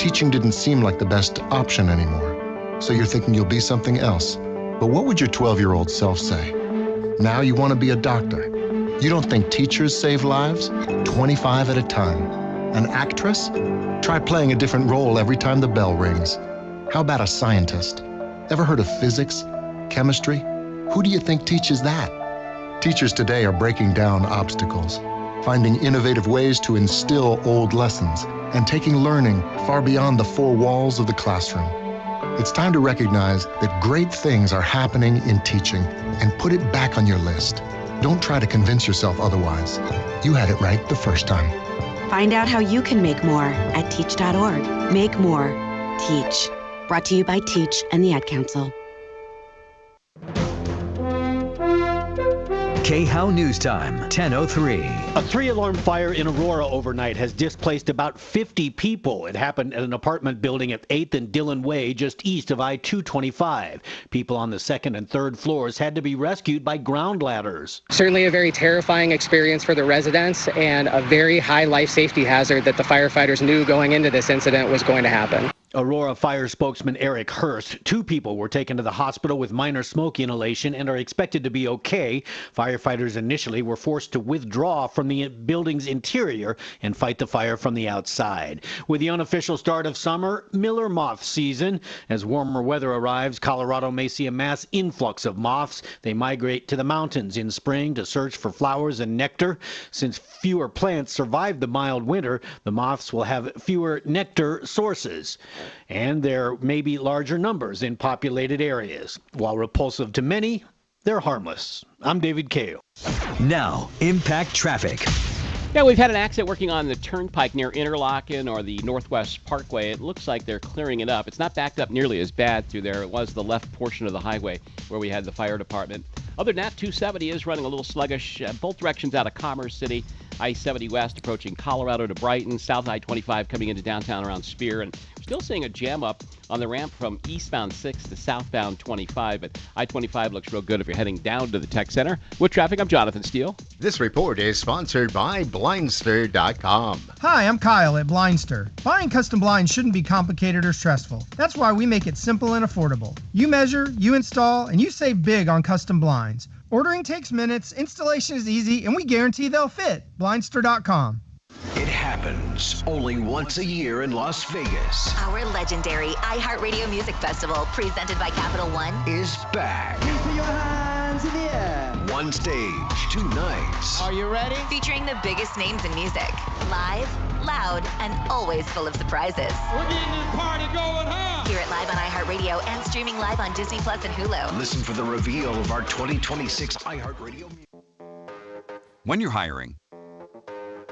teaching didn't seem like the best option anymore. So you're thinking you'll be something else. But what would your 12-year-old self say? Now you want to be a doctor. You don't think teachers save lives? 25 at a time. An actress? Try playing a different role every time the bell rings. How about a scientist? Ever heard of physics? Chemistry? Who do you think teaches that? Teachers today are breaking down obstacles, finding innovative ways to instill old lessons, and taking learning far beyond the four walls of the classroom. It's time to recognize that great things are happening in teaching and put it back on your list. Don't try to convince yourself otherwise. You had it right the first time. Find out how you can make more at teach.org. Make more. Teach. Brought to you by Teach and the Ad Council. KHOW News Time, 10:03. A 3-alarm fire in Aurora overnight has displaced about 50 people. It happened at an apartment building at 8th and Dillon Way, just east of I-225. People on the second and third floors had to be rescued by ground ladders. Certainly a very terrifying experience for the residents and a very high life safety hazard that the firefighters knew going into this incident was going to happen. Aurora Fire spokesman Eric Hurst. 2 people were taken to the hospital with minor smoke inhalation and are expected to be okay. Firefighters initially were forced to withdraw from the building's interior and fight the fire from the outside. With the unofficial start of summer, Miller moth season. As warmer weather arrives, Colorado may see a mass influx of moths. They migrate to the mountains in spring to search for flowers and nectar. Since fewer plants survive the mild winter, the moths will have fewer nectar sources. And there may be larger numbers in populated areas. While repulsive to many, they're harmless. I'm David Kale. Now, Impact Traffic. Yeah, we've had an accident working on the turnpike near Interlochen or the Northwest Parkway. It looks like they're clearing it up. It's not backed up nearly as bad through there. It was the left portion of the highway where we had the fire department. Other than that, 270 is running a little sluggish. Both directions out of Commerce City. I-70 West approaching Colorado to Brighton. South I-25 coming into downtown around Spear. And we're still seeing a jam up on the ramp from eastbound 6 to southbound 25. But I-25 looks real good if you're heading down to the Tech Center. With traffic, I'm Jonathan Steele. This report is sponsored by Blindster.com. Hi, I'm Kyle at Blindster. Buying custom blinds shouldn't be complicated or stressful. That's why we make it simple and affordable. You measure, you install, and you save big on custom blinds. Ordering takes minutes, installation is easy, and we guarantee they'll fit. Blindster.com. It happens only once a year in Las Vegas. Our legendary iHeartRadio Music Festival, presented by Capital One, Is back. Put your hands in the air. One stage, 2 nights. Are you ready? featuring the biggest names in music. Live, loud, and always full of surprises. We're getting this party going, huh? Hear it live on iHeartRadio and streaming live on Disney Plus and Hulu. Listen for the reveal of our 2026 iHeartRadio. When you're hiring,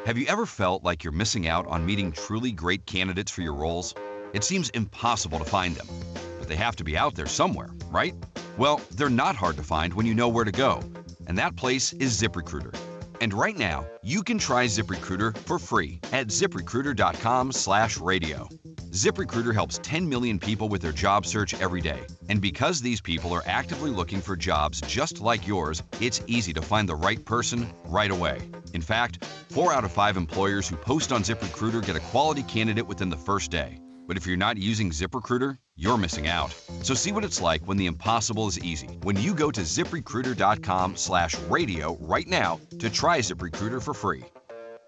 have you ever felt like you're missing out on meeting truly great candidates for your roles? It seems impossible to find them, but they have to be out there somewhere, right? Well, they're not hard to find when you know where to go, and that place is ZipRecruiter. And right now, you can try ZipRecruiter for free at ZipRecruiter.com/radio. ZipRecruiter helps 10 million people with their job search every day. And because these people are actively looking for jobs just like yours, it's easy to find the right person right away. In fact, 4 out of 5 employers who post on ZipRecruiter get a quality candidate within the first day. But if you're not using ZipRecruiter, you're missing out. So see what it's like when the impossible is easy. When you go to ZipRecruiter.com/radio right now to try ZipRecruiter for free.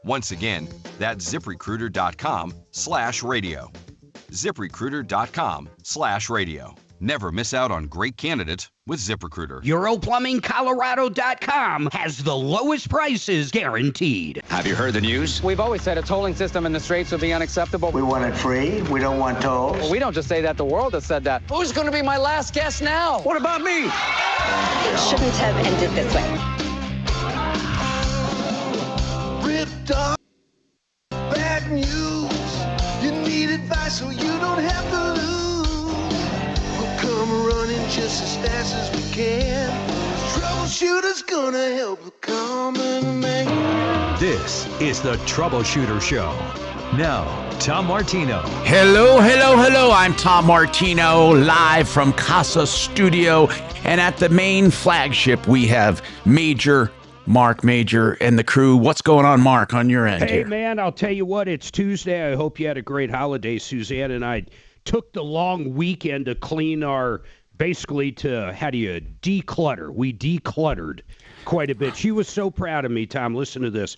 Once again, that's ZipRecruiter.com/radio. ZipRecruiter.com/radio. Never miss out on great candidates with ZipRecruiter. EuroPlumbingColorado.com has the lowest prices guaranteed. Have you heard the news? We've always said a tolling system in the Straits would be unacceptable. We want it free. We don't want tolls. Well, we don't just say that. The world has said that. Who's going to be my last guest now? What about me? It shouldn't have ended this way. Ripped off. Bad news. You need advice so you don't have to lose. We'll come running just as fast as we can. Troubleshooter's gonna help the common man. This is the Troubleshooter Show. Now, Tom Martino. Hello, hello, hello. I'm Tom Martino, live from Casa Studio. And at the main flagship, we have Major Marc Mager and the crew. What's going on, Mark, on your end Hey, here? man, I'll tell you what. It's Tuesday. I hope you had a great holiday. Suzanne and I took the long weekend to clean our, basically to, how do you declutter? We decluttered quite a bit. She was so proud of me, Tom. Listen to this.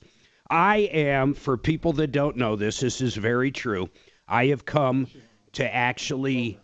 I am, for people that don't know this is very true. I have come to actually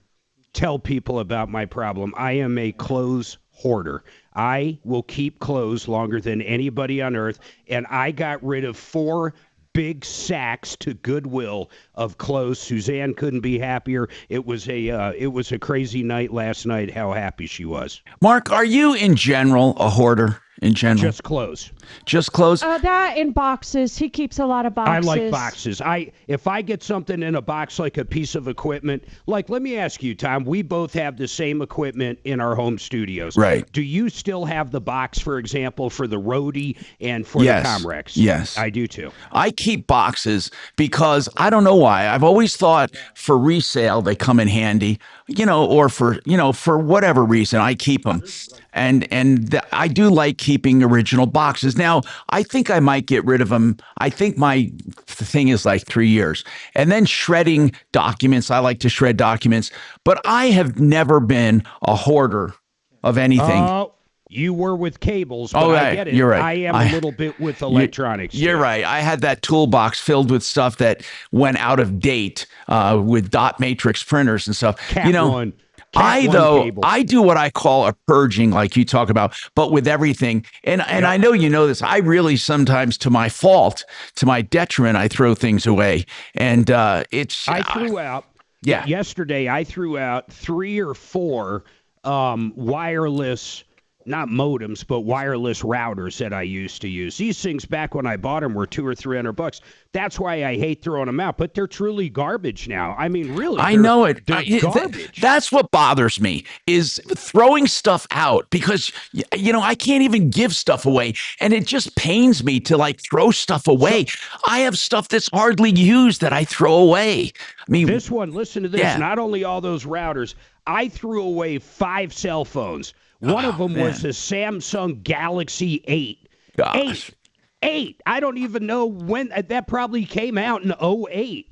tell people about my problem. I am a clothes hoarder. I will keep clothes longer than anybody on earth, and I got rid of 4 big sacks to Goodwill of clothes. Suzanne couldn't be happier. It was a crazy night last night, how happy she was. Mark, are you in general a hoarder? In general, just clothes. Just clothes. That in boxes. He keeps a lot of boxes. I like boxes. If I get something in a box, like a piece of equipment, like, let me ask you, Tom. We both have the same equipment in our home studios. Right. Do you still have the box, for example, for the Rode and for the Comrex? Yes, I do too. I keep boxes because I don't know why. I've always thought for resale they come in handy, or for whatever reason I keep them. And I do like keeping original boxes. Now, I think I might get rid of them. I think my thing is like 3 years. And then shredding documents. I like to shred documents. But I have never been a hoarder of anything. You were with cables, but I get it. You're right. I am a little bit with electronics. You're right. I had that toolbox filled with stuff that went out of date with dot matrix printers and stuff. I do what I call a purging, like you talk about, but with everything. And I know you know this. I really sometimes, to my fault, to my detriment, I throw things away. And I threw out. Yeah. Yesterday, I threw out 3 or 4 wireless. Not modems, but wireless routers that I used to use. These things back when I bought them were $200 or $300. That's why I hate throwing them out. But they're truly garbage now. I mean, really. I know it. They're garbage. That's what bothers me is throwing stuff out because I can't even give stuff away, and it just pains me to throw stuff away. I have stuff that's hardly used that I throw away. I mean, this one. Listen to this. Yeah. Not only all those routers, I threw away 5 cell phones. One of them was a Samsung Galaxy 8. Gosh. 8. I don't even know when that probably came out in 2008.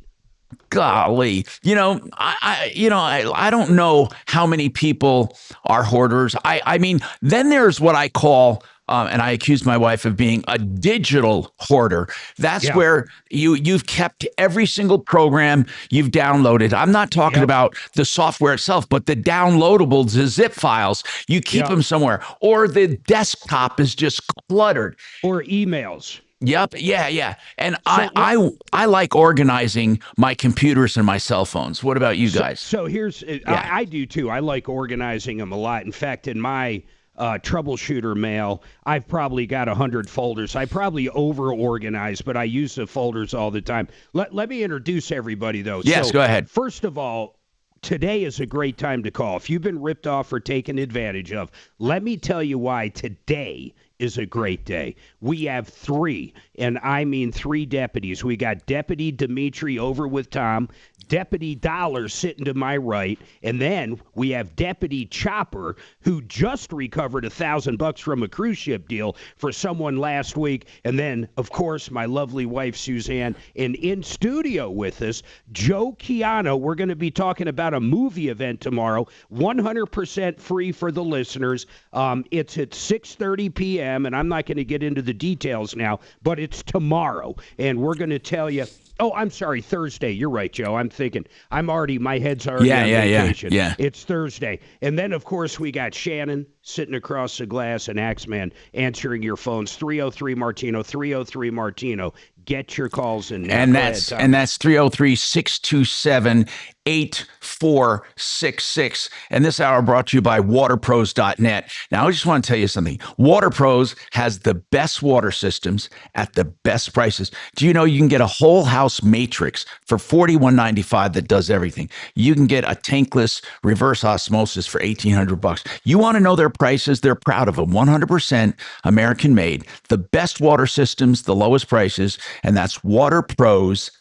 Golly, I don't know how many people are hoarders. I mean, then there's what I call. And I accuse my wife of being a digital hoarder. That's where you've kept every single program you've downloaded. I'm not talking about the software itself, but the downloadables, the zip files. You keep them somewhere, or the desktop is just cluttered, or emails. Yep. Yeah. And I like organizing my computers and my cell phones. What about you guys? So here's I do too. I like organizing them a lot. In fact, in my troubleshooter mail, I've probably got 100 folders. I probably over-organize, but I use the folders all the time. Let me introduce everybody, though. Yes, go ahead. First of all, today is a great time to call. If you've been ripped off or taken advantage of, let me tell you why today is a great day. We have 3, and I mean 3 deputies. We got Deputy Dimitri over with Tom, Deputy Dollar sitting to my right, and then we have Deputy Chopper, who just recovered $1,000 from a cruise ship deal for someone last week, and then, of course, my lovely wife Suzanne, and in studio with us, Joe Chiano. We're going to be talking about a movie event tomorrow, 100% free for the listeners. It's at 6:30 p.m., and I'm not going to get into the details now, but it's tomorrow, and we're going to tell you. Oh, I'm sorry, Thursday. You're right, Joe. I'm thinking. My head's already on vacation. Yeah. It's Thursday. And then, of course, we got Shannon sitting across the glass and Axeman answering your phones. 303 Martino, 303 Martino. Get your calls in now. And that's 303-627-8466. And this hour brought to you by waterpros.net. Now, I just want to tell you something. WaterPros has the best water systems at the best prices. Do you know you can get a whole house matrix for $41.95 that does everything? You can get a tankless reverse osmosis for $1,800. You want to know their prices? They're proud of them. 100% American made. The best water systems, the lowest prices, and that's waterpros.net.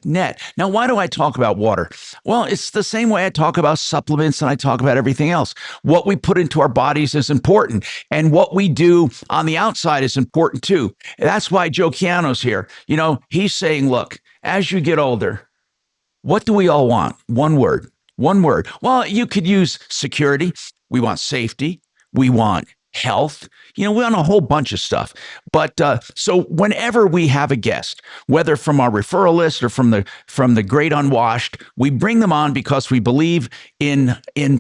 Net. Now, why do I talk about water? Well, it's the same way I talk about supplements and I talk about everything else. What we put into our bodies is important, and what we do on the outside is important too. That's why Joe Chiano's here. You know, he's saying, look, as you get older, what do we all want? One word. One word. Well, you could use security. We want safety. We want health. You know, we want a whole bunch of stuff. But so whenever we have a guest, whether from our referral list or from the great unwashed, we bring them on because we believe in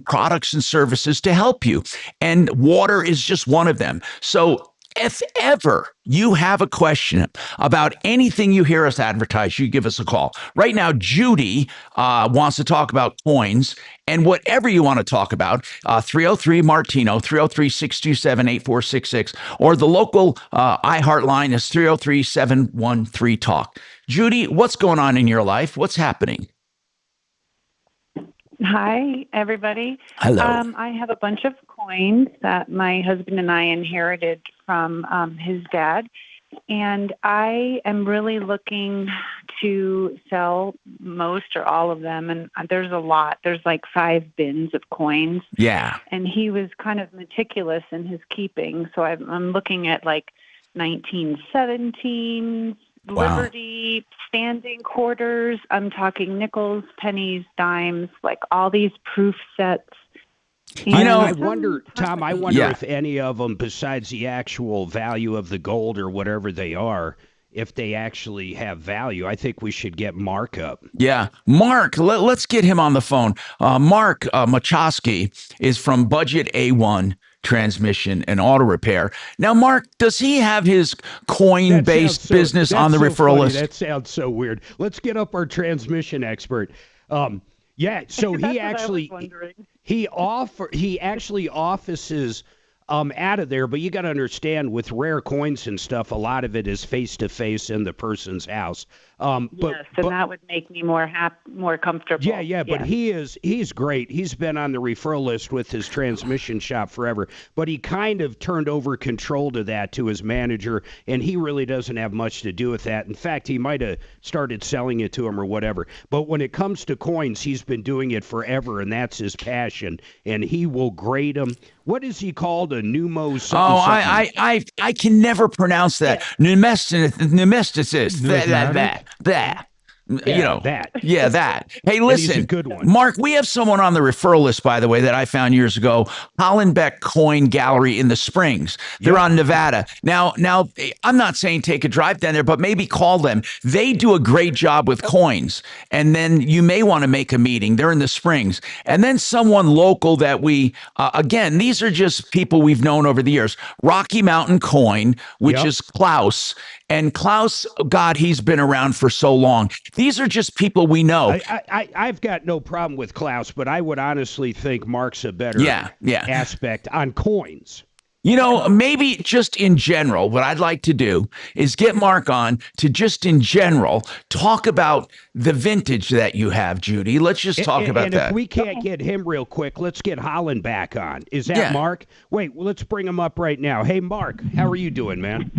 products and services to help you. And water is just one of them. So if ever you have a question about anything you hear us advertise, you give us a call. Right now, Judy wants to talk about coins, and whatever you want to talk about, 303 Martino, 303-627-8466, or the local iHeart line is 303-713-TALK. Judy, what's going on in your life? What's happening? Hi, everybody. Hello. I have a bunch of coins that my husband and I inherited from his dad, and I am really looking to sell most or all of them, and there's a lot. There's like 5 bins of coins. Yeah. And he was kind of meticulous in his keeping, so I'm looking at like 1917, Wow. Liberty, standing quarters. I'm talking nickels, pennies, dimes, like all these proof sets. You know, I wonder, Tom, Yeah. if any of them, besides the actual value of the gold or whatever they are, if they actually have value. I think we should get Mark up. Yeah. Mark, let's get him on the phone. Mark Machowski is from Budget A1 Transmission and Auto Repair. Now, Mark, does he have his coin-based business on the referral list? That sounds so weird. Let's get up our transmission expert. Yeah, so he actually he actually offices out of there, but you got to understand, with rare coins and stuff, a lot of it is face to face in the person's house. Yes, and that would make me more comfortable. Yeah, but he's great. He's been on the referral list with his transmission shop forever, but he kind of turned over control to that to his manager, and he really doesn't have much to do with that. In fact, he might have started selling it to him or whatever. But when it comes to coins, he's been doing it forever, and that's his passion, and he will grade them. What is he called? A pneumo something? I can never pronounce that. Pneumesticist. That. Yeah, you know that. Yeah, that. Hey, And he's listen, a good one. Mark, we have someone on the referral list, by the way, that I found years ago. Hollenbeck Coin Gallery in the Springs. They're on Nevada. Now, I'm not saying take a drive down there, but maybe call them. They do a great job with coins. And then you may want to make a meeting. They're in the Springs. And then someone local that we, again, these are just people we've known over the years. Rocky Mountain Coin, which is Klaus. And Klaus, God, he's been around for so long. These are just people we know. I've got no problem with Klaus, but I would honestly think Mark's a better aspect on coins. You know, maybe just in general, what I'd like to do is get Mark on to just in general talk about the vintage that you have, Judy. Let's just talk about that. And if we can't get him real quick, let's get Holland back on. Is that Mark? Wait, let's bring him up right now. Hey, Mark, how are you doing, man?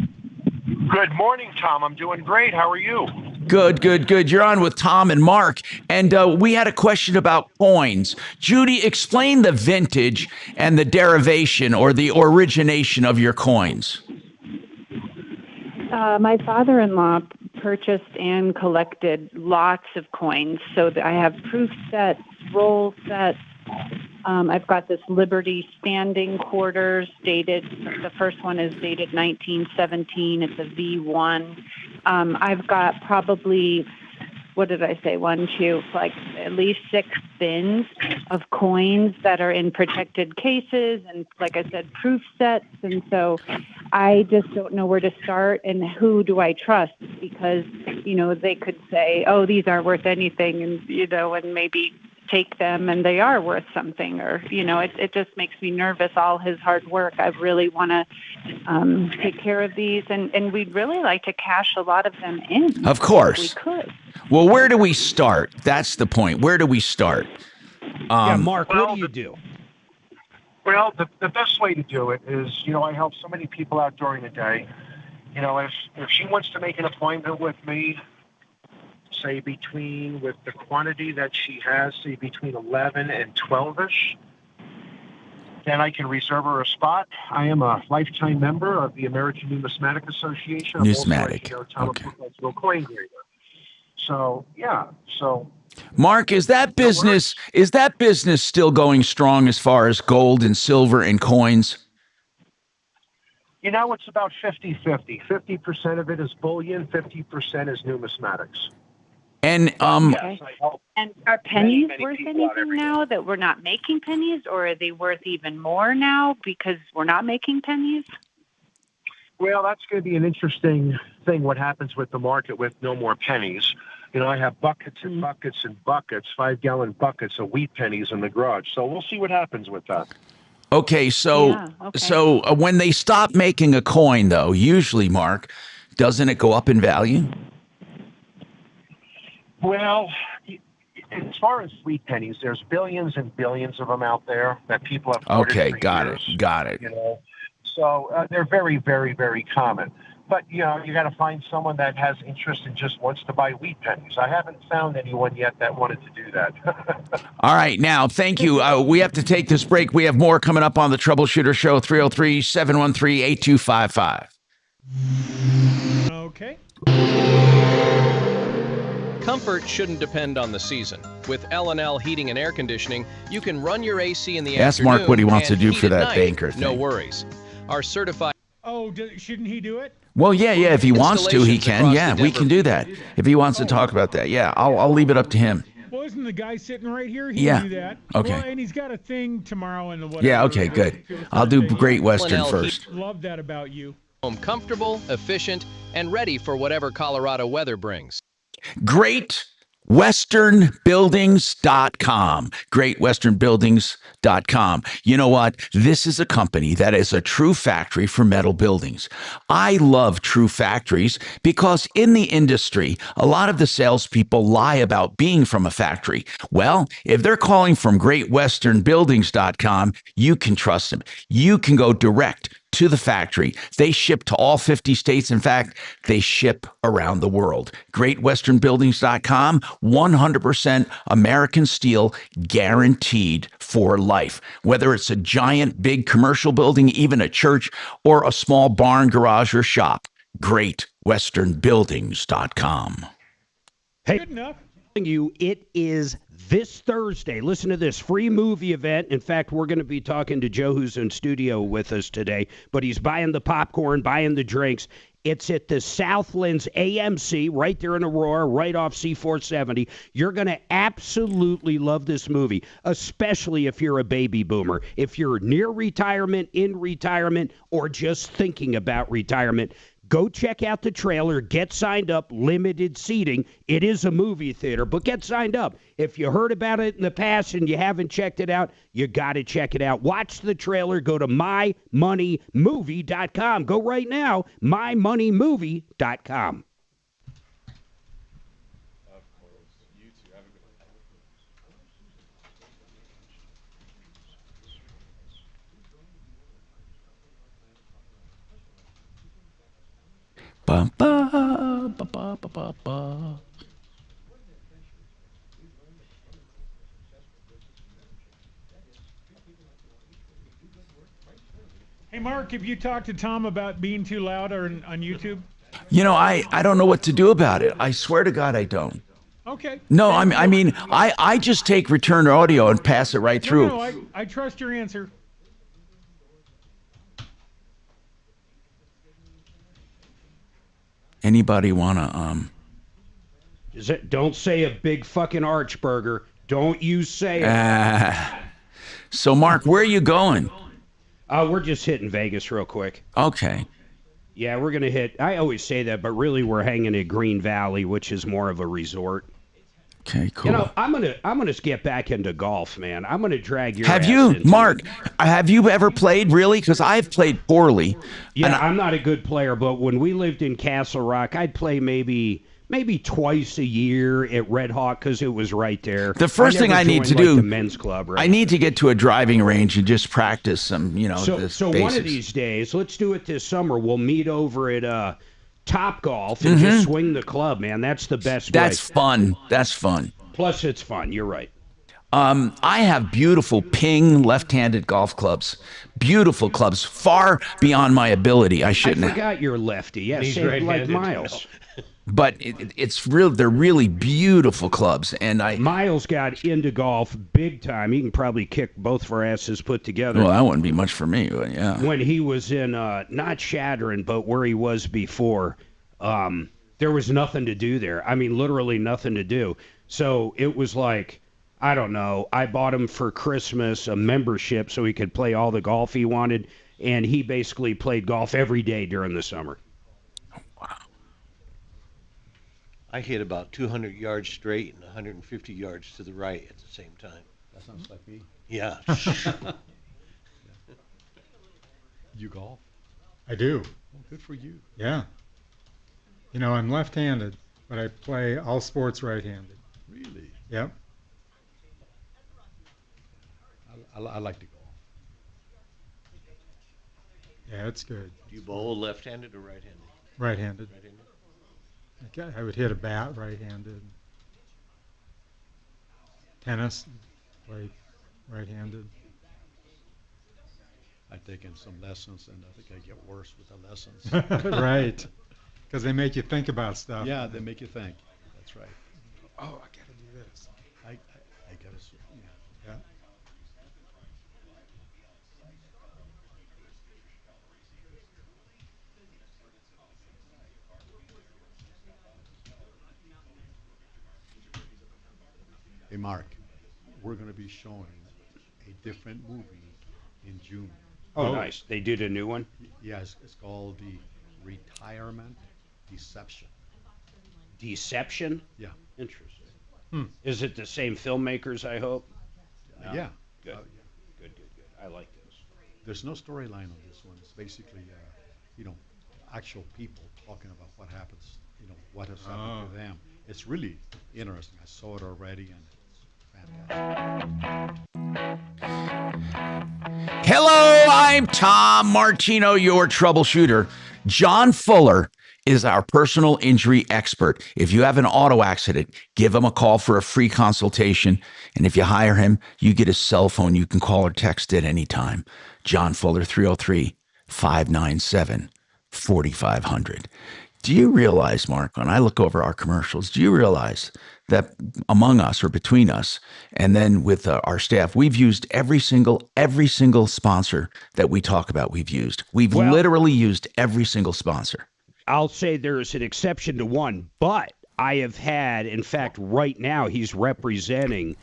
Good morning, Tom. I'm doing great. How are you? Good. You're on with Tom and Mark, and we had a question about coins. Judy, explain the vintage and the derivation or the origination of your coins. My father-in-law purchased and collected lots of coins. So I have proof sets, roll sets. I've got this Liberty standing quarters dated. The first one is dated 1917. It's a V1. I've got probably, what did I say? 1, 2, like at least 6 bins of coins that are in protected cases. And like I said, proof sets. And so I just don't know where to start and who do I trust, because, they could say, oh, these aren't worth anything. And, and maybe take them and they are worth something, or it just makes me nervous, all his hard work. I really want to take care of these, and we'd really like to cash a lot of them in. Of course we could. Well, where do we start? That's the point. Where do we start? Mark, what do you do? Well, the best way to do it is, I help so many people out during the day. If she wants to make an appointment with me, say with the quantity that she has, say between 11 and 12-ish, then I can reserve her a spot. I am a lifetime member of the American Numismatic Association. Numismatic. I'm also, Okay. a coin grader. So, yeah. So, Mark, is that business still going strong as far as gold and silver and coins? It's about 50-50. 50% of it is bullion, 50% is numismatics. And Okay. And are pennies worth anything now that we're not making pennies, or are they worth even more now because we're not making pennies? Well, that's going to be an interesting thing, what happens with the market with no more pennies. I have buckets and buckets and buckets, 5-gallon buckets of wheat pennies in the garage. So we'll see what happens with that. Okay, so when they stop making a coin, though, usually, Mark, doesn't it go up in value? Well, as far as wheat pennies, there's billions and billions of them out there that people have hoarded for years. Got it. So they're very, very, very common. But, you got to find someone that has interest and just wants to buy wheat pennies. I haven't found anyone yet that wanted to do that. All right. Now, thank you. We have to take this break. We have more coming up on the Troubleshooter Show, 303-713-8255. Okay. Comfort shouldn't depend on the season. With L&L Heating and Air Conditioning, you can run your AC in the Ask afternoon. Mark what he wants to do and for heat at that night, banker thing. No worries. Our certified... Oh, shouldn't he do it? Well, yeah. If he wants to, he can. Yeah, we can do that. If he wants to talk about that, yeah, I'll leave it up to him. Well, isn't the guy sitting right here? He Yeah. can do that. Okay. Well, and he's got a thing tomorrow and the whatever. Yeah, okay, good. I'll do Great Western first. Love that about you. Home comfortable, efficient, and ready for whatever Colorado weather brings. GreatWesternBuildings.com. GreatWesternBuildings.com. You know what? This is a company that is a true factory for metal buildings. I love true factories because in the industry, a lot of the salespeople lie about being from a factory. Well, if they're calling from GreatWesternBuildings.com, you can trust them. You can go direct to the factory. They ship to all 50 states. In fact, they ship around the world. GreatWesternBuildings.com, 100% American steel, guaranteed for life. Whether it's a giant, big commercial building, even a church, or a small barn, garage, or shop, GreatWesternBuildings.com. Hey, good enough. It is this Thursday. Listen to this free movie event. In fact, we're going to be talking to Joe, who's in studio with us today, but he's buying the popcorn, buying the drinks. It's at the Southlands AMC right there in Aurora, right off C470. You're going to absolutely love this movie, especially if you're a baby boomer. If you're near retirement, in retirement, or just thinking about retirement, go check out the trailer. Get signed up. Limited seating. It is a movie theater, but get signed up. If you heard about it in the past and you haven't checked it out, you got to check it out. Watch the trailer. Go to mymoneymovie.com. Go right now, mymoneymovie.com. Ba, ba, ba, ba, ba, ba, ba. Hey, Mark, have you talked to Tom about being too loud on YouTube? I don't know what to do about it. I swear to God, I don't. Okay. No, I just take return audio and pass it right through. No, I trust your answer. Anybody wanna Don't say a big fucking archburger. Don't you say it. So Mark, where are you going? We're just hitting Vegas real quick. Okay. Yeah, we're gonna hit. I always say that, but really we're hanging at Green Valley, which is more of a resort. Okay, cool. I'm gonna get back into golf, man. I'm gonna drag your. Have ass you, into Mark? it. Have you ever played really? Because I've played poorly. Yeah, I'm not a good player, but when we lived in Castle Rock, I'd play maybe twice a year at Red Hawk because it was right there. The first thing I need to do, the men's club, right? I need to get to a driving range and just practice some, So basics. one of these days, let's do it this summer. We'll meet over at Top Golf and just swing the club, man. That's the best way. That's fun. That's fun. Plus, it's fun. You're right. I have beautiful ping left-handed golf clubs. Beautiful clubs, far beyond my ability. I forgot you're lefty. Yeah, same like Miles. But it's real. They're really beautiful clubs, and Miles got into golf big time. He can probably kick both of our asses put together. Well, that wouldn't be much for me, but yeah. When he was in not Shadron, but where he was before, there was nothing to do there. I mean, literally nothing to do. So it was like, I don't know. I bought him for Christmas a membership so he could play all the golf he wanted, and he basically played golf every day during the summer. I hit about 200 yards straight and 150 yards to the right at the same time. That sounds like me. Yeah. You golf? I do. Well, good for you. Yeah. You know, I'm left-handed, but I play all sports right-handed. Really? Yep. I like to golf. Yeah, it's good. Do you bowl left-handed or right-handed? Right-handed. Right-handed. I would hit a bat right-handed. Tennis, play right-handed. I've taken some lessons, and I think I get worse with the lessons. Right, because they make you think about stuff. Yeah, they make you think. That's right. Oh, I got to do this. I got to. Yeah. Hey, Mark, we're going to be showing a different movie in June. Oh, nice. They did a new one? Yeah, it's called The Retirement Deception. Deception? Yeah. Interesting. Is it the same filmmakers, I hope? No? Yeah. Good. Yeah. Good. I like this. There's no storyline on this one. It's basically, actual people talking about what happens, what has happened to them. It's really interesting. I saw it already, and it's fantastic. Hello, I'm Tom Martino, your troubleshooter. John Fuller is our personal injury expert. If you have an auto accident, give him a call for a free consultation. And if you hire him, you get his cell phone. You can call or text at any time. John Fuller, 303-597-4500. Do you realize, Mark, when I look over our commercials, do you realize that among us or between us and then with our staff, we've used every single sponsor that we talk about we've used. We've literally used every single sponsor. I'll say there's an exception to one, but I have had, in fact, right now he's representing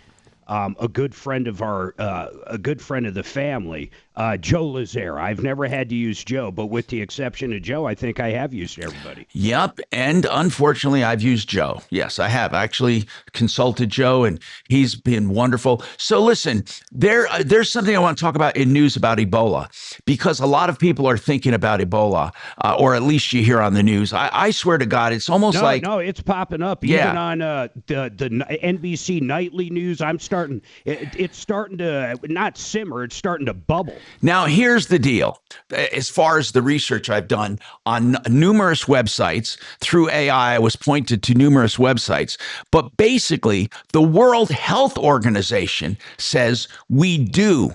a good friend of the family, Joe Lazare. I've never had to use Joe, but with the exception of Joe, I think I have used everybody. Yep, and unfortunately, I've used Joe. Yes, I have actually consulted Joe, and he's been wonderful. So listen, there's something I want to talk about in news about Ebola, because a lot of people are thinking about Ebola, or at least you hear on the news. I swear to God, it's almost No, it's popping up. Yeah. Even on the NBC nightly news, it's starting to not simmer, it's starting to bubble. Now, here's the deal. As far as the research I've done on numerous websites, through AI, I was pointed to numerous websites. But basically, the World Health Organization says we do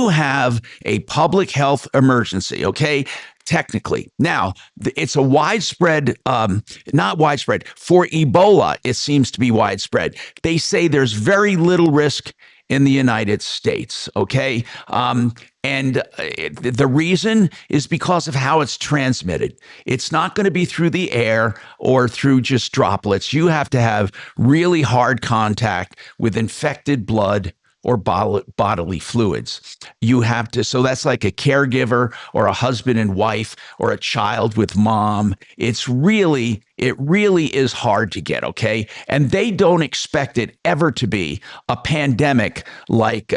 have a public health emergency, okay? Technically. Now, it's a widespread, not widespread. For Ebola, it seems to be widespread. They say there's very little risk in the United States, okay? And the reason is because of how it's transmitted. It's not going to be through the air or through just droplets. You have to have really hard contact with infected blood or bodily fluids. You have to, so that's like a caregiver or a husband and wife or a child with mom. It's really It really is hard to get, okay? And they don't expect it ever to be a pandemic like,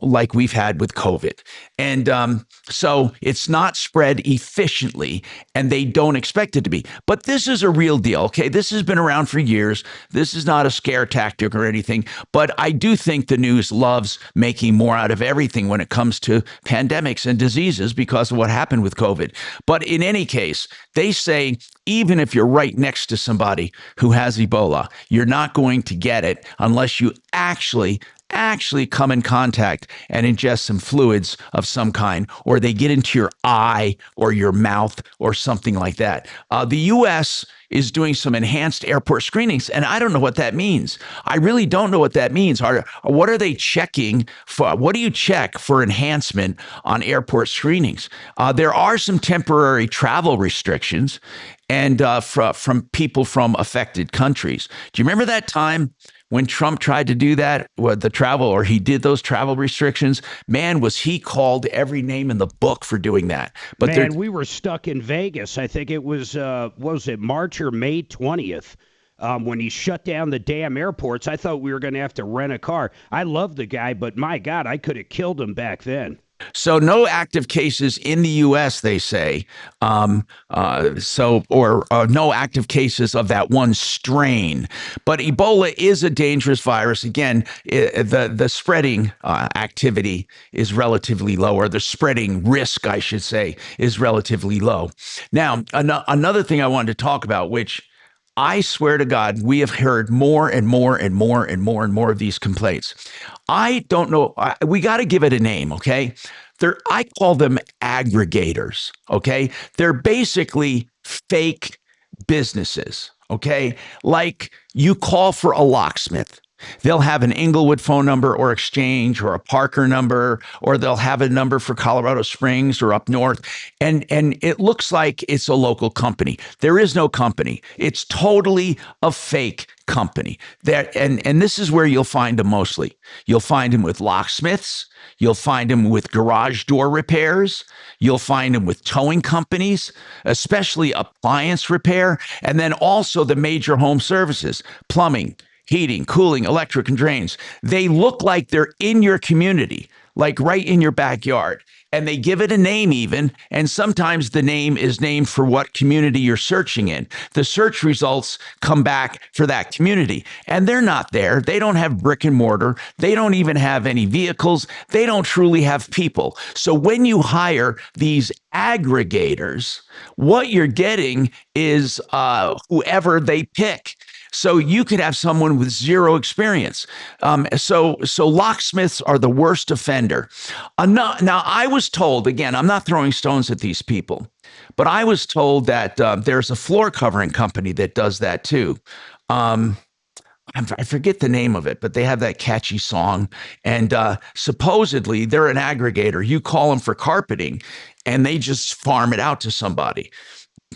like we've had with COVID. And so it's not spread efficiently, and they don't expect it to be. But this is a real deal, okay? This has been around for years. This is not a scare tactic or anything. But I do think the news loves making more out of everything when it comes to pandemics and diseases because of what happened with COVID. But in any case, they say even if you're right next to somebody who has Ebola, you're not going to get it unless you actually come in contact and ingest some fluids of some kind, or they get into your eye or your mouth or something like that. The U.S. is doing some enhanced airport screenings, and I don't know what that means. I really don't know what that means. What are they checking for? What do you check for enhancement on airport screenings? There are some temporary travel restrictions and from people from affected countries. Do you remember that time when Trump tried to do that, he did those travel restrictions? Man, was he called every name in the book for doing that. But man, we were stuck in Vegas. I think it was, was it March or May 20th? When he shut down the damn airports, I thought we were going to have to rent a car. I love the guy, but my God, I could have killed him back then. So no active cases in the U.S., they say. No active cases of that one strain. But Ebola is a dangerous virus. Again, the spreading activity is relatively low, or the spreading risk, I should say, is relatively low. Now, another thing I wanted to talk about, which I swear to God, we have heard more and more and more and more and more of these complaints. I don't know. We got to give it a name, okay? I call them aggregators, okay? They're basically fake businesses, okay? Like you call for a locksmith. They'll have an Inglewood phone number or Exchange or a Parker number, or they'll have a number for Colorado Springs or up north. And it looks like it's a local company. There is no company. It's totally a fake company. And this is where you'll find them mostly. You'll find them with locksmiths. You'll find them with garage door repairs. You'll find them with towing companies, especially appliance repair. And then also the major home services, plumbing, heating, cooling, electric, and drains. They look like they're in your community, like right in your backyard. And they give it a name even, and sometimes the name is named for what community you're searching in. The search results come back for that community, and they're not there. They don't have brick and mortar. They don't even have any vehicles. They don't truly have people. So when you hire these aggregators, what you're getting is whoever they pick. So you could have someone with zero experience. So locksmiths are the worst offender. Now, I was told, again, I'm not throwing stones at these people, but I was told that there's a floor covering company that does that too. I forget the name of it, but they have that catchy song. And supposedly they're an aggregator. You call them for carpeting and they just farm it out to somebody.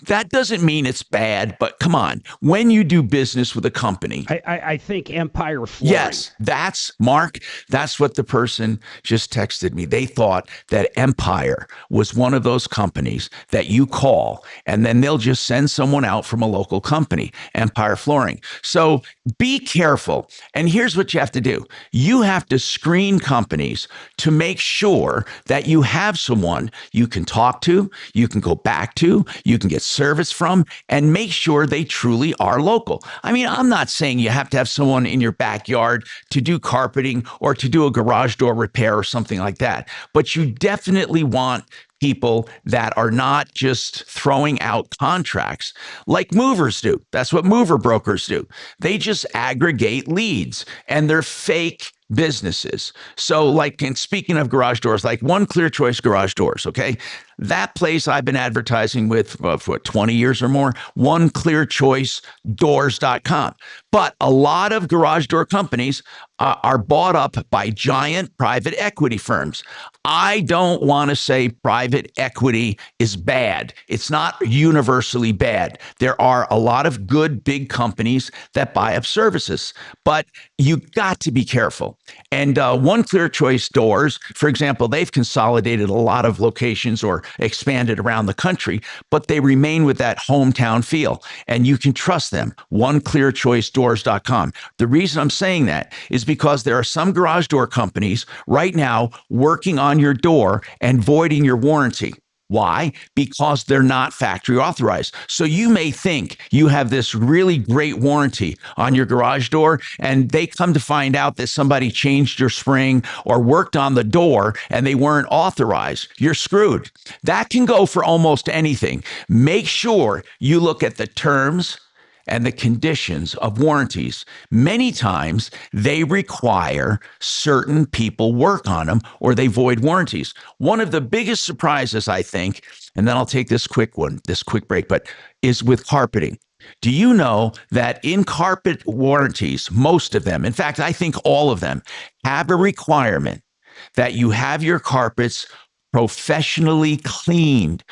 That doesn't mean it's bad, but come on. When you do business with a company. I think Empire Flooring. Yes, that's Mark. That's what the person just texted me. They thought that Empire was one of those companies that you call and then they'll just send someone out from a local company, Empire Flooring. So be careful. And here's what you have to do. You have to screen companies to make sure that you have someone you can talk to, you can go back to, you can get service from, and make sure they truly are local. I mean, I'm not saying you have to have someone in your backyard to do carpeting or to do a garage door repair or something like that, but you definitely want people that are not just throwing out contracts like movers do. That's what mover brokers do. They just aggregate leads, and they're fake businesses. So like, and speaking of garage doors, like One Clear Choice Garage Doors, okay? That place I've been advertising with for 20 years or more, oneclearchoicedoors.com. But a lot of garage door companies are bought up by giant private equity firms. I don't want to say private equity is bad. It's not universally bad. There are a lot of good big companies that buy up services, but you got to be careful. And One Clear Choice Doors, for example, they've consolidated a lot of locations or expanded around the country, but they remain with that hometown feel, and you can trust them. OneClearChoiceDoors.com. The reason I'm saying that is because there are some garage door companies right now working on your door and voiding your warranty. Why? Because they're not factory authorized. So you may think you have this really great warranty on your garage door, and they come to find out that somebody changed your spring or worked on the door and they weren't authorized. You're screwed. That can go for almost anything. Make sure you look at the terms and the conditions of warranties. Many times they require certain people work on them or they void warranties. One of the biggest surprises, I think, and then I'll take this quick break, but is with carpeting. Do you know that in carpet warranties, most of them, in fact, I think all of them, have a requirement that you have your carpets professionally cleaned,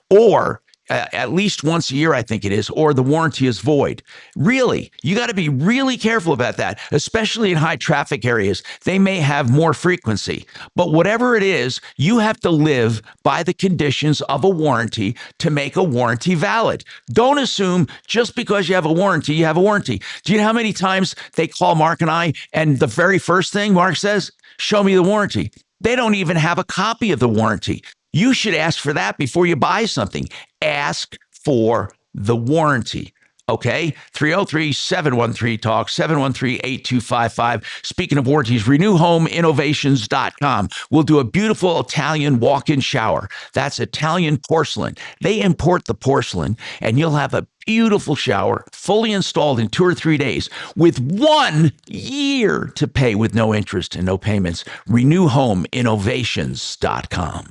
or at least once a year, I think it is, or the warranty is void. Really, you got to be really careful about that, especially in high traffic areas. They may have more frequency, but whatever it is, you have to live by the conditions of a warranty to make a warranty valid. Don't assume just because you have a warranty, you have a warranty. Do you know how many times they call Mark and I, and the very first thing Mark says, show me the warranty? They don't even have a copy of the warranty. You should ask for that before you buy something. Ask for the warranty. Okay? 303-713-TALK, 713-8255. Speaking of warranties, RenewHomeInnovations.com will do a beautiful Italian walk-in shower. That's Italian porcelain. They import the porcelain, and you'll have a beautiful shower, fully installed in 2 or 3 days, with 1 year to pay with no interest and no payments. RenewHomeInnovations.com.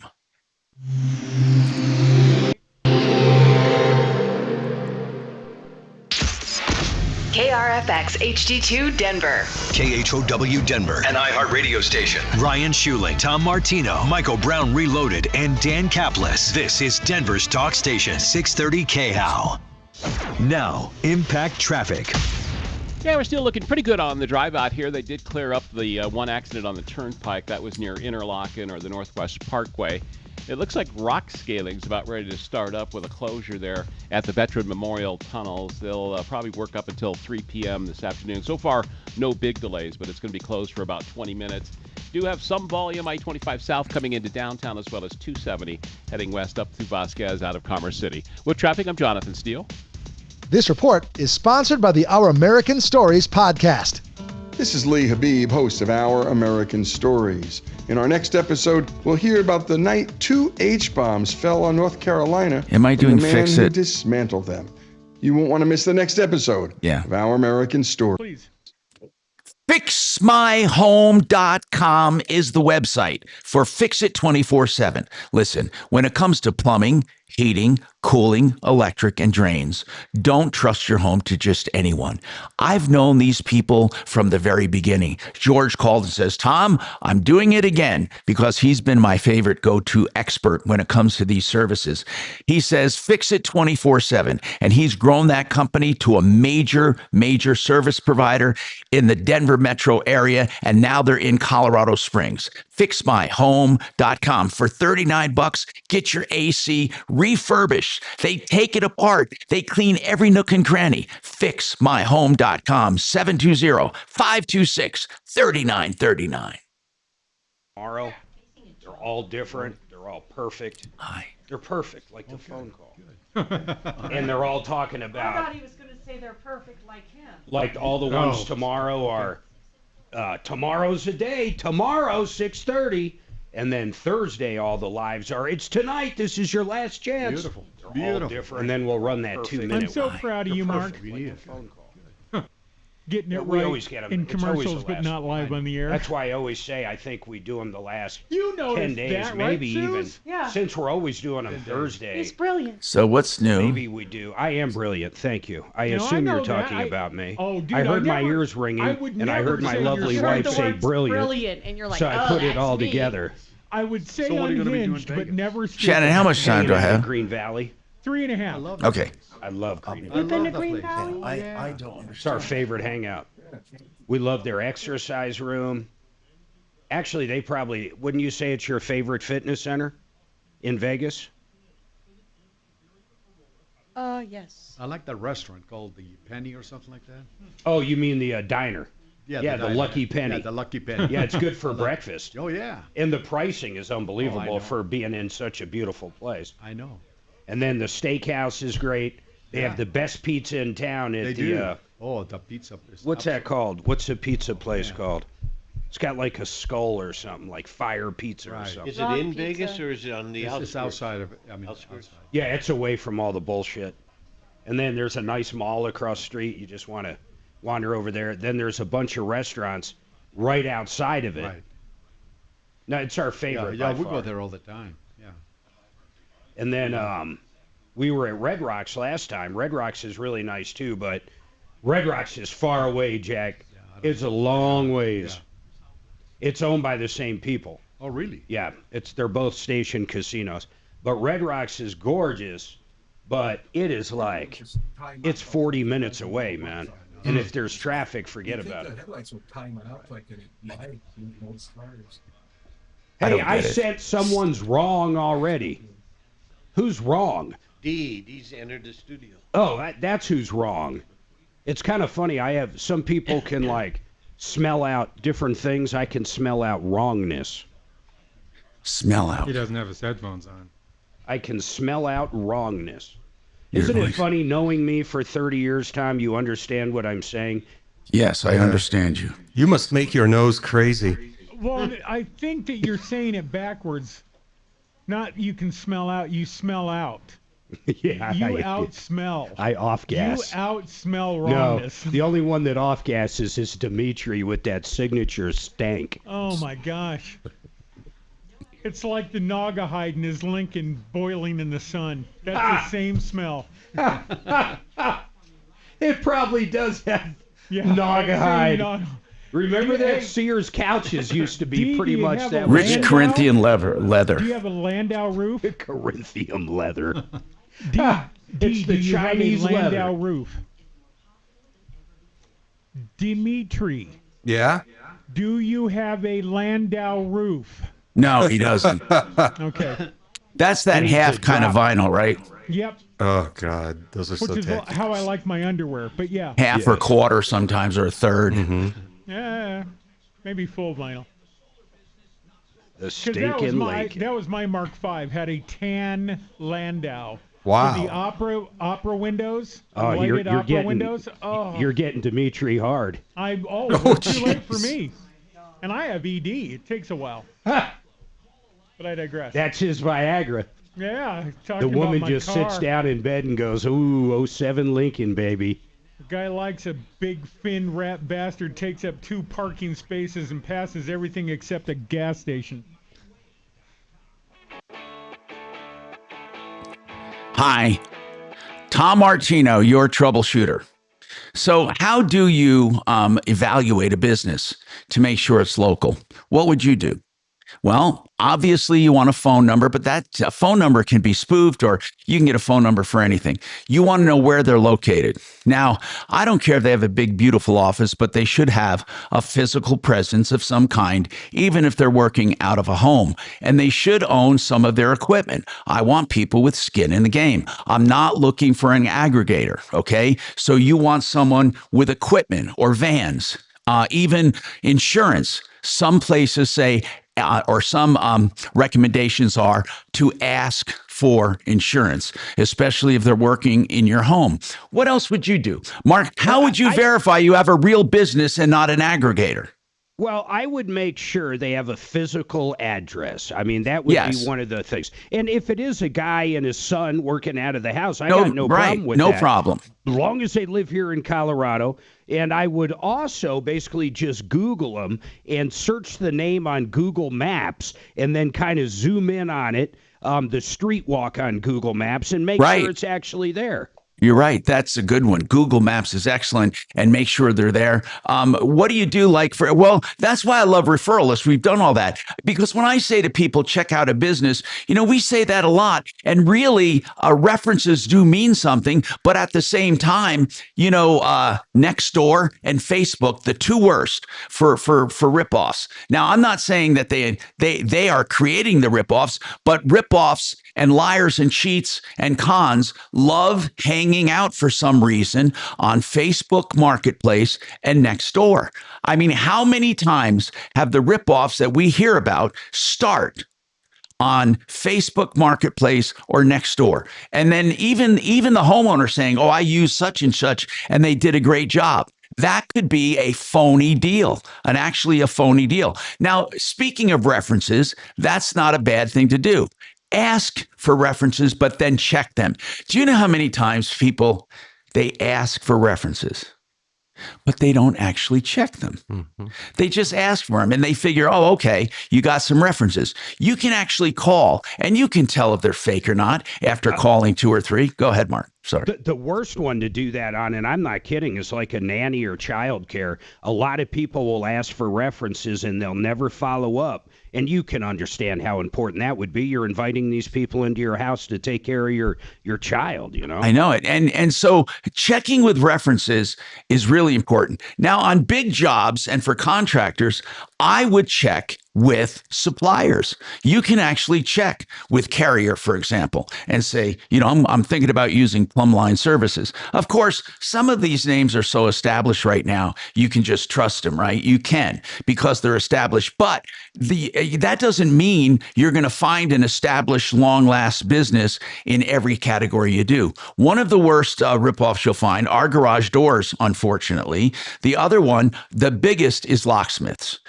KRFX HD2 Denver. KHOW Denver, an iHeartRadio station. Ryan Schuling, Tom Martino, Michael Brown Reloaded, and Dan Caplis. This is Denver's talk station, 630 KHOW. Now, impact traffic. Yeah, we're still looking pretty good on the drive out here. They did clear up the one accident on the Turnpike. That was near Interlochen or the Northwest Parkway. It looks like rock scaling's about ready to start up with a closure there at the Veteran Memorial Tunnels. They'll probably work up until 3 p.m. this afternoon. So far, no big delays, but it's going to be closed for about 20 minutes. Do have some volume, I-25 south coming into downtown, as well as 270 heading west up through Vasquez out of Commerce City. With traffic, I'm Jonathan Steele. This report is sponsored by the Our American Stories podcast. This is Lee Habib, host of Our American Stories. In our next episode, we'll hear about the night 2 H-bombs fell on North Carolina. Am I doing and the man Fix who It? dismantled them. You won't want to miss the next episode of Our American Stories. Please. FixMyHome.com is the website for Fix It 24/7. Listen, when it comes to plumbing, heating, cooling, electric, and drains, don't trust your home to just anyone. I've known these people from the very beginning. George called and says, Tom, I'm doing it again, because he's been my favorite go-to expert when it comes to these services. He says, Fix It 24/7, and he's grown that company to a major service provider in the Denver metro area, and now they're in Colorado Springs. FixMyHome.com. For $39, get your AC refurbished. They take it apart. They clean every nook and cranny. FixMyHome.com. 720-526-3939. Tomorrow, they're all different. They're all perfect. Hi. They're perfect, like the phone call. And they're all talking about... I thought he was going to say they're perfect like him. Like all the ones tomorrow are... tomorrow's a day. Tomorrow, 6:30. And then Thursday, all the lives are, it's tonight. This is your last chance. Beautiful. They're all different. And then we'll run that 2-minute. I'm so proud of you, Mark. Like a phone call. getting it We right always get 'em. in It's always commercials, the but last not live on the air. That's why I always say I think we do them the last You 10 noticed days, that, right, maybe even. Suze? Yeah. Since we're always doing them Thursday. He's brilliant. So what's new? Maybe we do. I am brilliant. Thank you. I No, I assume know you're that. talking about me. Oh, dude, I heard my never- ears ringing, I would and I never heard my say lovely you're wife the say word's brilliant. and you're like, so I put it that's all me. together. I would say So what are you gonna be doing in unhinged, but Vegas? never. Shannon, how much time do I have? Green Valley. 3.5. Okay. I love Green You've Valley. been to that Green place. Valley? I don't understand. It's our favorite hangout. We love their exercise room. Actually, they probably wouldn't you say it's your favorite fitness center in Vegas? Yes. I like that restaurant called the Penny or something like that. Oh, you mean the diner? Yeah, the diner. Lucky Penny. Yeah, the Lucky Penny. Yeah, it's good for breakfast. Oh yeah. And the pricing is Oh, I unbelievable know. for being in such a beautiful place. I know. And then the steakhouse is great. They have the best pizza in town at They the do. Oh, the pizza place. what's that called? What's the pizza place called? It's got like a skull or something, like fire pizza or something. Is it in Vegas or is it on the It's outskirts? outside of it. I mean, Outskirts. outside. Yeah, it's away from all the bullshit. And then there's a nice mall across the street. You just want to wander over there. Then there's a bunch of restaurants right outside of it. Right. No, it's our favorite. Yeah, by we far. go there all the time. Yeah. And then we were at Red Rocks last time. Red Rocks is really nice too, but Red Rocks is far away, Jack. It's a long ways. It's owned by the same people. Oh, really? Yeah, they're both station casinos. But Red Rocks is gorgeous, but it is like it's 40 minutes away, man. And if there's traffic, forget about it. Hey, I said someone's wrong already. Who's wrong? D's entered the studio. Oh, that's who's wrong. It's kind of funny. I have some people can like smell out different things. I can smell out wrongness. Smell out. He doesn't have his headphones on. I can smell out wrongness. You're Isn't it like- funny knowing me for 30 years, Tom? You understand what I'm saying? Yes, I understand you. You must make your nose crazy. Well, I think that you're saying it backwards. Not you can smell out, you smell out. Yeah, You outsmell. I off gas. You outsmell No, wrongness. the only one that off gases is Dimitri with that signature stank. Oh my gosh. It's like the Naugahyde in his Lincoln boiling in the sun. That's the same smell. It probably does have Yeah, Naugahyde. I've seen Remember that Hey, Sears couches used to be do pretty you much have that a way. Rich Corinthian leather. Do you have a Landau roof? Corinthian leather. Do It's the you Chinese have a Landau leather. roof? Dimitri, Yeah? do you have a Landau roof? No, he doesn't. Okay. That's that Needs half to kind of drop. vinyl, right? Yep. Oh, God. Those are so Which is tacky. how I like my underwear. But yeah. Half or a quarter sometimes, or a third. Mm-hmm. Yeah. Maybe full vinyl. The 'Cause that was stinking my Lincoln. that was my Mark V. Had a tan Landau. Wow. With the opera windows. Oh, you're lighted opera getting windows. Oh. you're getting Dimitri hard. It's too late for me. And I have ED. It takes a while. But I digress. That's his Viagra. Yeah. The Talking woman about my just sits car. down in bed and goes, "Ooh, 07 Lincoln, baby." The guy likes a big fin rat bastard, takes up 2 parking spaces and passes everything except a gas station. Hi, Tom Martino, your troubleshooter. So, how do you evaluate a business to make sure it's local? What would you do? Well, obviously you want a phone number, but that phone number can be spoofed, or you can get a phone number for anything. You want to know where they're located. Now, I don't care if they have a big, beautiful office, but they should have a physical presence of some kind, even if they're working out of a home. And they should own some of their equipment. I want people with skin in the game. I'm not looking for an aggregator, okay? So you want someone with equipment or vans, even insurance. Some places say, or some recommendations are to ask for insurance, especially if they're working in your home. What else would you do? Mark, how would you verify you have a real business and not an aggregator? Well, I would make sure they have a physical address. I mean, that would Yes. be one of the things. And if it is a guy and his son working out of the house, I No, got no right, problem with no that. problem. As long as they live here in Colorado. And I would also basically just Google them and search the name on Google Maps and then kind of zoom in on it, the street walk on Google Maps, and make Right. sure it's actually there. You're right. That's a good one. Google Maps is excellent, and make sure they're there. What do you do like for, well, that's why I love referral lists. We've done all that because when I say to people, check out a business, we say that a lot, and really references do mean something. But at the same time, Nextdoor and Facebook, the two worst for ripoffs. Now, I'm not saying that they are creating the ripoffs, but ripoffs and liars and cheats and cons love hanging out for some reason on Facebook Marketplace and Nextdoor. I mean, how many times have the ripoffs that we hear about start on Facebook Marketplace or Nextdoor? And then even the homeowner saying, oh, I use such and such, and they did a great job. That could be a phony deal, actually a phony deal. Now, speaking of references, that's not a bad thing to do. Ask for references, but then check them. Do you know how many times people, they ask for references, but they don't actually check them? Mm-hmm. They just ask for them and they figure, oh, okay, you got some references. You can actually call and you can tell if they're fake or not after calling 2 or 3. Go ahead, Mark. Sorry. The worst one to do that on, and I'm not kidding, is like a nanny or childcare. A lot of people will ask for references and they'll never follow up. And you can understand how important that would be. You're inviting these people into your house to take care of your child, I know it. And so checking with references is really important. Now, on big jobs and for contractors, I would check with suppliers. You can actually check with Carrier, for example, and say, I'm thinking about using Plumline Services. Of course, some of these names are so established right now, you can just trust them, right? You can, because they're established. But that doesn't mean you're going to find an established, long-last business in every category you do. One of the worst ripoffs you'll find are garage doors, unfortunately. The other one, the biggest, is locksmiths.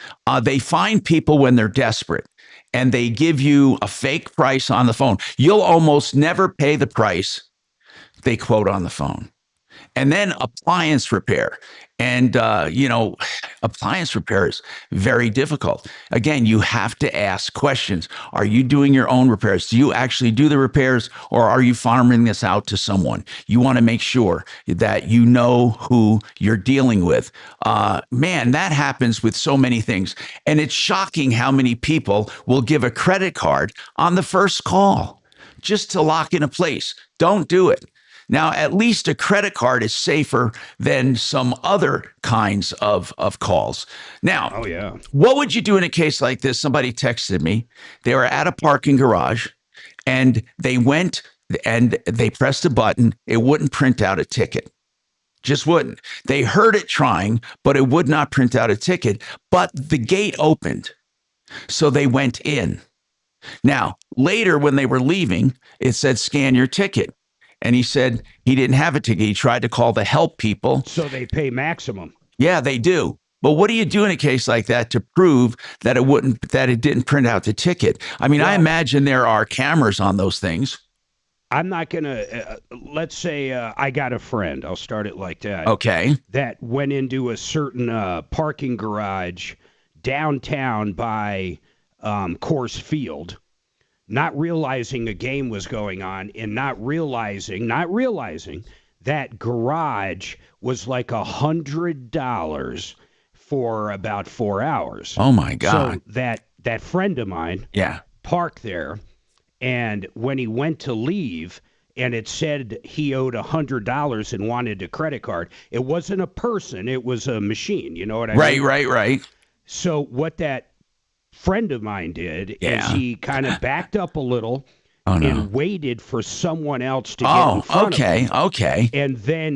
They find people when they're desperate and they give you a fake price on the phone. You'll almost never pay the price they quote on the phone. And then appliance repair. And, appliance repair is very difficult. Again, you have to ask questions. Are you doing your own repairs? Do you actually do the repairs, or are you farming this out to someone? You want to make sure that you know who you're dealing with. Man, that happens with so many things. And it's shocking how many people will give a credit card on the first call just to lock in a place. Don't do it. Now, at least a credit card is safer than some other kinds of calls. Now, What would you do in a case like this? Somebody texted me. They were at a parking garage and they went and they pressed a button. It wouldn't print out a ticket. Just wouldn't. They heard it trying, but it would not print out a ticket. But the gate opened. So they went in. Now, later when they were leaving, it said, scan your ticket. And he said he didn't have a ticket. He tried to call the help people. So they pay maximum. Yeah, they do. But what do you do in a case like that to prove that it didn't print out the ticket? I mean, I imagine there are cameras on those things. I'm not going to, let's say I got a friend. I'll start it like that. Okay. That went into a certain parking garage downtown by Coors Field, not realizing a game was going on and not realizing that garage was like $100 for about 4 hours. Oh my God. So that friend of mine parked there, and when he went to leave and it said he owed $100 and wanted a credit card, it wasn't a person, it was a machine. You know what I mean? Right. So what that friend of mine did is he kind of backed up a little and waited for someone else to get in front of him. Okay. And then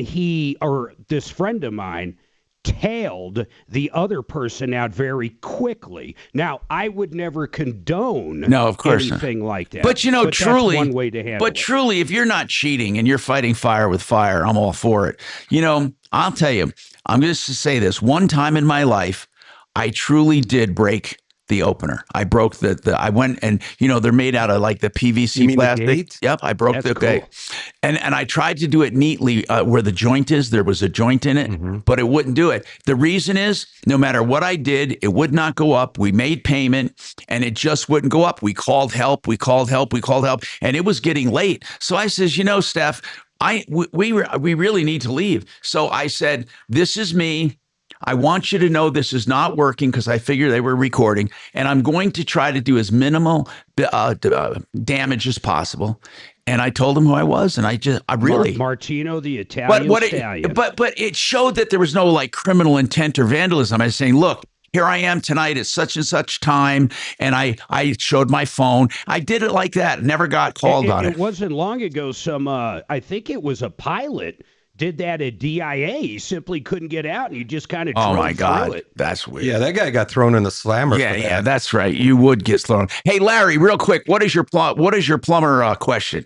this friend of mine tailed the other person out very quickly. Now, I would never condone anything like that. But truly, that's one way to handle it. Truly, if you're not cheating and you're fighting fire with fire, I'm all for it. I'll tell you, I'm just to say this. One time in my life, I truly did break the opener. I broke I went and, they're made out of like the PVC You mean the plastic. gate? Yep, I broke That's the cool. gate. And I tried to do it neatly where the joint is. There was a joint in it, but it wouldn't do it. The reason is no matter what I did, it would not go up. We made payment and it just wouldn't go up. We called help. We called help. We called help. And it was getting late. So I says, Steph, we really need to leave. So I said, this is me. I want you to know this is not working because I figure they were recording, and I'm going to try to do as minimal damage as possible. And I told him who I was, and I really Martino, the Italian stallion. But it showed that there was no like criminal intent or vandalism. I was saying, look, here I am tonight at such and such time, and I showed my phone. I did it like that. Never got called on it. It wasn't long ago. I think it was a pilot. Did that at DIA. He simply couldn't get out, and he just kind of drove through it. That's weird. Yeah, that guy got thrown in the slammer. Yeah, that's right. You would get thrown. Hey, Larry, real quick, what is your plumber question?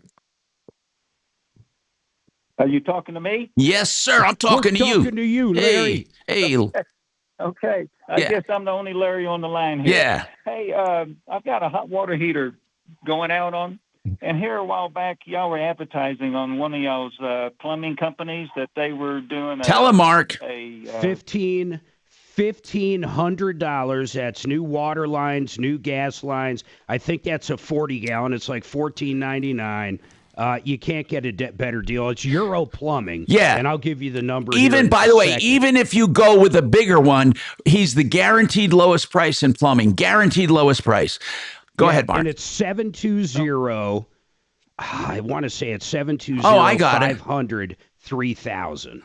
Are you talking to me? Yes, sir. I'm talking to you. Talking to you, Larry. Hey. Okay. I guess I'm the only Larry on the line here. Yeah. Hey, I've got a hot water heater going out on. And here a while back, y'all were advertising on one of y'all's plumbing companies that they were doing. Tell him, Mark. $1,500. That's new water lines, new gas lines. I think that's a 40-gallon. It's like $14.99. You can't get a better deal. It's Euro Plumbing. Yeah. And I'll give you the number. Even, by the way, even if you go with a bigger one, he's the guaranteed lowest price in plumbing. Guaranteed lowest price. Go ahead, Mark. And it's 720. I want to say it's 720. Oh, I got 500 3000.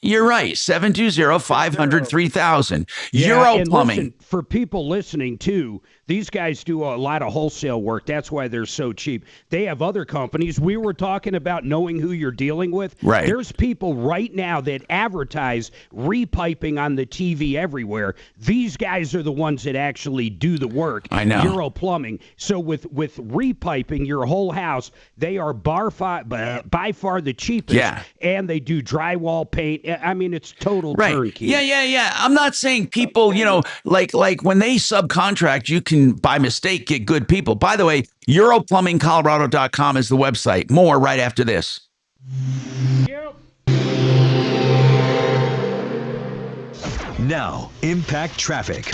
You're right. 720-500-3000. Euro Plumbing. Listen, for people listening too, these guys do a lot of wholesale work. That's why they're so cheap. They have other companies. We were talking about knowing who you're dealing with. Right. There's people right now that advertise repiping on the TV everywhere. These guys are the ones that actually do the work. I know. Euro Plumbing. So with repiping your whole house, they are by far the cheapest. Yeah. And they do drywall, paint. I mean, it's total turnkey. Yeah. I'm not saying people, like when they subcontract, you can by mistake get good people. By the way, EuroPlumbingColorado.com is the website. More right after this. Now, Impact Traffic.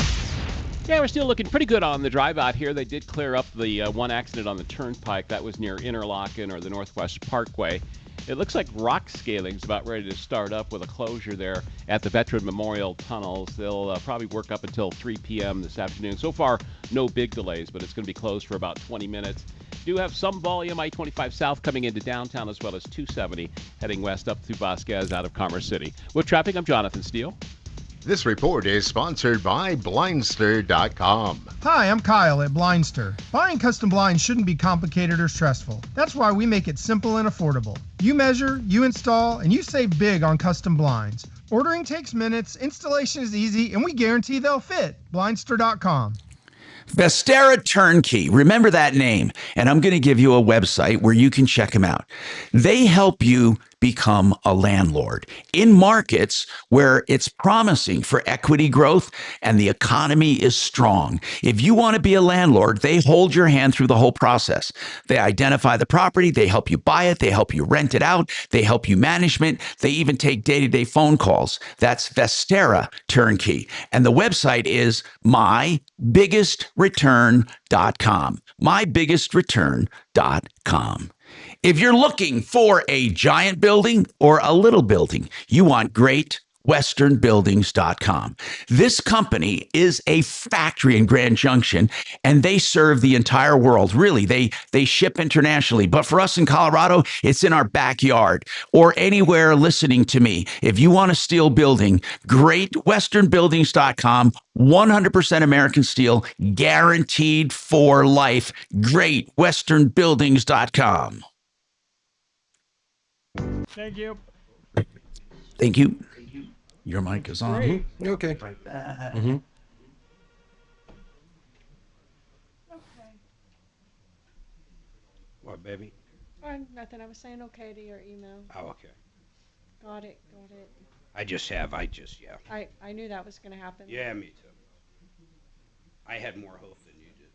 Yeah, we're still looking pretty good on the drive out here. They did clear up the one accident on the Turnpike. That was near Interlochen or the Northwest Parkway. It looks like rock scaling's about ready to start up with a closure there at the Veteran Memorial Tunnels. They'll probably work up until 3 p.m. this afternoon. So far, no big delays, but it's going to be closed for about 20 minutes. Do have some volume, I-25 south coming into downtown, as well as 270 heading west up through Vasquez out of Commerce City. With traffic, I'm Jonathan Steele. This report is sponsored by Blindster.com. Hi, I'm Kyle at Blindster. Buying custom blinds shouldn't be complicated or stressful. That's why we make it simple and affordable. You measure, you install, and you save big on custom blinds. Ordering takes minutes, installation is easy, and we guarantee they'll fit. Blindster.com. Vestera Turnkey. Remember that name. And I'm going to give you a website where you can check them out. They help you become a landlord in markets where it's promising for equity growth and the economy is strong. If you want to be a landlord, they hold your hand through the whole process. They identify the property, they help you buy it, they help you rent it out, they help you management, they even take day-to-day phone calls. That's Vestera Turnkey. And the website is mybiggestrureturn.com. mybiggestrureturn.com. If you're looking for a giant building or a little building, you want GreatWesternBuildings.com. This company is a factory in Grand Junction, and they serve the entire world. Really, they ship internationally. But for us in Colorado, it's in our backyard or anywhere listening to me. If you want a steel building, GreatWesternBuildings.com. 100% American steel, guaranteed for life. GreatWesternBuildings.com. Thank you. Thank you. Your mic is on. Great. Okay. Right back. What, baby? Oh, nothing. I was saying okay to your email. Oh, okay. Got it. I just, yeah. I knew that was going to happen. Yeah, me too. I had more hope than you did,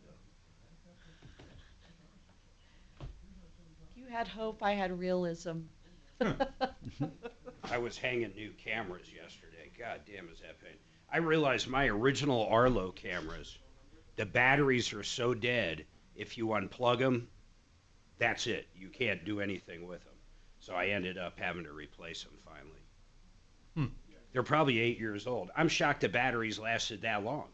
You had hope, I had realism. though. I was hanging new cameras yesterday. God damn, is that pain. I realized my original Arlo cameras, the batteries are so dead, if you unplug them, that's it. You can't do anything with them. So I ended up having to replace them finally. They're probably 8 years old. I'm shocked the batteries lasted that long.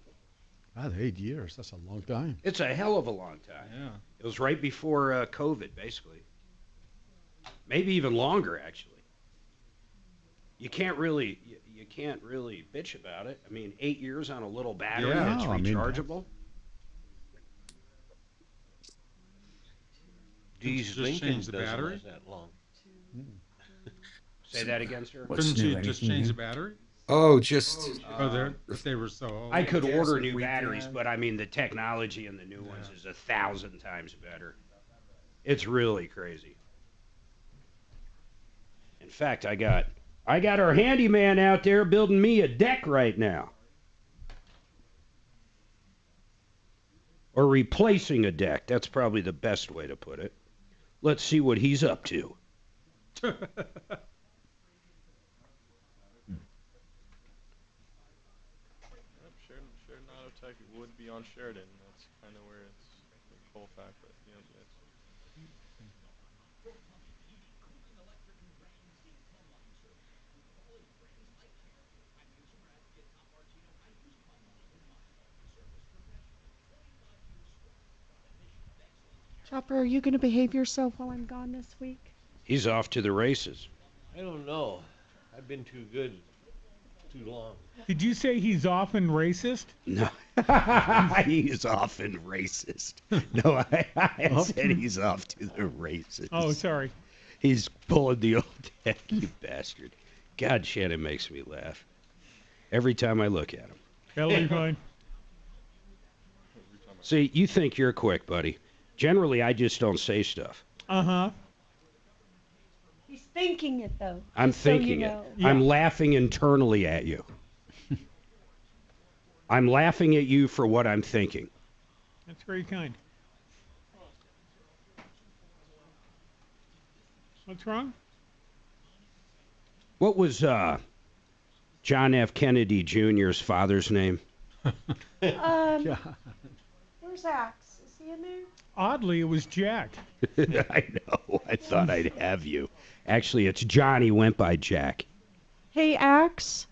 God, 8 years. That's a long time. It's a hell of a long time. Yeah. It was right before COVID, basically. Maybe even longer, actually. You can't really bitch about it. I mean, 8 years on a little battery that's rechargeable. These just change the doesn't battery? last that long. Say that again, sir. Couldn't you just change the battery? Oh, just If they were so old. I could order new batteries, but I mean the technology in the new ones is 1,000 times better. It's really crazy. In fact, I got our handyman out there building me a deck right now. Or replacing a deck. That's probably the best way to put it. Let's see what he's up to. Sheridan Auto Tech would be on Sheridan. That's kind of where it's Colfax. But Chopper, are you going to behave yourself while I'm gone this week? He's off to the races. I don't know. I've been too good too long. Did you say he's often racist? No, he's often racist. No, I said he's off to the races. Oh, sorry. He's pulling the old deck, you bastard. God, Shannon makes me laugh every time I look at him. That'll be fine. See, you think you're quick, buddy. Generally, I just don't say stuff. Uh-huh. He's thinking it, though. I'm just so you thinking it. know. I'm laughing internally at you. I'm laughing at you for what I'm thinking. That's very kind. What's wrong? What was John F. Kennedy Jr.'s father's name? Where's Axe? Is he in there? Oddly, it was Jack. I know. I thought I'd have you. Actually, it's Johnny went by Jack. Hey, Axe.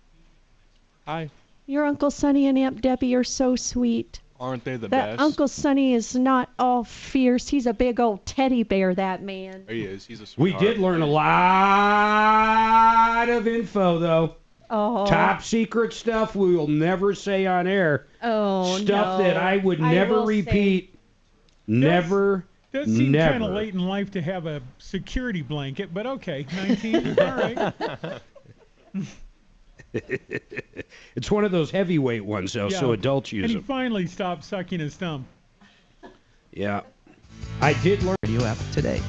Hi. Your Uncle Sonny and Aunt Debbie are so sweet. Aren't they the That best? Uncle Sonny is not all fierce. He's a big old teddy bear, that man. He is. He's a We sweetheart. did learn a lot of info, though. Oh. Top secret stuff we will never say on air. Oh, Stuff no. that I would never will say- repeat. Never. Does seem never. kind of late in life to have a security blanket, but okay, 19, all right. It's one of those heavyweight ones, though, so adults use And he them. finally stopped sucking his thumb. Yeah. I did learn. Radio app today.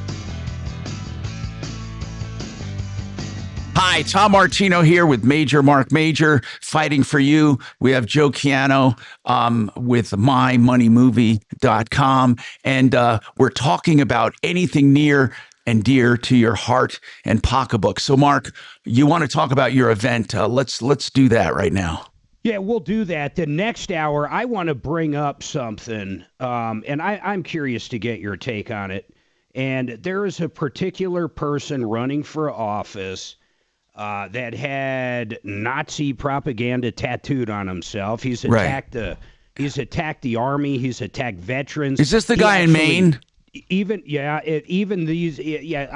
Hi, Tom Martino here with Major Marc Mager, fighting for you. We have Joe Chiano with mymoneymovie.com, and we're talking about anything near and dear to your heart and pocketbook. So, Mark, you want to talk about your event? Let's do that right now. Yeah, we'll do that. The next hour, I want to bring up something, and I'm curious to get your take on it. And there is a particular person running for office that had Nazi propaganda tattooed on himself. He's attacked the army. He's attacked veterans. Is this the guy in Maine? I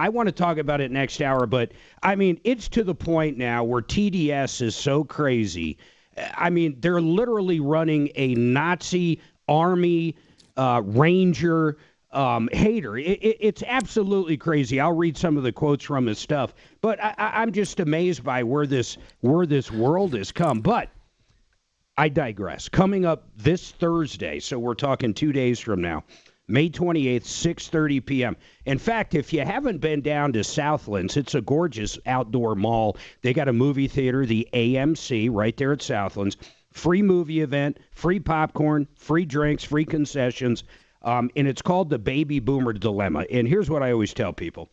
want to talk about it next hour, but I mean, it's to the point now where TDS is so crazy. I mean, they're literally running a Nazi army ranger hater. It's absolutely crazy. I'll read some of the quotes from his stuff, but I'm just amazed by where this world has come. But I digress. Coming up this Thursday, so we're talking 2 days from now, May 28th, 6:30 p.m. In fact, if you haven't been down to Southlands, it's a gorgeous outdoor mall. They got a movie theater, the AMC, right there at Southlands. Free movie event, free popcorn, free drinks, free concessions, and it's called the Baby Boomer Dilemma. And here's what I always tell people.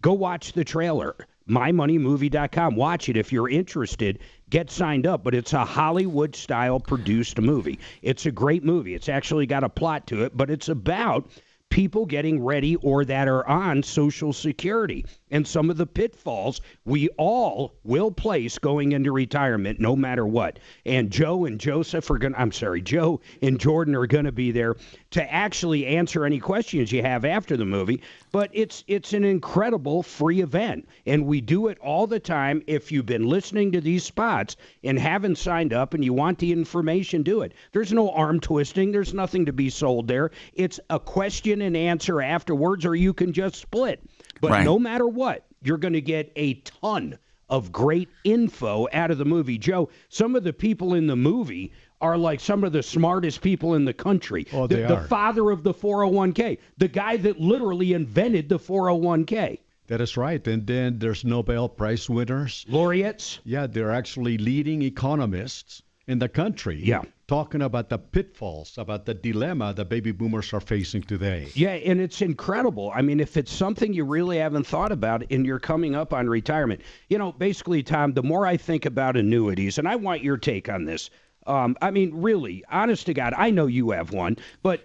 Go watch the trailer, mymoneymovie.com. Watch it if you're interested. Get signed up, but it's a Hollywood-style produced movie. It's a great movie. It's actually got a plot to it, but it's about people getting ready or that are on Social Security and some of the pitfalls we all will place going into retirement no matter what. And Joe and Joseph are going to, Joe and Jordan are going to be there to actually answer any questions you have after the movie. But it's an incredible free event, and we do it all the time. If you've been listening to these spots and haven't signed up and you want the information, do it. There's no arm twisting. There's nothing to be sold there. It's a question and answer afterwards, or you can just split. But no matter what, you're going to get a ton of great info out of the movie. Joe, some of the people in the movie are like some of the smartest people in the country. Oh, they the are. Father of the 401k, the guy that literally invented the 401k. That is right. And then there's Nobel Prize winners. Laureates. Yeah, they're actually leading economists in the country. Yeah. Talking about the pitfalls, about the dilemma that baby boomers are facing today. Yeah, and it's incredible. I mean, if it's something you really haven't thought about and you're coming up on retirement, basically, Tom, the more I think about annuities, and I want your take on this. I mean, really, honest to God, I know you have one, but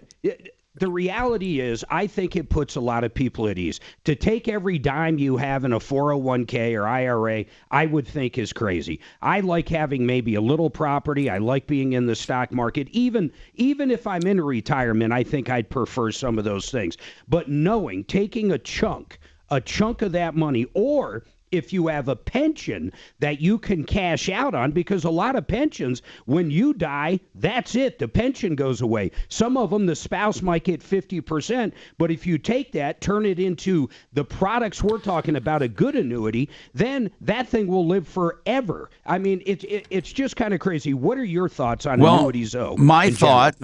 the reality is I think it puts a lot of people at ease. To take every dime you have in a 401k or IRA, I would think is crazy. I like having maybe a little property. I like being in the stock market. Even if I'm in retirement, I think I'd prefer some of those things. But taking a chunk of that money, or if you have a pension that you can cash out on, because a lot of pensions, when you die, that's it. The pension goes away. Some of them, the spouse might get 50%, but if you take that, turn it into the products we're talking about, a good annuity, then that thing will live forever. I mean, it's just kind of crazy. What are your thoughts on annuities, though? My thought,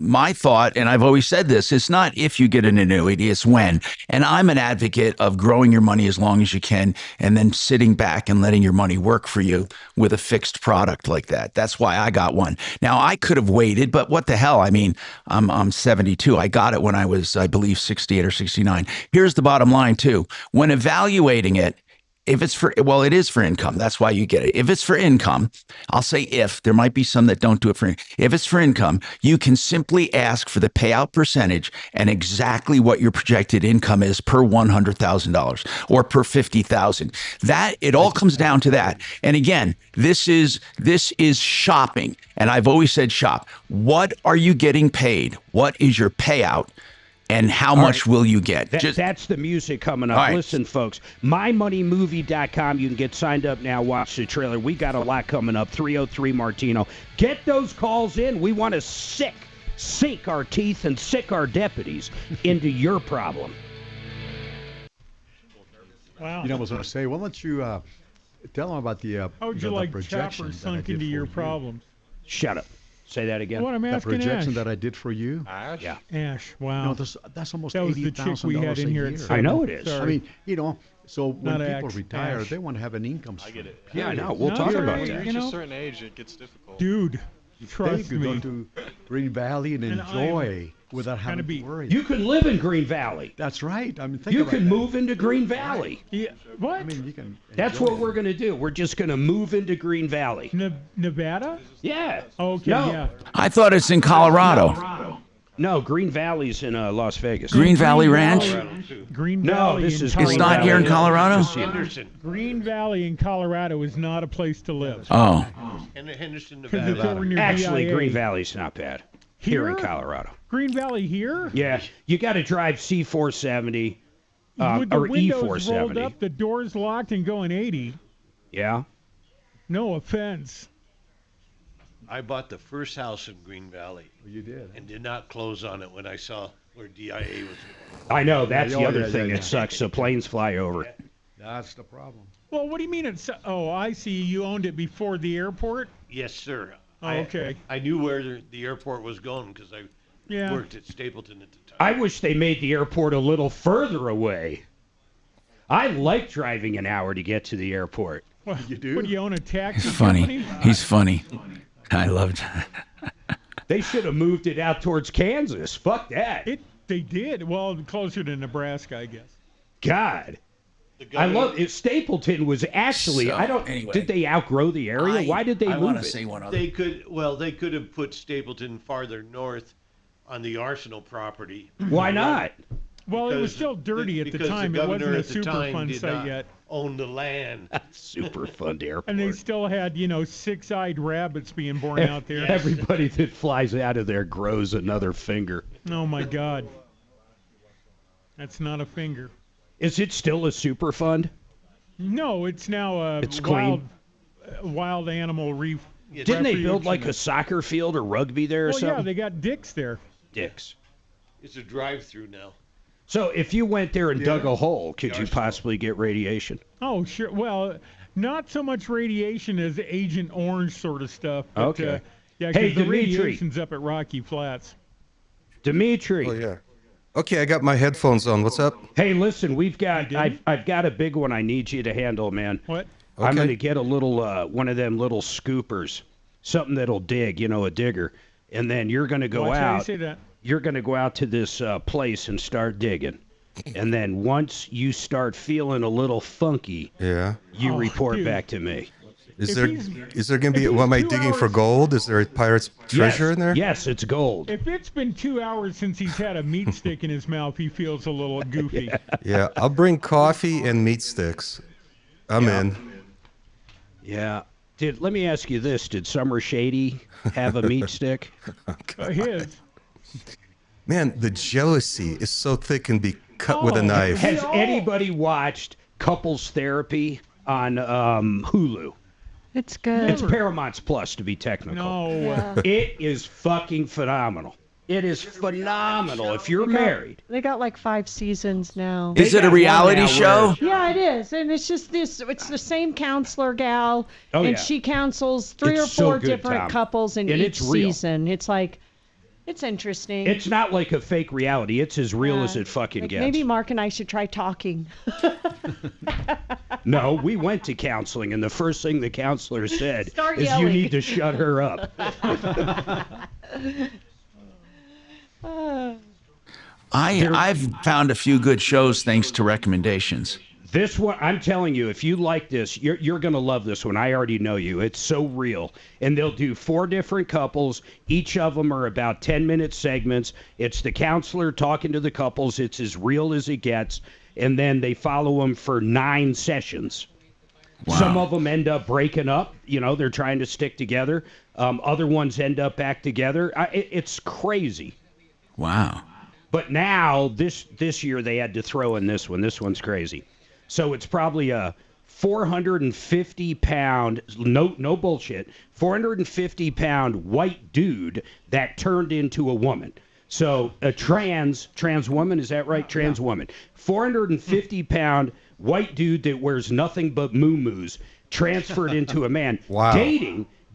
and I've always said this, it's not if you get an annuity, it's when. And I'm an advocate of growing your money as long as you can, and then sitting back and letting your money work for you with a fixed product like that. That's why I got one. Now, I could have waited, but what the hell? I mean, I'm 72. I got it when I was, I believe, 68 or 69. Here's the bottom line, too. When evaluating it, if it's it is for income. That's why you get it. If it's for income, I'll say there might be some that don't do it for income. If it's for income, you can simply ask for the payout percentage and exactly what your projected income is per $100,000 or per $50,000. That it all comes down to that. And again, this is shopping. And I've always said shop. What are you getting paid? What is your payout? And how much will you get? That's the music coming up. Right. Listen, folks, mymoneymovie.com. You can get signed up now. Watch the trailer. We got a lot coming up. 303 Martino. Get those calls in. We want to sink our teeth and sick our deputies into your problem. Wow. I was going to say, why don't you tell them about the how would you like Chopper sunk into your problems? Shut up. Say that again. What I'm asking, the projection Ash. that I did for you. Ash? Yeah. Ash, wow. No, that's almost that was the chick we had in here. I know it is. Sorry. I mean, so when people retire, Ash. they want to have an income stream. I get it. Yeah, I know. We'll talk about When that. you reach a certain age, it gets difficult. Dude, trust you me. go to Green Valley and enjoy without having to worry. You can live in Green Valley. That's right. I mean, you can move into Green Valley. Yeah. What? I mean, you can. That's what we're going to do. We're just going to move into Green Valley. Nevada? Yeah. Okay. No. Yeah. I thought it's in Colorado. No, Green Valley's in Las Vegas. Green Valley Ranch? Green Valley. No, this is It's not here in Colorado? Green Valley in Colorado is not a place to live. Oh. And Henderson, Because it's over near Actually, DIA. Green Valley's not bad. Here in Colorado. Green Valley here? Yeah. You got to drive C470 With the or windows E470. rolled up, the doors locked, and going 80. Yeah. No offense. I bought the first house in Green Valley. Oh, you did. And did not close on it when I saw where DIA was. I know. That's the other thing that sucks. The planes fly over. That's the problem. Well, what do you mean it's... Oh, I see. You owned it before the airport? Yes, sir. Oh, okay. I knew where the airport was going because I worked at Stapleton at the time. I wish they made the airport a little further away. I like driving an hour to get to the airport. What, you do? What, do you own a taxi He's funny. company? He's funny. I loved They should have moved it out towards Kansas. Fuck that. They did. Well, closer to Nebraska, I guess. God. I love it. Stapleton was actually, did they outgrow the area? Why did they move it? Say one other. They could have put Stapleton farther north on the Arsenal property. Why not? Well, it was still dirty at the time. It wasn't a Superfund site yet. Own the land. Superfund airport. And they still had, six-eyed rabbits being born out there. Everybody that flies out of there grows another finger. Oh, my God. That's not a finger. Is it still a Superfund? No, it's now a wild animal reef. Didn't they build like a soccer field or rugby there or something? Yeah, they got Dick's there. Dick's. It's a drive-through now. So if you went there and dug a hole, could you possibly get radiation? Oh, sure. Well, not so much radiation as Agent Orange sort of stuff. But, Okay. Yeah, Hey, because the Dimitri. radiation's up at Rocky Flats. Dimitri. Oh, yeah. Okay, I got my headphones on. What's up? Hey, listen, I've got a big one I need you to handle, man. What? I'm Okay. going to get a little one of them little scoopers, something that'll dig, a digger, and then you're going to go Watch how you out. say that. You're going to go out to this place and start digging. And then once you start feeling a little funky, you report back to me. Is there going to be, what am I digging for gold? Is there a pirate's treasure in there? Yes, it's gold. If it's been 2 hours since he's had a meat stick in his mouth, he feels a little goofy. Yeah, I'll bring coffee and meat sticks. I'm in. Yeah. Let me ask you this. Did Summer Shady have a meat stick? His. Man, the jealousy is so thick and be cut with a knife. Has anybody watched Couples Therapy on Hulu? It's good. It's Paramount's Plus, to be technical. No. Yeah. It is fucking phenomenal. It is phenomenal if you're married. They got like 5 seasons now. Is it a reality show? Yeah, it is. And it's just it's the same counselor gal. Oh, and yeah. she counsels 3 It's or so 4 good, different Tom. couples in And each it's real. season. It's like, it's interesting. It's not like a fake reality. It's as real as it fucking Like, gets. maybe Mark and I should try talking. No, we went to counseling, and the first thing the counselor said Start is you yelling. need to shut her up. I've found a few good shows thanks to recommendations. This one, I'm telling you, if you like this, you're going to love this one. I already know you. It's so real. And they'll do 4 different couples. Each of them are about 10-minute segments. It's the counselor talking to the couples. It's as real as it gets. And then they follow them for 9 sessions. Wow. Some of them end up breaking up. They're trying to stick together. Other ones end up back together. It's crazy. Wow. But now, this year, they had to throw in this one. This one's crazy. So it's probably a 450-pound, no bullshit, 450-pound white dude that turned into a woman. So a trans woman, is that right? Trans woman. 450-pound white dude that wears nothing but muumuus transferred into a man. Wow.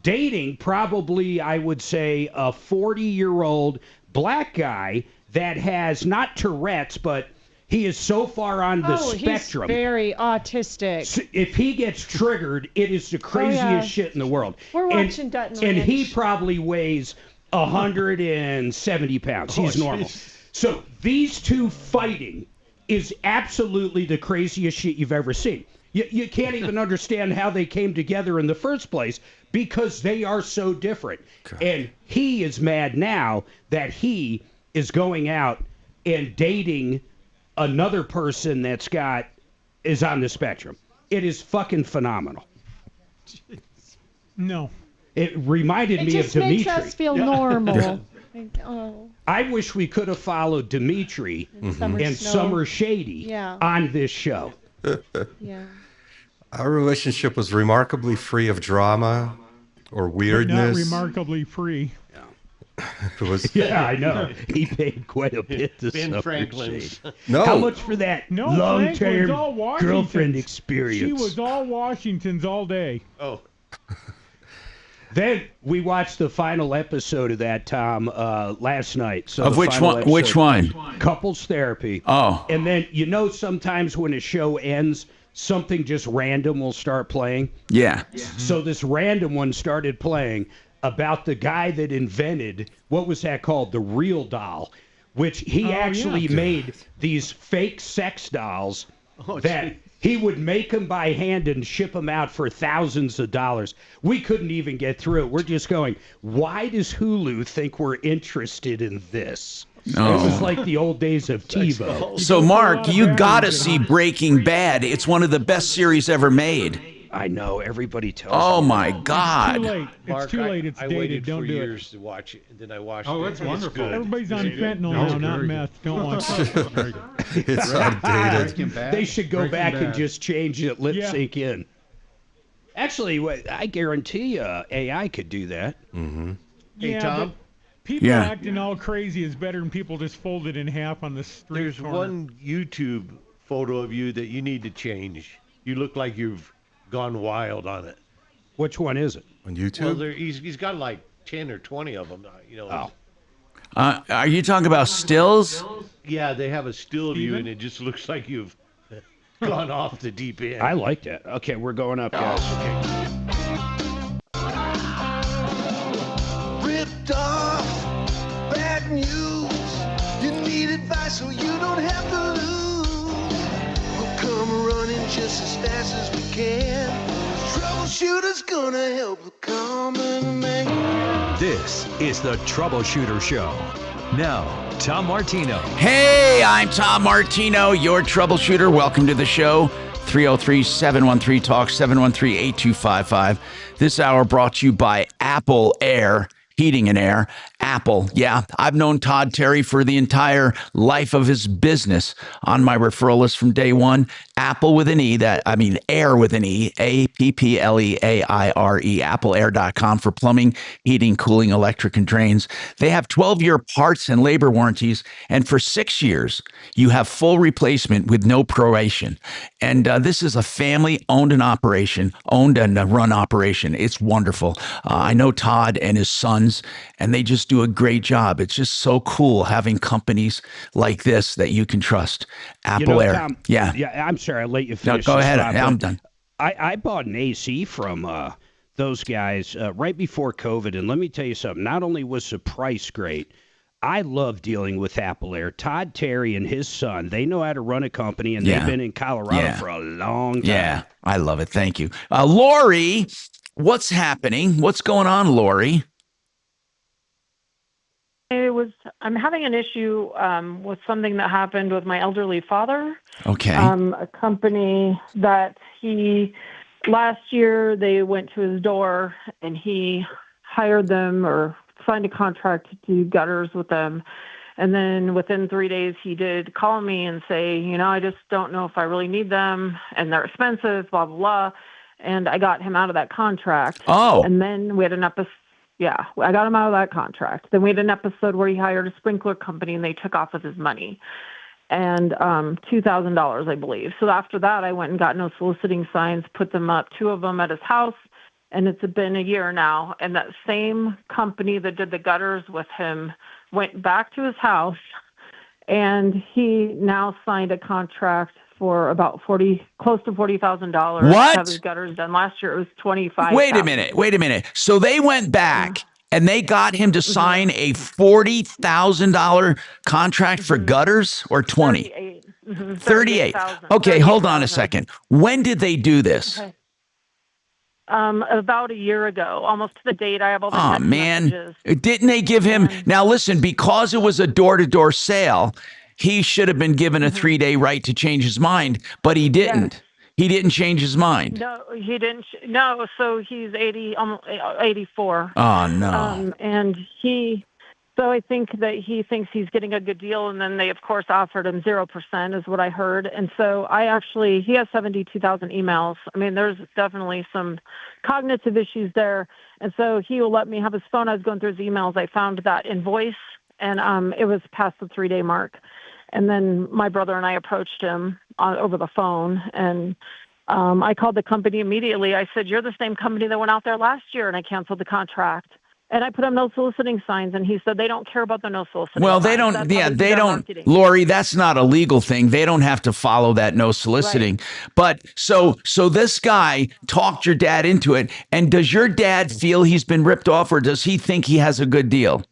Dating probably, I would say, a 40-year-old black guy that has not Tourette's, but he is so far on the spectrum. He's very autistic. So if he gets triggered, it is the craziest shit in the world. We're watching Dutton And Ranch. he probably weighs 170 pounds. He's normal. So these two fighting is absolutely the craziest shit you've ever seen. You can't even understand how they came together in the first place because they are so different. God. And he is mad now that he is going out and dating another person is on the spectrum. It is fucking phenomenal. No. It reminded me of Dimitri. It just makes us feel normal. I wish we could have followed Dimitri and Summer Shady on this show. Yeah. Our relationship was remarkably free of drama or weirdness. Not remarkably free. It was. Yeah, I know. He paid quite a bit to Ben Summer Franklin's. Shady. No. How much for that Franklin's long-term all Washington's. girlfriend experience? She was all Washington's all day. Oh. Then we watched the final episode of that, Tom, last night. So Of the which final one? Which episode- one? Couples Therapy. Oh. And then, sometimes when a show ends, something just random will start playing. Yeah. So this random one started playing. about the guy that invented, what was that called? The Real Doll, which he actually made these fake sex dolls that he would make them by hand and ship them out for thousands of dollars. We couldn't even get through it. We're just going, why does Hulu think we're interested in this? Oh. It was like the old days of TiVo. So, Mark, you got to see Breaking Bad. It's one of the best series ever made. I know. Everybody tells Oh, me. my God. It's too late. Mark, It's too late. It's I dated. waited Don't for do years it. to watch it, and then I watched it. Oh, that's It's wonderful. good. Everybody's on Is it good? fentanyl No, now, not very meth. Don't watch it. Very good. It's Breaking outdated. Bad. They should go Breaking back and Bad. just change it, lip sync in. Actually, I guarantee AI could do that. Mm-hmm. Hey, Yeah, Tom, but people Yeah. acting all crazy is better than people just folded in half on the street there's corner. one YouTube photo of you that you need to change. You look like you've gone wild on it. Which one is it? On Well, YouTube? he's got like 10 or 20 of them. You know. Oh. Are you talking about stills? Yeah, they have a still of you, Steven? and it just looks like you've gone off the deep end. I like that. Okay, we're going up, guys. Ripped off, bad news. You need advice so you don't have to lose. We'll come running just as fast as we can. Troubleshooter's gonna help the common man. This is the Troubleshooter Show. Now, Tom Martino. Hey, I'm Tom Martino, your troubleshooter. Welcome to the show. 303-713-TALK, 713-8255. This hour brought to you by Apple Air. Heating and Air. Apple. Yeah, I've known Todd Terry for the entire life of his business. On my referral list from day one, Apple with an E, Air with an E, APPLEAIRE, AppleAir.com for plumbing, heating, cooling, electric, and drains. They have 12-year parts and labor warranties, and for 6 years, you have full replacement with no proration. And this is a family-owned and run operation. It's wonderful. I know Todd and his sons, and they just do a great job. It's just so cool having companies like this that you can trust. Apple Air. Tom, yeah. I'm sorry, I let you No, finish. go this ahead. thought, Yeah, I'm but done. I bought an AC from those guys right before COVID, and let me tell you something. Not only was the price great, I love dealing with Apple Air. Todd Terry and his son, they know how to run a company, and they've been in Colorado for a long time. Yeah, I love it. Thank you. Lori, what's happening? What's going on, Lori? I'm having an issue with something that happened with my elderly father. Okay. A company that last year they went to his door and he hired them or signed a contract to do gutters with them. And then within 3 days, he did call me and say, I just don't know if I really need them and they're expensive, blah, blah, blah. And I got him out of that contract. Oh. And then we had an episode. Yeah, I got him out of that contract. Then we had an episode where he hired a sprinkler company and they took off with his money and $2,000, I believe. So after that, I went and got no soliciting signs, put them up, 2 of them at his house, and it's been a year now. And that same company that did the gutters with him went back to his house, and he now signed a contract for about close to $40,000. What? To have his gutters done. Last year it was $25,000. Wait a minute. So they went back and they got him to sign a $40,000 contract for gutters, or 20? 38. Okay, hold on a second. When did they do this? Okay. About a year ago, almost to the date. I have all the Oh, text man. messages. Didn't they give him... Now, listen, because it was a door-to-door sale, he should have been given a 3-day right to change his mind, but he didn't. Yes. He didn't change his mind. No, he didn't. No, so he's 84. Oh, no. And so I think that he thinks he's getting a good deal, and then they, of course, offered him 0%, is what I heard. And so he has 72,000 emails. I mean, there's definitely some cognitive issues there. And so he will let me have his phone. I was going through his emails. I found that invoice, and it was past the 3-day mark. And then my brother and I approached him over the phone, and I called the company immediately. I said, "You're the same company that went out there last year," and I canceled the contract. And I put up no soliciting signs, and he said they don't care about the no soliciting Well, signs. they don't. That's how Yeah, do they their don't. marketing. Lori, that's not a legal thing. They don't have to follow that no soliciting. But so this guy talked your dad into it. And does your dad feel he's been ripped off, or does he think he has a good deal?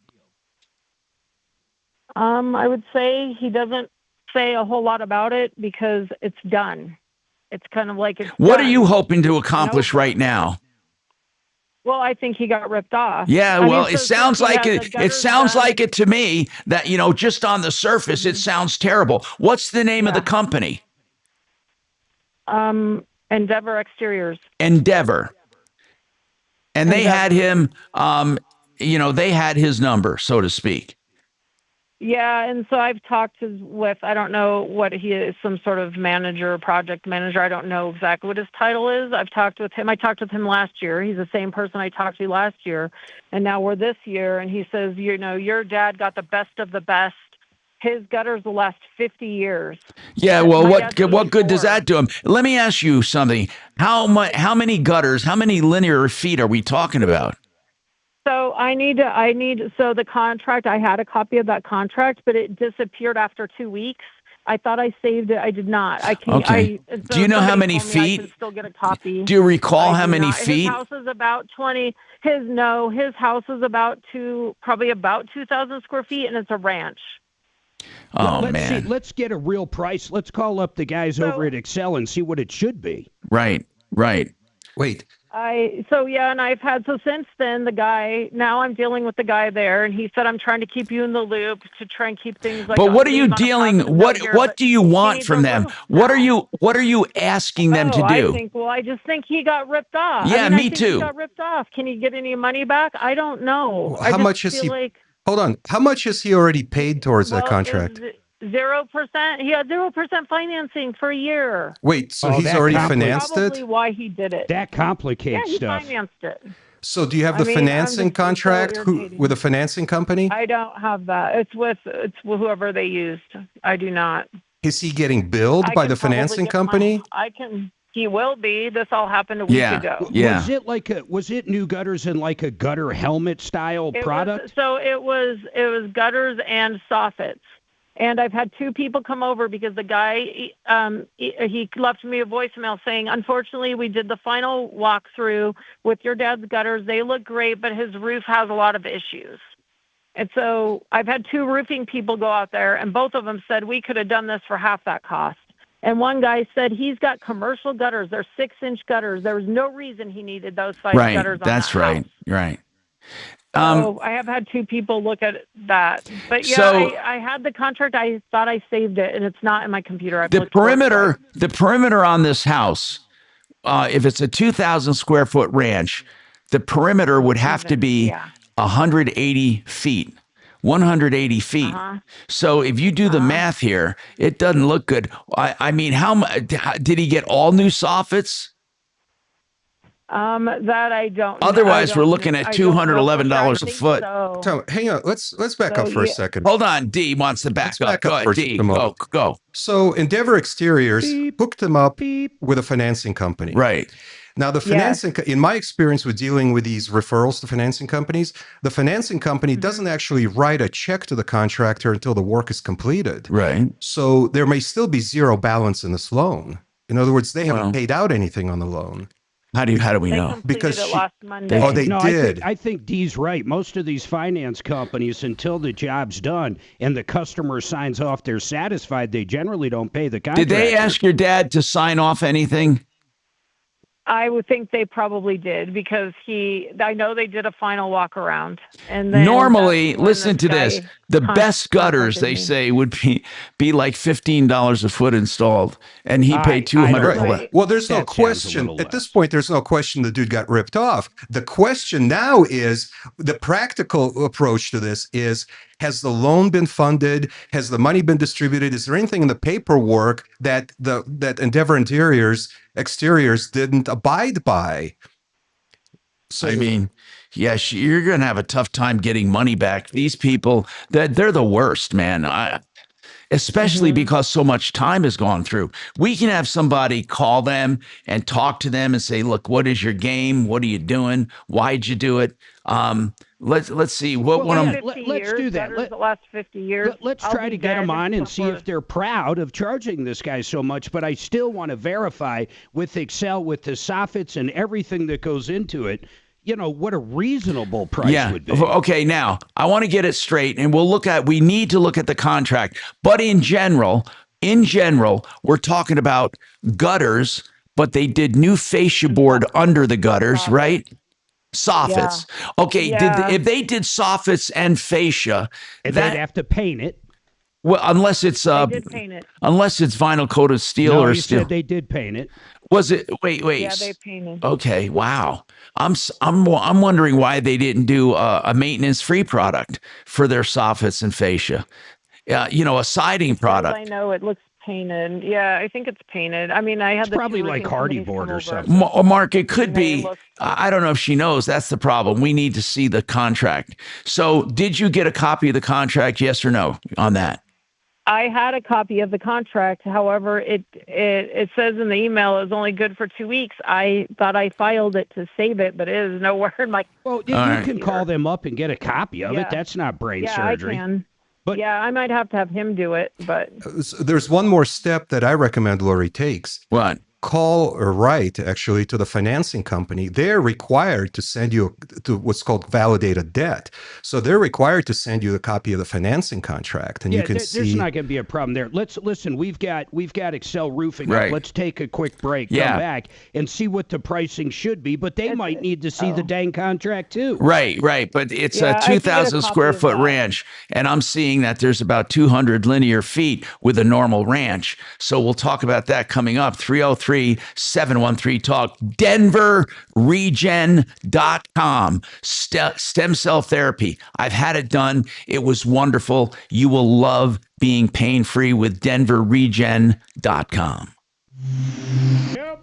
I would say he doesn't say a whole lot about it because it's done. It's kind of like it's What done. are you hoping to accomplish right now? Well, I think he got ripped off. Yeah, I mean, well, so it sounds since he like has it. the It gutters sounds done- like it to me that, just on the surface, it sounds terrible. What's the name of the company? Endeavor Exteriors. Endeavor. And they had him, they had his number, so to speak. Yeah, and so I've talked with, I don't know what he is, some sort of manager, project manager. I don't know exactly what his title is. I've talked with him. I talked with him last year. He's the same person I talked to last year. And now we're this year, and he says, your dad got the best of the best. His gutters will last 50 years. Yeah, well, what good does that do him? Let me ask you something. How many gutters, how many linear feet are we talking about? So so the contract, I had a copy of that contract, but it disappeared after 2 weeks. I thought I saved it. I did not. I can't. Okay. Do you know how many feet? I can still get a copy. Do you recall how many not. feet? His house is about 20. His house is probably about 2,000 square feet, and it's a ranch. Oh, let's man. See, let's get a real price. Let's call up the guys over at Excel and see what it should be. Right. Wait. Since then, now I'm dealing with the guy there, and he said, I'm trying to keep you in the loop to try and keep things like. But what are you dealing? What do you want from them? What are you asking them to do? I just think he got ripped off. Yeah, I me think too. He got ripped off. Can he get any money back? I don't know. How much has he? Hold on. How much has he already paid towards that contract? 0%. He had 0% financing for a year. Wait, so he's already financed it? Probably why he did it. That complicates stuff. Yeah, he financed it. So do you have the financing contract with a financing company? I don't have that. It's with whoever they used. I do not. Is he getting billed by the financing company? He will be. This all happened a week ago. Yeah. Was it new gutters in like a gutter helmet style product? It was gutters and soffits. And I've had 2 people come over because the guy, he left me a voicemail saying, unfortunately, we did the final walkthrough with your dad's gutters. They look great, but his roof has a lot of issues. And so I've had 2 roofing people go out there, and both of them said we could have done this for half that cost. And one guy said he's got commercial gutters. They're 6-inch gutters. There was no reason he needed those size gutters on That's that right. house. Right. So I have had 2 people look at that. But yeah, I had the contract. I thought I saved it, and it's not in my computer. The perimeter on this house, if it's a 2,000 square foot ranch, the perimeter would have to be 180 feet. 180 feet. So if you do the math here, it doesn't look good. I mean, did he get all new soffits? That I don't. Otherwise, we're looking at $211 a foot. So. Tom, hang on. Let's back up for a second. Hold on. D wants to back up. Go ahead, D. Go. So Endeavor Exteriors hooked him up with a financing company. Right. Now, the financing, in my experience with dealing with these referrals to financing companies, the financing company doesn't actually write a check to the contractor until the work is completed. Right. So there may still be zero balance in this loan. In other words, they haven't paid out anything on the loan. How do we know? Because last Monday. They did. I think Dee's right. Most of these finance companies, until the job's done and the customer signs off, they're satisfied. They generally don't pay the contractor. Did they ask your dad to sign off anything? I would think they probably did because I know they did a final walk around. And then normally, listen to this, the best gutters, they say, would be like $15 a foot installed, and he paid $200. Well, there's no question. At this point, there's no question the dude got ripped off. The question now is, the practical approach to this is, has the loan been funded? Has the money been distributed? Is there anything in the paperwork that Endeavor Exteriors didn't abide by? So, I mean, yes, you're going to have a tough time getting money back. These people, they're the worst, man. especially because so much time has gone through. We can have somebody call them and talk to them and say, look, what is your game? What are you doing? Why'd you do it? Let's see. Let's do that. The last 50 years. Let's try to get them on and see if they're proud of charging this guy so much. But I still want to verify with Excel, with the soffits and everything that goes into it, what a reasonable price would be. Okay, now I want to get it straight, and we need to look at the contract. But in general, we're talking about gutters, but they did new fascia board under the gutters, right? Soffits. Yeah. Okay, if they did soffits and fascia, they'd have to paint it. Well, unless it's they did paint it. Unless it's vinyl coated steel or steel. Said they did paint it. Was it? Wait. Yeah, they painted. Okay, wow. I'm wondering why they didn't do a maintenance free product for their soffits and fascia. A siding product. I know it looks painted. Yeah, I think it's painted. I mean, I had probably like Hardy Board or something. Mark, it could be. I don't know if she knows. That's the problem. We need to see the contract. So, did you get a copy of the contract? Yes or no on that? I had a copy of the contract. However, it says in the email it was only good for 2 weeks. I thought I filed it to save it, but it is nowhere in my. Well, you can call them up and get a copy of it. That's not brain surgery. Yeah, I can. But I might have to have him do it. But there's one more step that I recommend Lori takes. What? Call or write actually to the financing company. They're required to send you to what's called validated debt. So they're required to send you a copy of the financing contract, and you can see. There's not going to be a problem there. Let's listen. We've got Excel roofing up. Let's take a quick break. Come back and see what the pricing should be. But they might need to see the dang contract too. Right. But it's a 2,000 square foot ranch, and I'm seeing that there's about 200 linear feet with a normal ranch. So we'll talk about that coming up. 303-713-TALK, denverregen.com. Stem cell therapy. I've had it done. It was wonderful. You will love being pain-free with denverregen.com. Yep.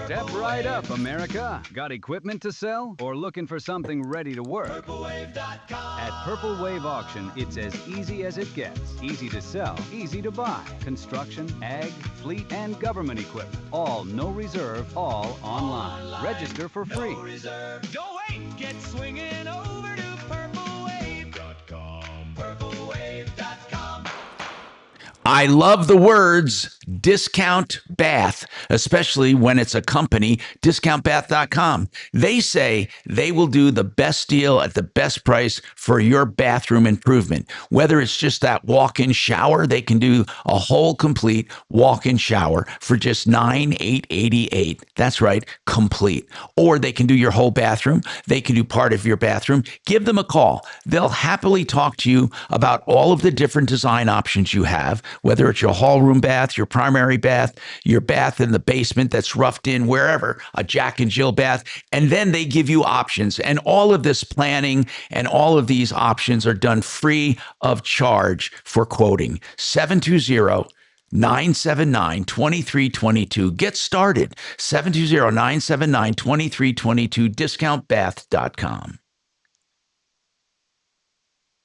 Step right up, America. Got equipment to sell or looking for something ready to work? PurpleWave.com. At Purple Wave Auction, it's as easy as it gets. Easy to sell, easy to buy. Construction, ag, fleet, and government equipment. All no reserve, all online. Register for free. No reserve. Don't wait. Get swinging over to PurpleWave.com. PurpleWave.com. I love the words discount bath, especially when it's a company, discountbath.com. They say they will do the best deal at the best price for your bathroom improvement. Whether it's just that walk-in shower, they can do a whole complete walk-in shower for just $9,888. That's right, complete. Or they can do your whole bathroom. They can do part of your bathroom. Give them a call. They'll happily talk to you about all of the different design options you have, whether it's your hall room bath, your primary bath, your bath in the basement that's roughed in, wherever, a Jack and Jill bath. And then they give you options. And all of this planning and all of these options are done free of charge for quoting. 720-979-2322. Get started. 720-979-2322. Discountbath.com.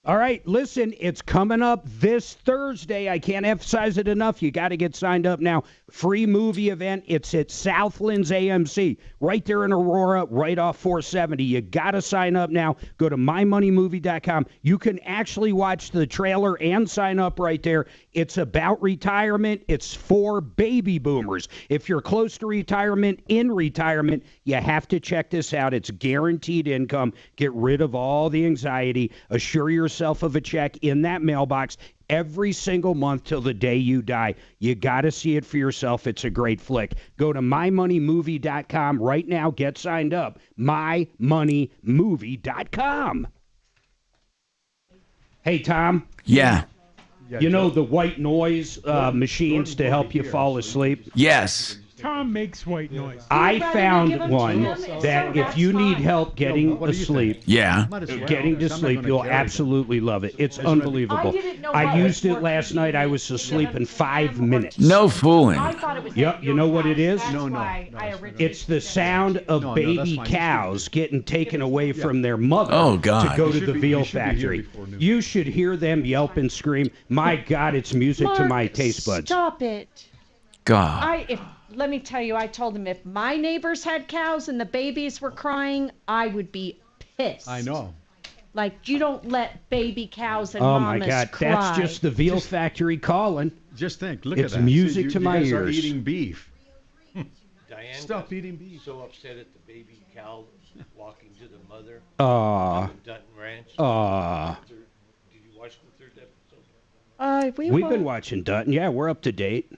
All right, listen, it's coming up this Thursday. I can't emphasize it enough. You got to get signed up now. Free movie event. It's at Southlands AMC, right there in Aurora, right off 470. You got to sign up now. Go to mymoneymovie.com. You can actually watch the trailer and sign up right there. It's about retirement. It's for baby boomers. If you're close to retirement, in retirement, you have to check this out. It's guaranteed income. Get rid of all the anxiety. Assure yourself of a check in that mailbox every single month till the day you die. You got to see it for yourself. It's a great flick. Go to mymoneymovie.com right now. Get signed up. mymoneymovie.com. Hey, Tom. Yeah. You know the white noise machines to help you fall asleep? Yes. Tom makes white noise. I You'd rather found give 'em to one him, so that if that's you need fine. help getting what do you asleep, think? Yeah. Might as well. getting to I'm not sleep, gonna you'll carry them. absolutely love it. It's I unbelievable. didn't know I what used was it more last night. I was convenient. asleep in 5 minutes. No fooling. I thought it was Yep, at you your know what house. it is? That's No, why no, I it's not. originally It's the sound of No, that's baby fine. cows getting taken away from their mother Oh, God. to go They to should the be- veal they should be here factory. before noon. You should hear them yelp and scream. My God, it's music to my Mark, taste buds. Stop it. God. Let me tell you, I told him if my neighbors had cows and the babies were crying, I would be pissed. I know. Like, you don't let baby cows and Oh my mamas God, cry. that's just the veal factory calling. Just think. Look It's at that. music See, to you my guys are ears. eating beef. Diane Stop got eating beef. so upset at the baby cow walking to the mother Aw. on the Dutton Ranch. Aw. Did you watch the third episode? We've been watching Dutton. Yeah, we're up to date.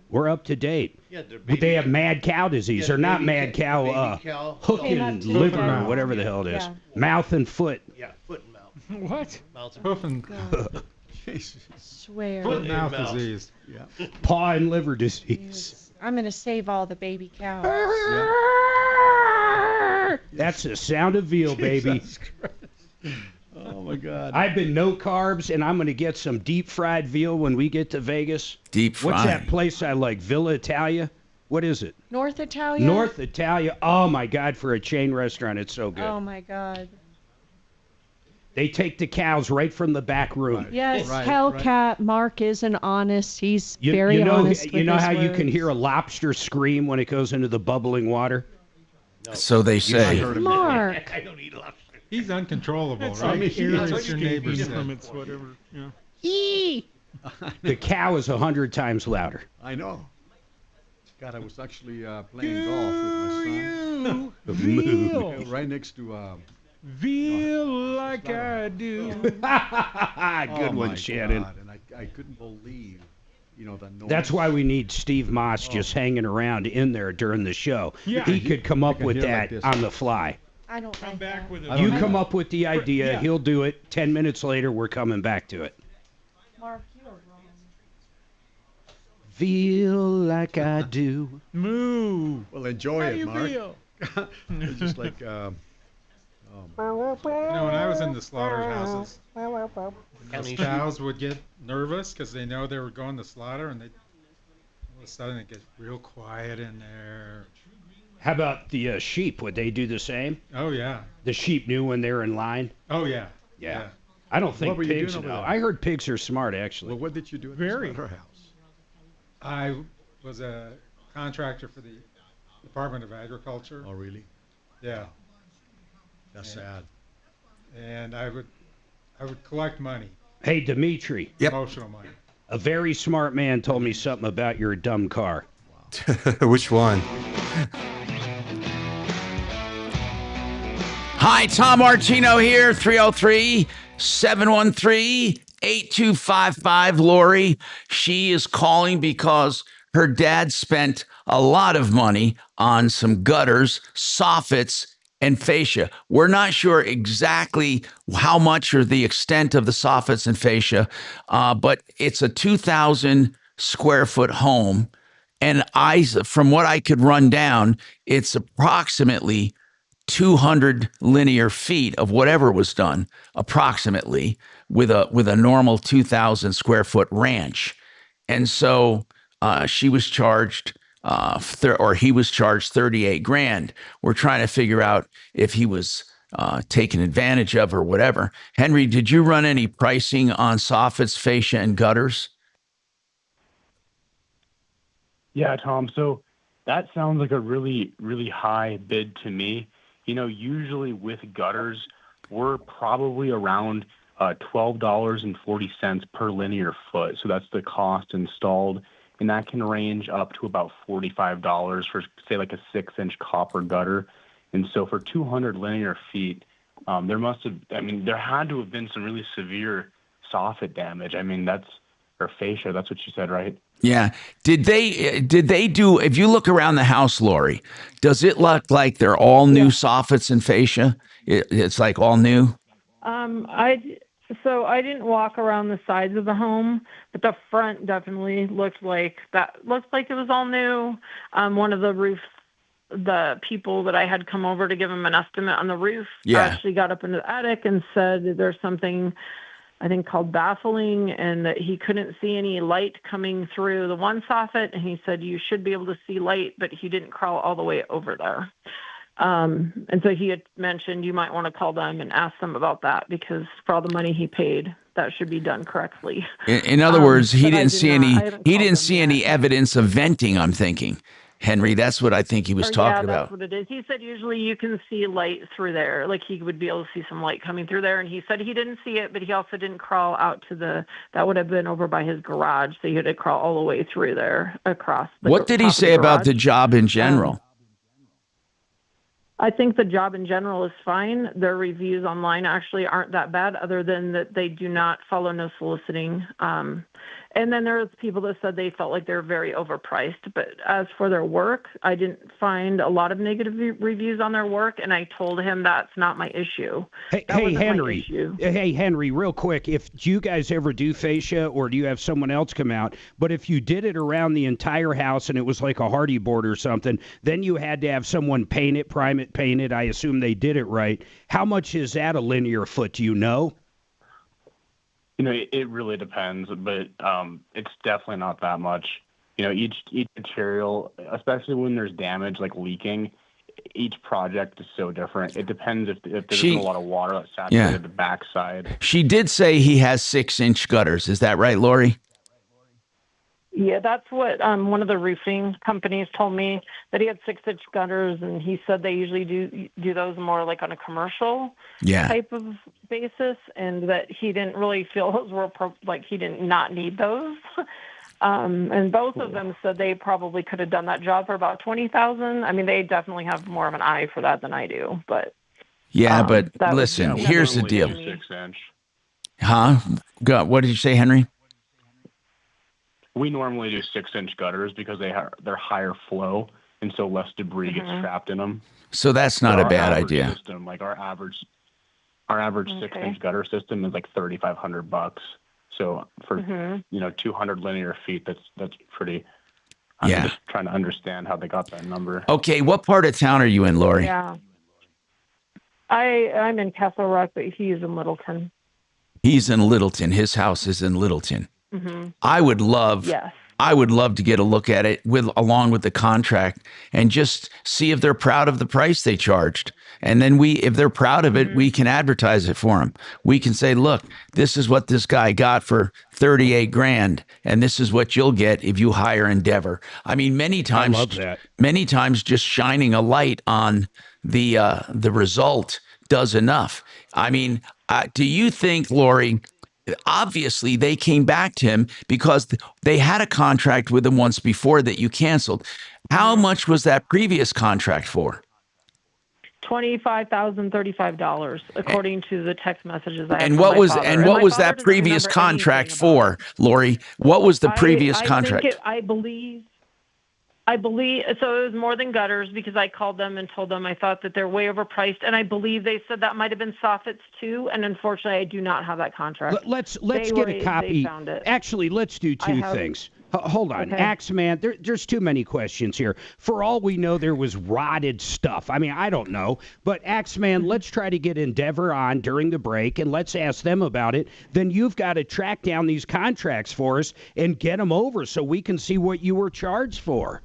We're up to date. Yeah, they're But they have mad cow disease, Yeah, or not baby mad ca- cow, baby cow. hook Came up and to liver, the or mouth. whatever the hell it is. Yeah. Mouth and foot. Yeah, foot and mouth. What? Mouth and Hoof and Swear. foot and Mouth. mouth disease. Yeah. Paw and liver disease. I'm going to save all the baby cows. That's the sound of veal, baby. Jesus Christ. Oh my God. I've been no carbs, and I'm going to get some deep fried veal when we get to Vegas. Deep What's that fried. place I like? Villa Italia? What is it? North Italia? North Italia. Oh my God, for a chain restaurant, it's so good. Oh, my God. They take the cows right from the back room. Yes, Right, Hellcat. Mark isn't honest. He's You, very you know, honest you with know his how you can words. hear a lobster scream when it goes into the bubbling water? So they say. Mark. I don't eat lobster. He's uncontrollable, It's right? like That's irritates your what neighbors said. from it's whatever. Yeah. The cow is 100 times louder. I know. God, I was actually playing golf with my son. Veal. Right next to. Veal like I do. Good Oh one, my Shannon. God, and I couldn't believe, the noise. That's why we need Steve Moss just hanging around in there during the show. Yeah. He could come up can with hear that like this. on the fly. I don't Come like back that. with I it. don't You know. come up with the idea, yeah. he'll do it. 10 minutes later, we're coming back to it. Mark, you are wrong. Feel like I do. Moo. Well, enjoy How it, you Mark. feel? It's just like. When I was in the slaughterhouses, the cows would get nervous because they know they were going to slaughter, and all of a sudden it gets real quiet in there. How about the sheep? Would they do the same? Oh yeah. The sheep knew when they were in line? Oh yeah. Yeah. I don't think What were you pigs doing over know. there? I heard pigs are smart, actually. Well, what did you do at Very. the slaughterhouse? I was a contractor for the Department of Agriculture. Oh, really? Yeah. That's sad. And I would collect money, Hey, Dimitri, emotional money. a very smart man told me something about your dumb car. Which one? Hi, Tom Martino here, 303-713-8255. Lori, she is calling because her dad spent a lot of money on some gutters, soffits, and fascia. We're not sure exactly how much or the extent of the soffits and fascia, but it's a 2,000 square foot home. And from what I could run down, it's approximately 200 linear feet of whatever was done, approximately, with a normal 2,000 square foot ranch. And so she was charged, he was charged 38 grand. We're trying to figure out if he was taken advantage of or whatever. Henry, did you run any pricing on soffits, fascia, and gutters? Yeah, Tom. So that sounds like a really, really high bid to me. Usually with gutters, we're probably around $12.40 per linear foot. So that's the cost installed. And that can range up to about $45 for, say, like a 6-inch copper gutter. And so for 200 linear feet, there had to have been some really severe soffit damage. Or fascia, that's what you said, right? Yeah. Did they do, if you look around the house, Lori, does it look like they're all new soffits and fascia? It's like all new? So I didn't walk around the sides of the home, but the front definitely looked like it was all new. One of the people that I had come over to give him an estimate on the roof actually got up into the attic and said that there's something I think called baffling, and that he couldn't see any light coming through the one soffit, and he said you should be able to see light, but he didn't crawl all the way over there. And so he had mentioned you might want to call them and ask them about that, because for all the money he paid, that should be done correctly. In other words, he didn't see any evidence of venting, I'm thinking. Henry, that's what I think he was talking about. Yeah, that's what it is. He said usually you can see light through there. Like he would be able to see some light coming through there. And he said he didn't see it, but he also didn't crawl out to that would have been over by his garage. So he had to crawl all the way through there across. What did he say about the job in general? I think the job in general is fine. Their reviews online actually aren't that bad, other than that they do not follow no soliciting. And then there's people that said they felt like they're very overpriced. But as for their work, I didn't find a lot of negative reviews on their work, and I told him that's not my issue. Hey, Henry. Hey, Henry, real quick, do you guys ever do fascia, or do you have someone else come out? But if you did it around the entire house and it was like a hardy board or something, then you had to have someone paint it, prime it, paint it. I assume they did it right. How much is that a linear foot? Do you know? It really depends, but it's definitely not that much. Each material, especially when there's damage like leaking, each project is so different. It depends if there's a lot of water that's saturated the backside. She did say he has 6-inch gutters. Is that right, Lori? Yeah, that's what one of the roofing companies told me, that he had 6-inch gutters, and he said they usually do those more like on a commercial type of basis, and that he didn't really feel those were he did not need those. And both of them said they probably could have done that job for about $20,000. I mean, they definitely have more of an eye for that than I do, but but listen, here's the deal. 6-inch. Huh? What did you say, Henry? We normally do 6-inch gutters because they're higher flow, and so less debris gets trapped in them. So that's not a bad idea. System, like our average 6-inch gutter system is like $3,500. So for 200 linear feet, that's pretty. I'm just trying to understand how they got that number. Okay, what part of town are you in, Lori? Yeah, I'm in Castle Rock, but he's in Littleton. He's in Littleton. His house is in Littleton. Mm-hmm. I would love to get a look at it along with the contract and just see if they're proud of the price they charged. And then if they're proud of it, we can advertise it for them. We can say, look, this is what this guy got for $38,000, and this is what you'll get if you hire Endeavor. I mean, many times just shining a light on the result does enough. I mean, do you think, Lori? Obviously, they came back to him because they had a contract with him once before that you canceled. How much was that previous contract for? $25,035, according to the text messages I had. And what was that previous contract for, Lori? What was the previous contract? I believe so. It was more than gutters, because I called them and told them I thought that they're way overpriced, and I believe they said that might have been soffits too. And unfortunately, I do not have that contract. Let's get a copy. Actually, let's do two things. Hold on, okay. Axeman, there's too many questions here. For all we know, there was rotted stuff. I mean, I don't know. But Axeman, let's try to get Endeavor on during the break, and let's ask them about it. Then you've got to track down these contracts for us and get them over so we can see what you were charged for.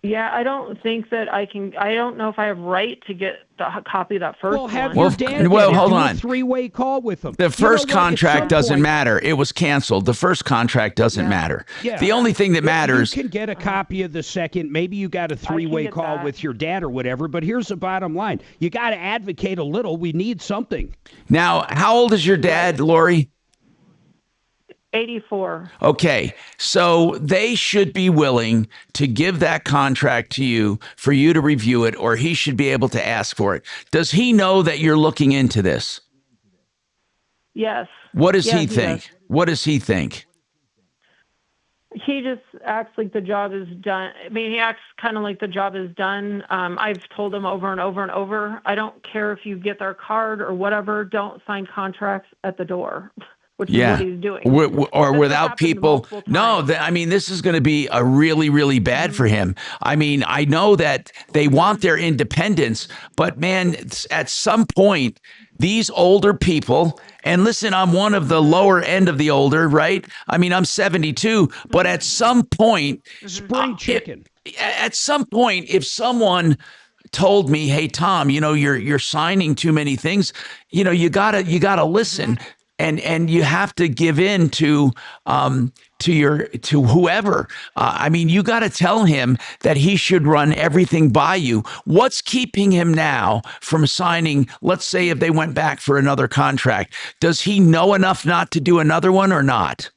Yeah, I don't think that I can. I don't know if I have right to get the copy of that first one. Have your dad hold on. A three-way call with them. The first contract doesn't matter. It was canceled. The first contract doesn't matter. Yeah. The only thing that matters. You can get a copy of the second. Maybe you got a three-way call with your dad or whatever. But here's the bottom line: you got to advocate a little. We need something. Now, how old is your dad, Lori? 84. Okay, so they should be willing to give that contract to you for you to review it, or he should be able to ask for it. Does he know that you're looking into this? Yes. What does he think? What does he think? He just acts like the job is done. I mean, he acts kind of like the job is done. I've told him over and over and over, I don't care if you get their card or whatever, don't sign contracts at the door, which is what he's doing. Or without people. No, I mean, this is going to be a really, really bad for him. I mean, I know that they want their independence, but man, at some point, these older people, and listen, I'm one of the lower end of the older, right? I mean, I'm 72, but at some point, spring chicken. At some point, if someone told me, "Hey, Tom, you know, you're signing too many things," you know, you gotta listen, and you have to give in to whoever. I mean, you got to tell him that he should run everything by you. What's keeping him now from signing? Let's say if they went back for another contract, does he know enough not to do another one or not?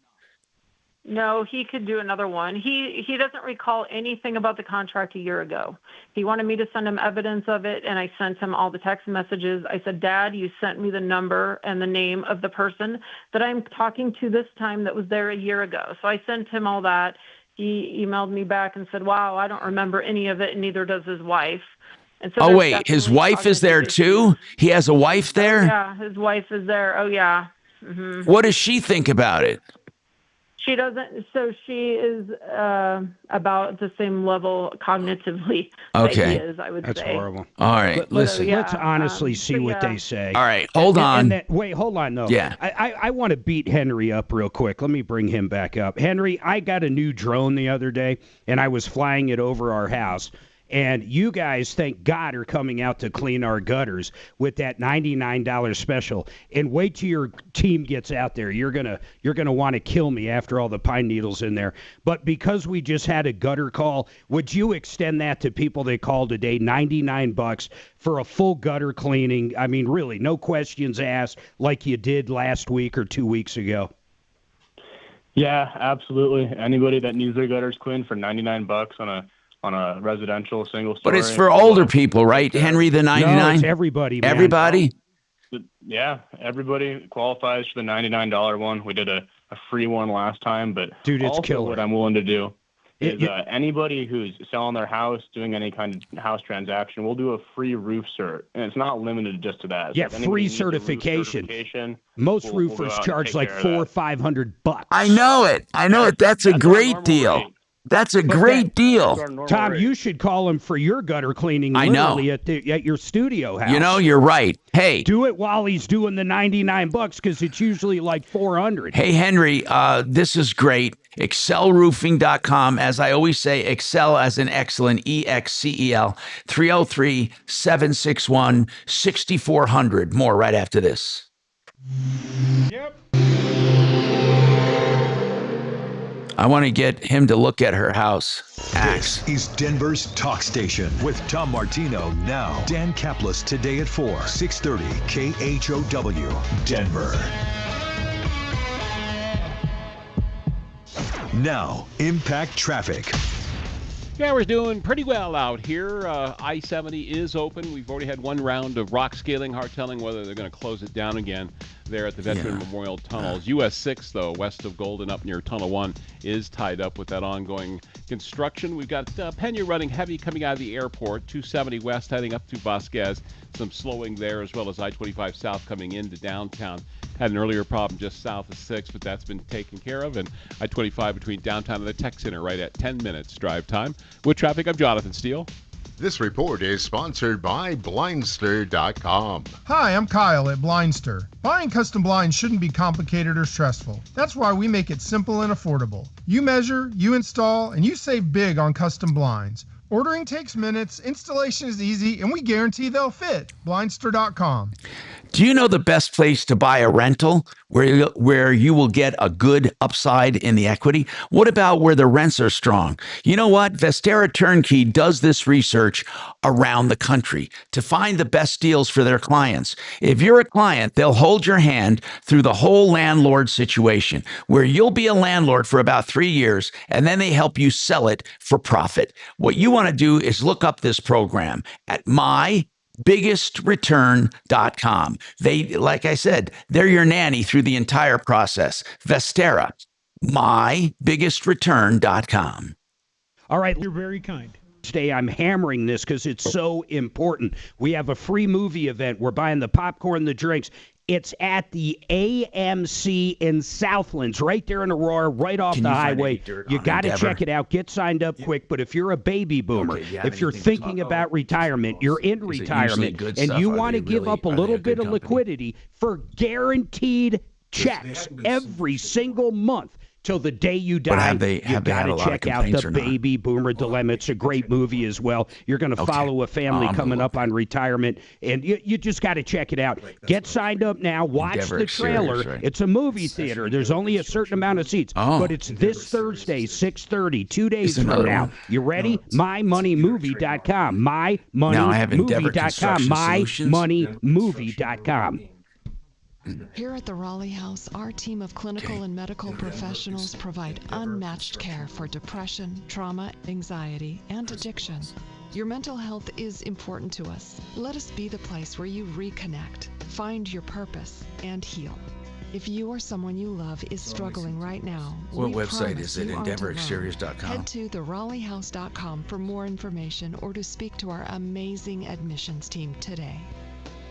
No, he could do another one. He doesn't recall anything about the contract a year ago. He wanted me to send him evidence of it, and I sent him all the text messages. I said, Dad, you sent me the number and the name of the person that I'm talking to this time that was there a year ago. So I sent him all that. He emailed me back and said, wow, I don't remember any of it, and neither does his wife. And so oh, wait, his wife is there too? He has a wife there? Oh, yeah, his wife is there. Oh, yeah. Mm-hmm. What does she think about it? She doesn't. So she is about the same level cognitively that he is, I would say. That's horrible. All right. Listen, let's honestly see what they say. All right. Hold on. Wait, hold on, though. Yeah. I want to beat Henry up real quick. Let me bring him back up. Henry, I got a new drone the other day, and I was flying it over our house. And you guys, thank God, are coming out to clean our gutters with that $99 special. And wait till your team gets out there. You're gonna want to kill me after all the pine needles in there. But because we just had a gutter call, would you extend that to people that called today? $99 for a full gutter cleaning. I mean, really, no questions asked, like you did last week or 2 weeks ago. Yeah, absolutely. Anybody that needs their gutters cleaned for $99 on a residential single story. But it's for older people, right, Henry, the 99? No, it's everybody, man. Everybody? Yeah, everybody qualifies for the $99 one. We did a free one last time, but dude, it's also killer. What I'm willing to do is anybody who's selling their house, doing any kind of house transaction, we'll do a free roof cert. And it's not limited just to that. Yeah, free certification. Most roofers charge like $400 or $500. I know it. That's a great deal. Rate. That's a great deal. Tom, you should call him for your gutter cleaning literally at your studio house. You know, you're right. Hey. Do it while he's doing the $99 because it's usually like $400. Hey, Henry, this is great. ExcelRoofing.com. As I always say, Excel as in excellent, EXCEL, 303-761-6400. More right after this. Yep. I want to get him to look at her house. This is Denver's Talk Station with Tom Martino now. Dan Kaplis today at 4, 630 KHOW, Denver. Now, Impact Traffic. Yeah, we're doing pretty well out here. I-70 is open. We've already had one round of rock scaling, hard telling whether they're going to close it down again there at the Veteran Memorial Tunnels. US 6, though, west of Golden up near Tunnel 1, is tied up with that ongoing construction. We've got Pena running heavy coming out of the airport, 270 west heading up to Vasquez. Some slowing there, as well as I-25 south coming into downtown. Had an earlier problem just south of 6, but that's been taken care of. And I-25 between downtown and the Tech Center right at 10 minutes drive time. With traffic, I'm Jonathan Steele. This report is sponsored by Blindster.com. Hi, I'm Kyle at Blindster. Buying custom blinds shouldn't be complicated or stressful. That's why we make it simple and affordable. You measure, you install, and you save big on custom blinds. Ordering takes minutes, installation is easy, and we guarantee they'll fit. Blindster.com. Do you know the best place to buy a rental where you will get a good upside in the equity? What about where the rents are strong? You know what? Vestera Turnkey does this research around the country to find the best deals for their clients. If you're a client, they'll hold your hand through the whole landlord situation, where you'll be a landlord for about 3 years, and then they help you sell it for profit. What you want to do is look up this program at mybiggestreturn.com. They, like I said, they're your nanny through the entire process. Vestera. mybiggestreturn.com. All right. You're very kind. Today I'm hammering this because it's so important. We have a free movie event. We're buying the popcorn, the drinks. It's at the AMC in Southlands, right there in Aurora, right off the highway. You got to check it out. Get signed up quick. But if you're a baby boomer, if you're thinking about retirement, you're in retirement, and you want to give up a little bit of liquidity for guaranteed checks every single month, till the day you die, you got to check out The Baby Boomer Dilemma. It's a great movie as well. You're going to follow a family coming up on retirement, and you just got to check it out. Get signed up now. Watch the trailer. It's a movie theater. There's only a certain amount of seats, but it's this Thursday, 6:30, 2 days from now. You ready? MyMoneyMovie.com. MyMoneyMovie.com. MyMoneyMovie.com. Here at the Raleigh House, our team of clinical and medical professionals provide unmatched care for depression, trauma, anxiety, and addiction. Your mental health is important to us. Let us be the place where you reconnect, find your purpose, and heal. If you or someone you love is struggling right now, what website is it? EndeavorExteriors.com. Head to theRaleighHouse.com for more information or to speak to our amazing admissions team today.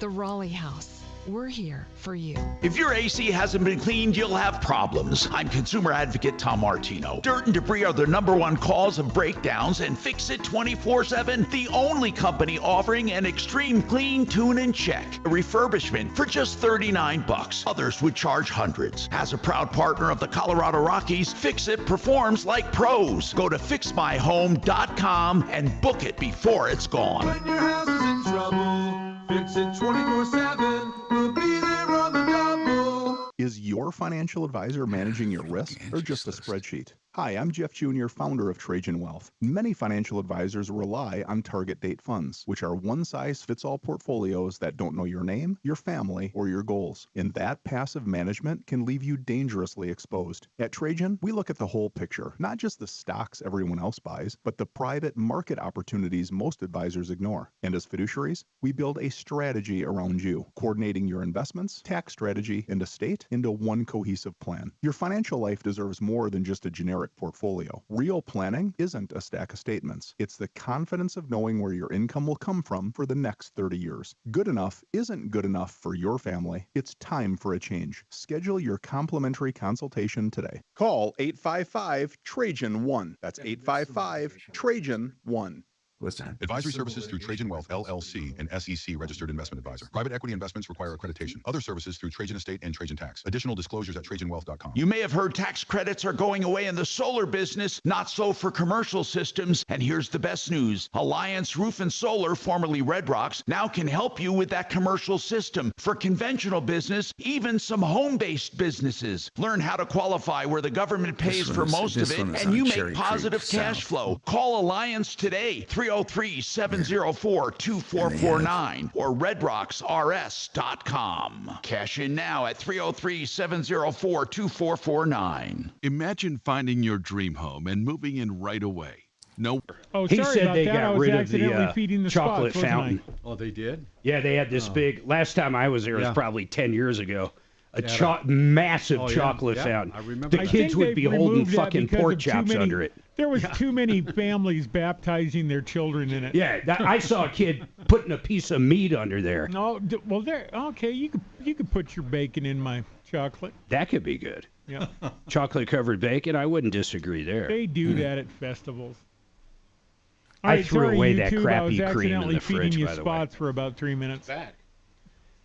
The Raleigh House. We're here for you. If your AC hasn't been cleaned, you'll have problems. I'm consumer advocate Tom Martino. Dirt and debris are the #1 cause of breakdowns, and Fix It 24/7, the only company offering an extreme clean, tune, and check. A refurbishment for just $39. Others would charge hundreds. As a proud partner of the Colorado Rockies, Fix It performs like pros. Go to fixmyhome.com and book it before it's gone. When your house is in trouble, Fix It 24/7. We'll be there on the double. Is your financial advisor managing your risk or just a spreadsheet? Hi, I'm Jeff Jr., founder of Trajan Wealth. Many financial advisors rely on target date funds, which are one-size-fits-all portfolios that don't know your name, your family, or your goals. And that passive management can leave you dangerously exposed. At Trajan, we look at the whole picture, not just the stocks everyone else buys, but the private market opportunities most advisors ignore. And as fiduciaries, we build a strategy around you, coordinating your investments, tax strategy, and estate into one cohesive plan. Your financial life deserves more than just a generic portfolio. Real planning isn't a stack of statements. It's the confidence of knowing where your income will come from for the next 30 years. Good enough isn't good enough for your family. It's time for a change. Schedule your complimentary consultation today. Call 855-TRAJAN-1. That's 855-TRAJAN-1. What's that? Advisory services through Trajan Wealth, LLC, an SEC registered investment advisor. Private equity investments require accreditation. Other services through Trajan Estate and Trajan Tax. Additional disclosures at TrajanWealth.com. You may have heard tax credits are going away in the solar business, not so for commercial systems. And here's the best news. Alliance Roof and Solar, formerly Red Rocks, now can help you with that commercial system. For conventional business, even some home-based businesses. Learn how to qualify where the government pays for most of it, and you make positive cash flow. Call Alliance today, 303-704-2449 or redrocksrs.com. Cash in now at 303-704-2449. Imagine finding your dream home and moving in right away. No. Oh, he sorry said about they that. got I was rid of accidentally feeding the the chocolate spots, wasn't fountain. Oh, they did? Yeah, they had this big. Last time I was there was probably 10 years ago. A Yeah. Massive chocolate fountain. I remember The that. kids I would think be they've holding removed that fucking because pork of too chops many- under it. There was too many families baptizing their children in it. Yeah, I saw a kid putting a piece of meat under there. No, well, there. Okay, you could put your bacon in my chocolate. That could be good. Yeah. Chocolate covered bacon, I wouldn't disagree there. They do that at festivals. I All right, threw sorry, away YouTube, that crappy I was cream in accidentally the feeding fridge, you by the way. spots for about 3 minutes. Back.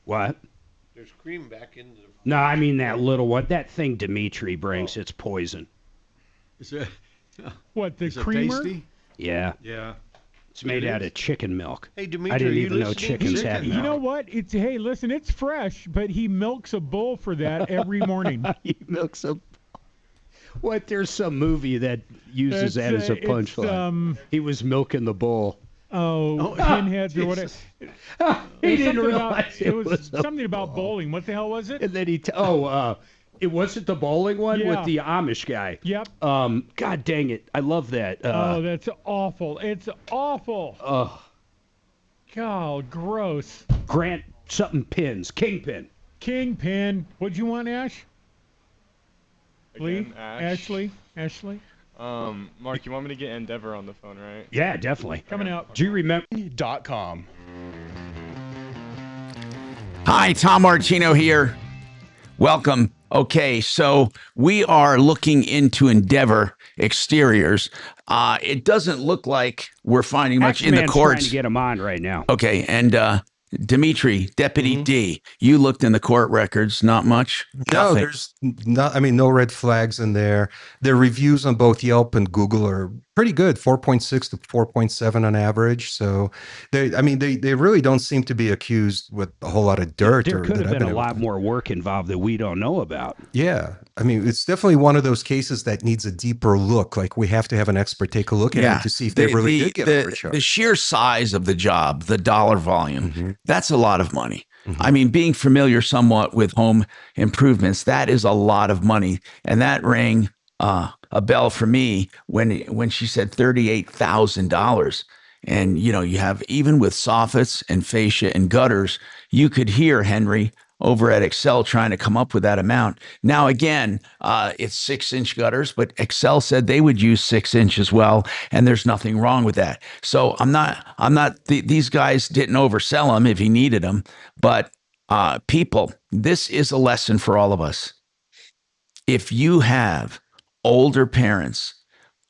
What? There's cream back in the. No, I mean that little one. That thing Dimitri brings, it's poison. Is it? What, the Is it creamer? tasty? Yeah. Yeah. It's made out of chicken milk. Hey, Dimitri, I didn't are you even know listening? chickens had You milk. know what? Hey, listen, it's fresh, but he milks a bull for that every morning. He milks a. What? There's some movie that uses that as a punchline. He was milking the bull. Oh, pinheads or whatever. He didn't realize it was a something about bowling. What the hell was it? And then it wasn't the bowling one with the Amish guy. Yep. God dang it! I love that. Oh, that's awful. It's awful. Ugh. God, gross. Grant something pins. Kingpin. Kingpin. What'd you want, Ash? Lee? Again, Ashley? Ashley? Mark, you want me to get Endeavor on the phone, right? Yeah, definitely. Coming out. Do you remember? .com. Hi, Tom Martino here. Welcome. Okay, so we are looking into Endeavor exteriors. It doesn't look like we're finding much in the X-Man's courts. trying to get him on right now. Okay, and Dimitri, Deputy D, you looked in the court records. Not much. No, Nothing. there's not. I mean, no red flags in there. Their reviews on both Yelp and Google are pretty good, 4.6 to 4.7 on average. So, they really don't seem to be accused with a whole lot of dirt. There or could that have I've been a able- lot more work involved that we don't know about. Yeah, I mean, it's definitely one of those cases that needs a deeper look. Like we have to have an expert take a look at it to see if they really did get overcharged. The sheer size of the job, the dollar volume, that's a lot of money. I mean, being familiar somewhat with home improvements, that is a lot of money. And that rang a bell for me when she said $38,000. And, you know, you have, even with soffits and fascia and gutters, you could hear Henry over at Excel trying to come up with that amount. Now, again, it's 6-inch gutters, but Excel said they would use 6-inch as well, and there's nothing wrong with that. So these guys didn't oversell them if he needed them, but people, this is a lesson for all of us. If you have older parents,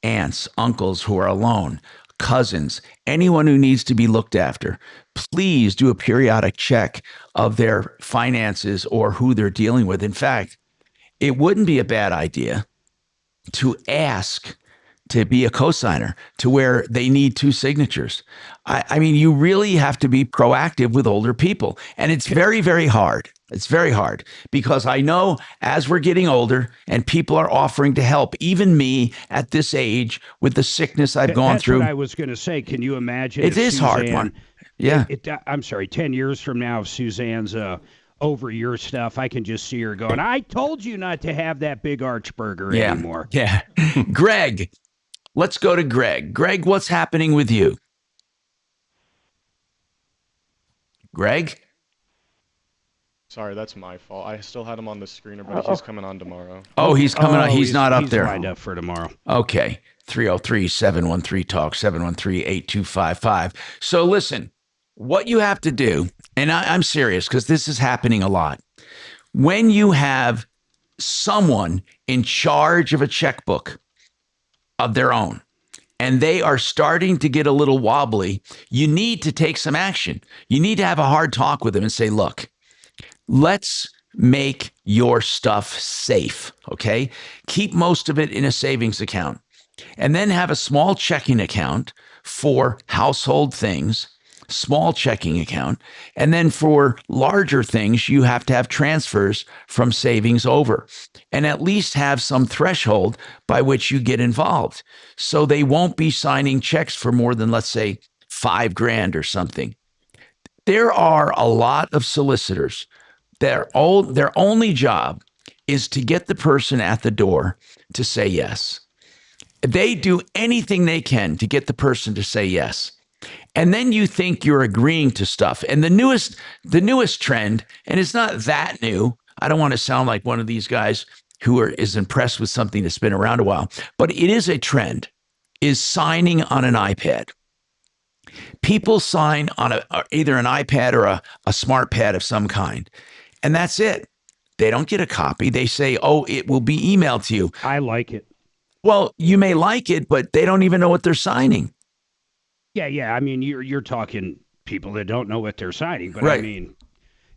aunts, uncles who are alone, cousins, anyone who needs to be looked after, please do a periodic check of their finances or who they're dealing with. In fact, it wouldn't be a bad idea to ask to be a cosigner to where they need 2 signatures. I mean, you really have to be proactive with older people. And it's very, very hard. It's very hard because I know as we're getting older and people are offering to help, even me at this age with the sickness I've gone That's through. what I was going to say. Can you imagine? It is hard, Mark. Yeah. I'm sorry, 10 years from now, if Suzanne's over your stuff, I can just see her going, I told you not to have that big arch burger anymore. Yeah. Greg, let's go to Greg. Greg, what's happening with you? Greg? Sorry, that's my fault. I still had him on the screener, but he's coming on tomorrow. Oh, he's coming on. He's not up there. He's lined up for tomorrow. Okay. 303-713-TALK, 713-8255. So listen, what you have to do, and I'm serious because this is happening a lot. When you have someone in charge of a checkbook of their own, and they are starting to get a little wobbly, you need to take some action. You need to have a hard talk with them and say, look, let's make your stuff safe, okay? Keep most of it in a savings account. And then have a small checking account for household things, small checking account. And then for larger things, you have to have transfers from savings over and at least have some threshold by which you get involved. So they won't be signing checks for more than, let's say, $5,000 or something. There are a lot of solicitors. Their only job is to get the person at the door to say yes. They do anything they can to get the person to say yes. And then you think you're agreeing to stuff. And the newest trend, and it's not that new, I don't want to sound like one of these guys who is impressed with something that's been around a while, but it is a trend, is signing on an iPad. People sign on either an iPad or a smart pad of some kind. And that's it. They don't get a copy. They say, oh, it will be emailed to you. I like it. Well, you may like it, but they don't even know what they're signing. Yeah. I mean, you're talking people that don't know what they're signing. But right. I mean,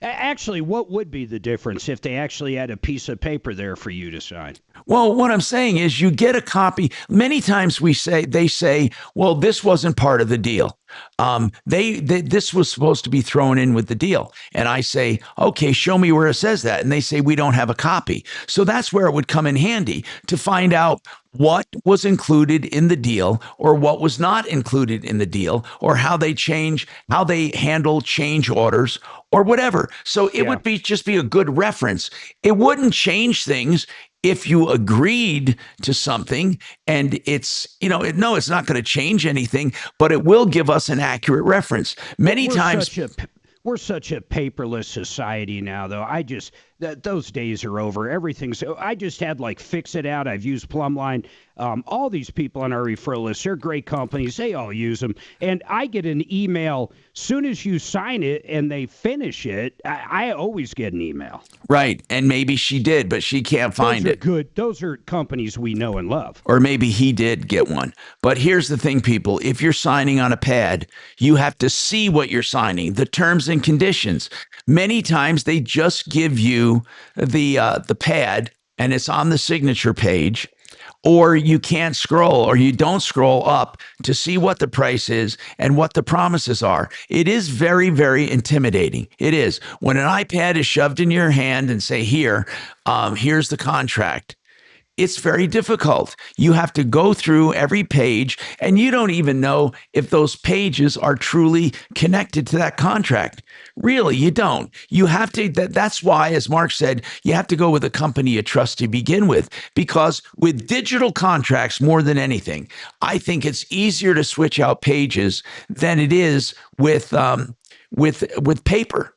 actually, what would be the difference if they actually had a piece of paper there for you to sign? Well, what I'm saying is you get a copy. Many times they say, well, this wasn't part of the deal. This was supposed to be thrown in with the deal. And I say, okay, show me where it says that. And they say, we don't have a copy. So that's where it would come in handy to find out what was included in the deal or what was not included in the deal or how they handle change orders or whatever. So it would just be a good reference. It wouldn't change things if you agreed to something and it's not going to change anything, but it will give us an accurate reference. Many times we're such a paperless society now, though. those days are over. Everything's. I just had like Fix It Out. I've used Plumline. All these people on our referral list, they're great companies. They all use them. And I get an email soon as you sign it and they finish it. I always get an email. Right. And maybe she did, but she can't find it. Good. Those are companies we know and love. Or maybe he did get one. But here's the thing, people. If you're signing on a pad, you have to see what you're signing, the terms and conditions. Many times they just give you the pad and it's on the signature page. Or you can't scroll, or you don't scroll up to see what the price is and what the promises are. It is very, very intimidating. It is. When an iPad is shoved in your hand and say, here's the contract, it's very difficult. You have to go through every page, and you don't even know if those pages are truly connected to that contract. Really, you don't. You have to. That's why, as Mark said, you have to go with a company you trust to begin with. Because with digital contracts, more than anything, I think it's easier to switch out pages than it is with paper.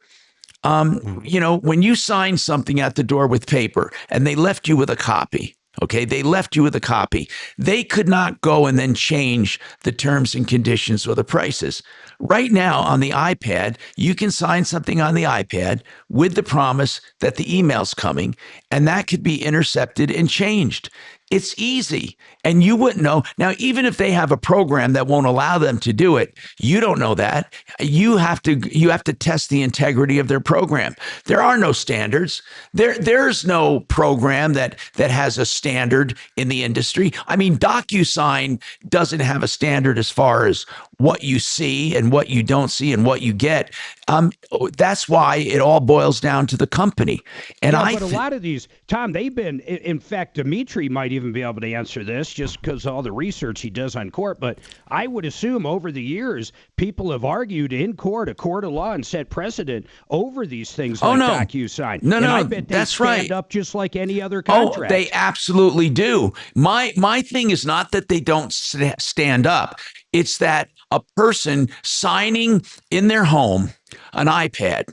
When you sign something at the door with paper, and they left you with a copy. Okay, they left you with a copy. They could not go and then change the terms and conditions or the prices. Right now on the iPad, you can sign something on the iPad with the promise that the email's coming, and that could be intercepted and changed. It's easy, and you wouldn't know. Now, even if they have a program that won't allow them to do it, you don't know that. You have to test the integrity of their program. There are no standards. There's no program that has a standard in the industry. I mean, DocuSign doesn't have a standard as far as what you see and what you don't see and what you get. That's why it all boils down to the company. And but a lot of these, Tom, they've been, in fact, Dimitri might even be able to answer this just because of all the research he does on court. But I would assume over the years, people have argued in court, a court of law, and set precedent over these things like DocuSign. No, I bet they stand up just like any other contract. Oh, they absolutely do. My thing is not that they don't stand up. It's that a person signing in their home an iPad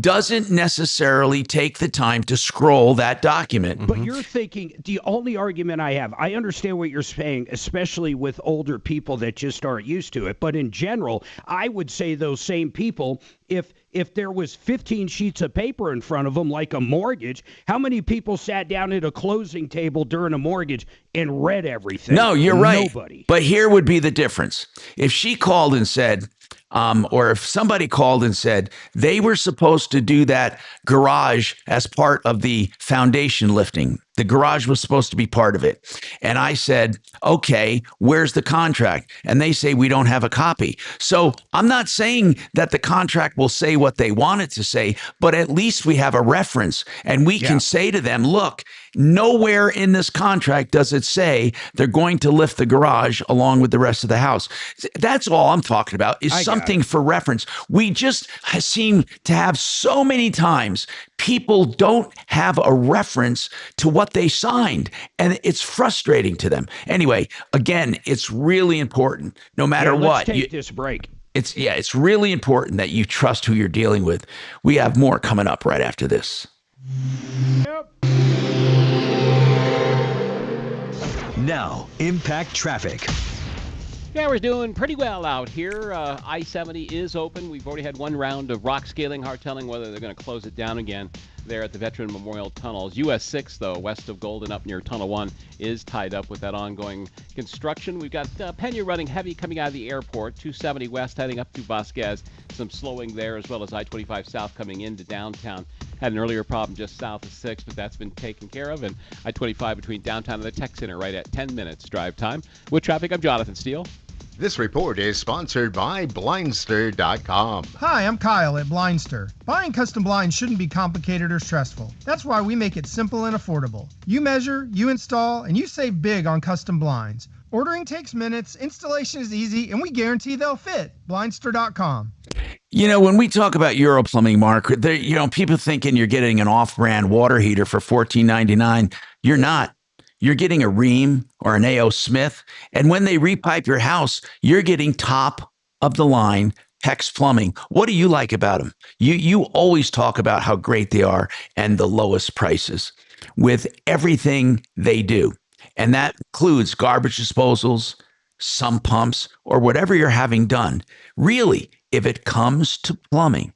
doesn't necessarily take the time to scroll that document. But you're thinking, the only argument I have, I understand what you're saying, especially with older people that just aren't used to it. But in general, I would say those same people, if there was 15 sheets of paper in front of them, like a mortgage, how many people sat down at a closing table during a mortgage and read everything? No, you're right. Nobody. But here would be the difference. If she called and said, or if somebody called and said they were supposed to do that garage as part of the foundation lifting, the garage was supposed to be part of it. And I said, okay, where's the contract? And they say, we don't have a copy. So I'm not saying that the contract will say what they want it to say, but at least we have a reference and we can say to them, look, nowhere in this contract does it say they're going to lift the garage along with the rest of the house. That's all I'm talking about is something for reference. We just seem to have so many times people don't have a reference to what they signed, and it's frustrating to them. Anyway, again, it's really important, no matter what. Let's take this break. It's really important that you trust who you're dealing with. We have more coming up right after this. Now, Impact Traffic. Yeah, we're doing pretty well out here. I-70 is open. We've already had one round of rock scaling. Hard telling whether they're going to close it down again there at the Veteran Memorial Tunnels. US 6, though, west of Golden up near Tunnel 1, is tied up with that ongoing construction. We've got Pena running heavy coming out of the airport. 270 west heading up to Vasquez. Some slowing there, as well as I-25 south coming into downtown. Had an earlier problem just south of 6, but that's been taken care of. And I-25 between downtown and the Tech Center right at 10 minutes drive time. With traffic, I'm Jonathan Steele. This report is sponsored by Blindster.com. Hi, I'm Kyle at Blindster. Buying custom blinds shouldn't be complicated or stressful. That's why we make it simple and affordable. You measure, you install, and you save big on custom blinds. Ordering takes minutes, installation is easy, and we guarantee they'll fit. Blindster.com. You know, when we talk about Euro Plumbing, Mark, people thinking you're getting an off-brand water heater for $14.99. You're not. You're getting a Rheem or an A.O. Smith. And when they repipe your house, you're getting top of the line Hex Plumbing. What do you like about them? You always talk about how great they are and the lowest prices with everything they do. And that includes garbage disposals, sump pumps, or whatever you're having done. Really, if it comes to plumbing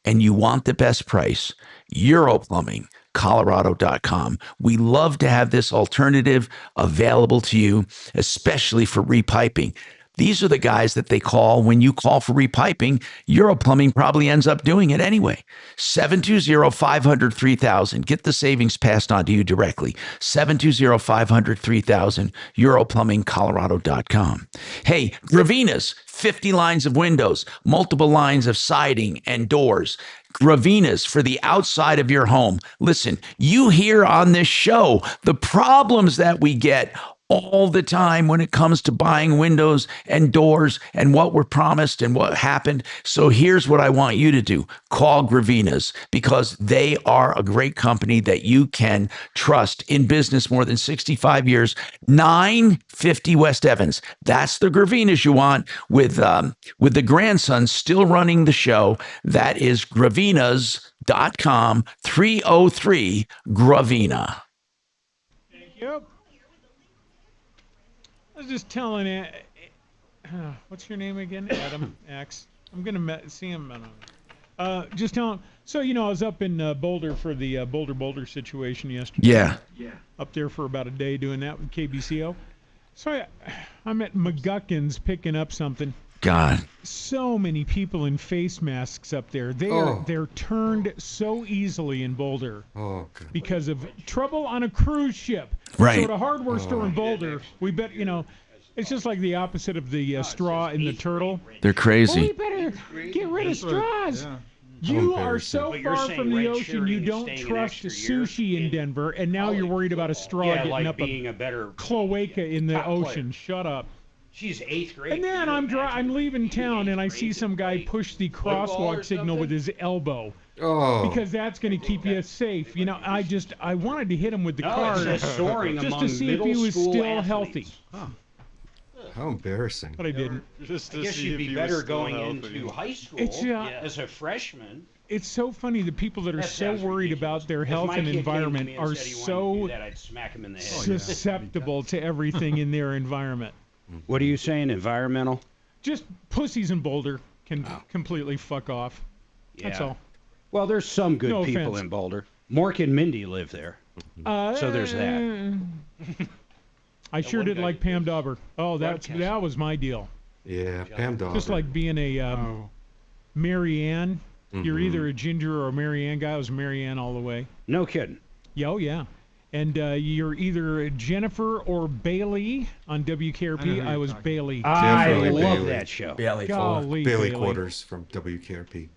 and you want the best price, EuroPlumbingColorado.com. We love to have this alternative available to you, especially for repiping. These are the guys that they call when you call for repiping. Europlumbing probably ends up doing it anyway. 720-500-3000. Get the savings passed on to you directly. 720-500-3000. EuroPlumbingColorado.com. Hey, Gravina's 50 lines of windows, multiple lines of siding and doors. Gravina's for the outside of your home. Listen, you hear on this show the problems that we get all the time when it comes to buying windows and doors and what we're promised and what happened. So here's what I want you to do. Call Gravina's because they are a great company that you can trust, in business more than 65 years. 950 West Evans. That's the Gravina's you want with the grandson still running the show. That is Gravinas.com, 303 Gravina. Thank you. I was just telling it. What's your name again? Adam X. I'm gonna see him. Just telling. So I was up in Boulder for the Boulder situation yesterday. Yeah. Up there for about a day doing that with KBCO. So I'm at McGuckin's picking up something. God. So many people in face masks up there. They're turned so easily in Boulder. Oh, God. Because of trouble on a cruise ship. Right. So at a hardware store in Boulder, we bet it's just like the opposite of the straw in the turtle. They're crazy. Well, we better get rid of straws. Yeah. You are so far from the ocean, you don't trust sushi in Denver, and now you're worried about a straw getting up being a better cloaca in the ocean. Shut up. She's 8th grade. And then I'm leaving town, and I see some guy push the crosswalk signal with his elbow. Oh. Because that's going to keep you safe. I wanted to hit him with the car just to see if he was still healthy. Huh. How embarrassing. But I didn't. I guess you'd be better going into high school as a freshman. It's so funny. The people that are so worried about their health and environment are so susceptible to everything in their environment. What are you saying, environmental? Just pussies in Boulder can completely fuck off. Yeah. That's all. Well, there's some good No people offense. in Boulder. Mork and Mindy live there. So there's that. I sure did like Pam Dauber. Oh, that was my deal. Yeah, Pam Dauber. Just like being a Mary Ann. You're either a Ginger or a Mary Ann guy. I was Mary Ann all the way. No kidding. Yeah, oh, yeah. And you're either Jennifer or Bailey on WKRP. I was Bailey. I love that show. Bailey Quarters from WKRP.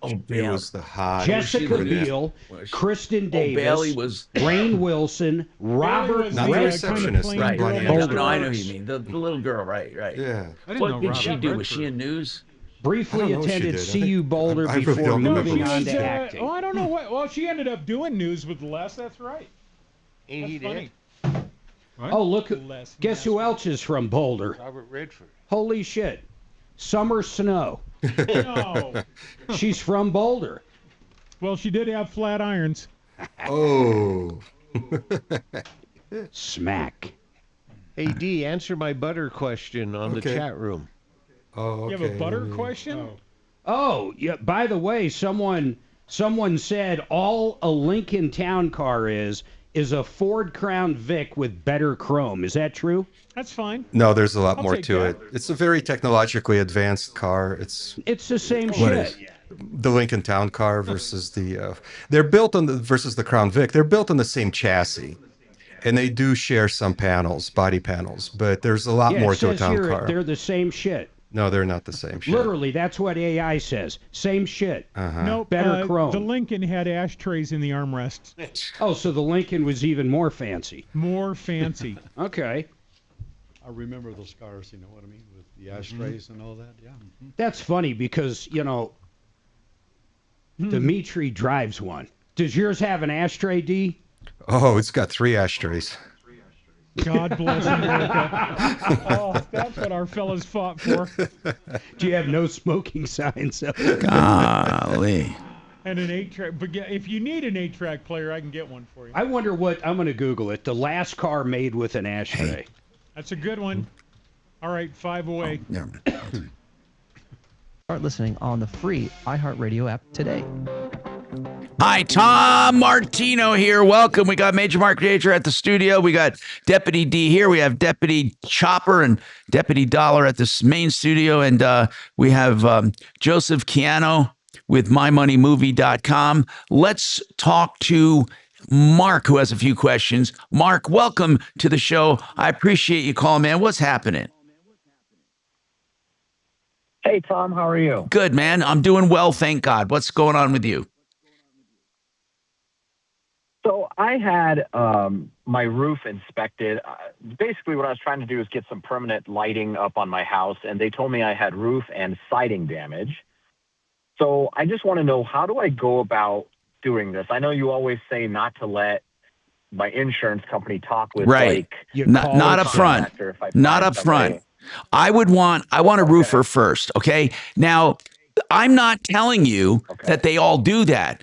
Oh, It Bailey. was the hot. Jessica Biel, Kristen Davis, Bailey was Rainn Wilson, Robert was Not the kind of receptionist. plain Right. girl Bloody next hell. No, I know who door. you mean. The little girl, right. Yeah. What did she do? Was she in news? briefly I don't know what she attended did. CU Boulder I really before don't remember moving what on she to did. acting. I don't know what. Well, she ended up doing news with Les. That's right. And That's he funny. did. Oh, look, Les. guess who else is from Boulder? Robert Redford. Holy shit. Summer Snow. No. She's from Boulder. Well, she did have flat irons. Oh. Smack. Hey, D, answer my butter question on the Okay. chat room. Oh, okay. You have a butter question? Oh, yeah. By the way, someone said all a Lincoln Town car is a Ford Crown Vic with better chrome. Is that true? That's fine. No, there's a lot I'll more take to that. it. It's a very technologically advanced car. It's the same What shit. the Lincoln Town car versus they're built on versus the Crown Vic. They're built on the same chassis, and they do share some panels, body panels, but there's a lot Yeah, more it to a says town here car. they're the same shit. No, they're not the same shit. Literally, that's what AI says. Same shit. Uh-huh. Nope. Better chrome. The Lincoln had ashtrays in the armrests. Oh, so the Lincoln was even more fancy. More fancy. Okay. I remember those cars, you know what I mean, with the ashtrays and all that. Yeah. That's funny because, Dimitri drives one. Does yours have an ashtray, D? Oh, it's got 3 ashtrays. God bless America. Oh, that's what our fellas fought for. Do you have no smoking signs? Golly. And an 8-track. But if you need an 8-track player, I can get one for you. I wonder what, I'm going to Google it, the last car made with an ashtray. That's a good one. All right, 5 away. Start listening on the free iHeartRadio app today. Hi, Tom Martino here. Welcome. We got Major Marc Mager at the studio. We got Deputy D here. We have Deputy Chopper and Deputy Dollar at the main studio. And we have Joseph Chiano with MyMoneyMovie.com. Let's talk to Mark, who has a few questions. Mark, welcome to the show. I appreciate you calling, man. What's happening? Hey, Tom. How are you? Good, man. I'm doing well, thank God. What's going on with you? So I had my roof inspected. Basically, what I was trying to do is get some permanent lighting up on my house, and they told me I had roof and siding damage. So I just want to know, how do I go about doing this? I know you always say not to let my insurance company talk with, right. like, Not up front. Not up front. I want a roofer first. Okay. Now, I'm not telling you that they all do that.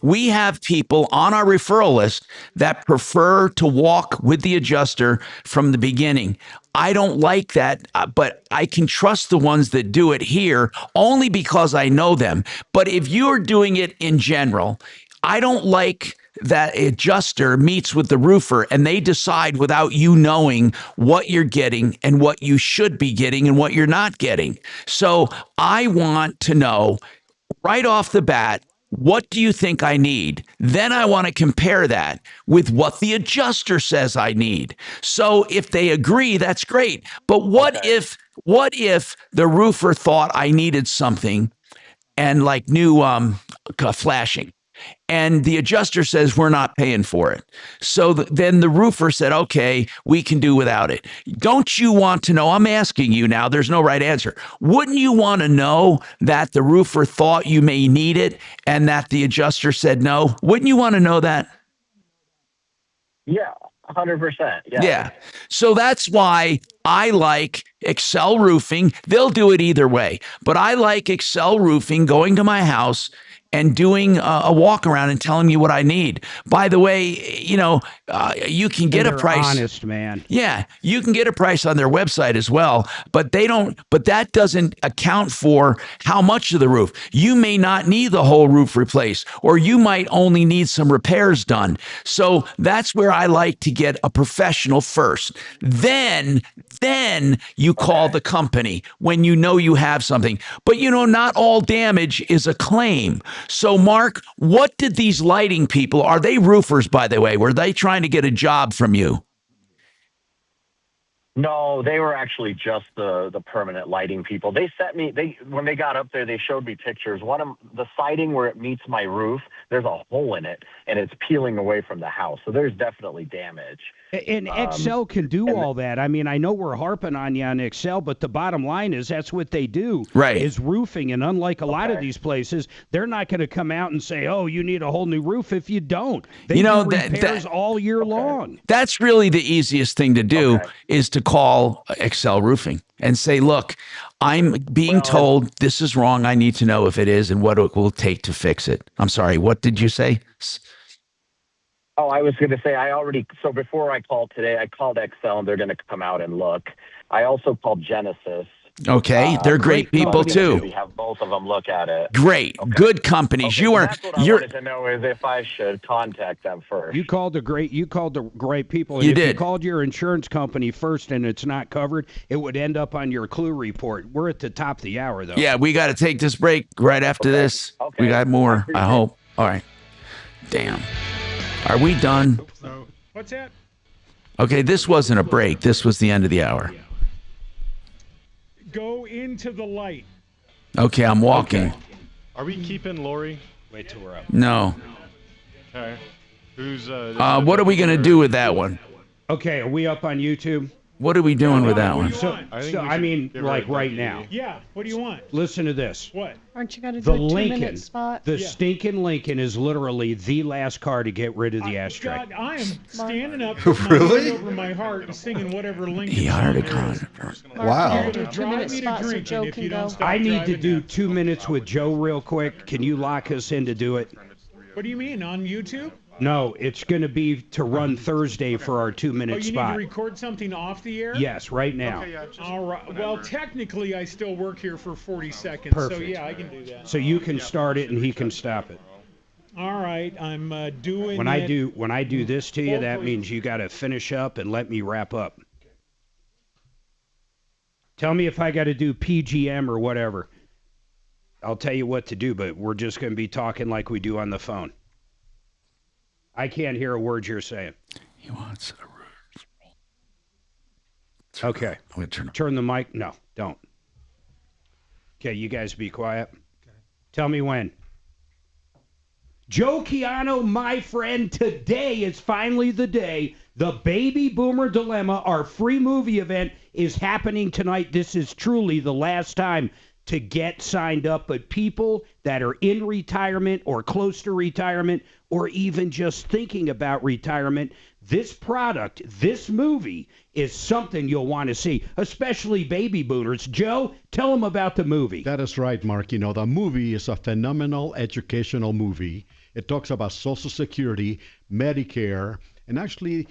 We have people on our referral list that prefer to walk with the adjuster from the beginning. I don't like that, but I can trust the ones that do it here only because I know them. But if you're doing it in general, I don't like that adjuster meets with the roofer and they decide without you knowing what you're getting and what you should be getting and what you're not getting. So I want to know right off the bat, what do you think I need? Then I want to compare that with what the adjuster says I need. So if they agree, that's great. But what if the roofer thought I needed something and like new flashing? And the adjuster says, we're not paying for it. So then the roofer said, okay, we can do without it. Don't you want to know? I'm asking you now, there's no right answer. Wouldn't you want to know that the roofer thought you may need it and that the adjuster said no? Wouldn't you want to know that? Yeah, 100%. Yeah. So that's why I like Excel Roofing. They'll do it either way. But I like Excel Roofing going to my house and doing a walk around and telling me what I need. By the way, you can get a price. Honest, man. Yeah, you can get a price on their website as well, but they don't. But that doesn't account for how much of the roof. You may not need the whole roof replaced, or you might only need some repairs done. So that's where I like to get a professional first. Then you call the company when you know you have something. But not all damage is a claim. So, Mark, what did these lighting people, are they roofers, by the way? Were they trying to get a job from you? No, they were actually just the permanent lighting people. They sent me, when they got up there, they showed me pictures. One of the siding where it meets my roof, there's a hole in it, and it's peeling away from the house. So there's definitely damage. And Excel can do all that. I mean, I know we're harping on you on Excel, but the bottom line is that's what they do. Right. Is roofing. And unlike a lot of these places, they're not going to come out and say, oh, you need a whole new roof if you don't. They do repairs all year long. That's really the easiest thing to do is to call Excel Roofing and say, look, I'm being told this is wrong. I need to know if it is and what it will take to fix it. I'm sorry. What did you say? Oh, I was going to say, so before I called today, I called Excel and they're going to come out and look. I also called Genesis. Okay, they're great people too. We have both of them look at it. Great, good companies. That's what I wanted to know is if I should contact them first. You called the great people. You if did. You called your insurance company first and it's not covered, it would end up on your clue report. We're at the top of the hour though. Yeah, we got to take this break right after this. We got more, I hope. All right. Damn. Are we done? So, what's that? Okay, this wasn't a break. This was the end of the hour. Go into the light. Okay, I'm walking. Are we keeping Lori? Wait till we're up. No. Okay. Who's what are we going to do with that one? Okay, are we up on YouTube? What are we doing with that one? I mean, like right now. Yeah. What do you want? Listen to this. What? Aren't you going to do The a 2-minute Lincoln, spot? the stinking Lincoln is literally the last car to get rid of the ashtray. God, I am standing up with my hand over my heart and singing whatever Lincoln song there is. Wow. You're going to drive me to drinking if you don't stop I need to driving do now. 2 minutes with Joe real quick. Can you lock us in to do it? What do you mean, on YouTube? No, it's going to be to run Thursday for our 2-minute Oh, you spot. need to record something off the air? Yes, right now. All right. Well, technically, I still work here for 40 seconds, so Perfect. yeah, I can do that. So you can start it and he can stop it. All right, I'm doing When I do this to you, that Hopefully- means you got to finish up and let me wrap up. Tell me if I got to do PGM or whatever. I'll tell you what to do, but we're just going to be talking like we do on the phone. I can't hear a word you're saying. He wants a Okay. I'm going to turn the mic. No, don't. Okay, you guys be quiet. Okay. Tell me when. Joe Chiano, my friend, today is finally the day. The Baby Boomer Dilemma, our free movie event, is happening tonight. This is truly the last time to get signed up, but people that are in retirement or close to retirement or even just thinking about retirement, this product, this movie is something you'll want to see, especially baby boomers. Joe, tell them about the movie. That is right, Mark. You know, the movie is a phenomenal educational movie. It talks about Social Security, Medicare, and actually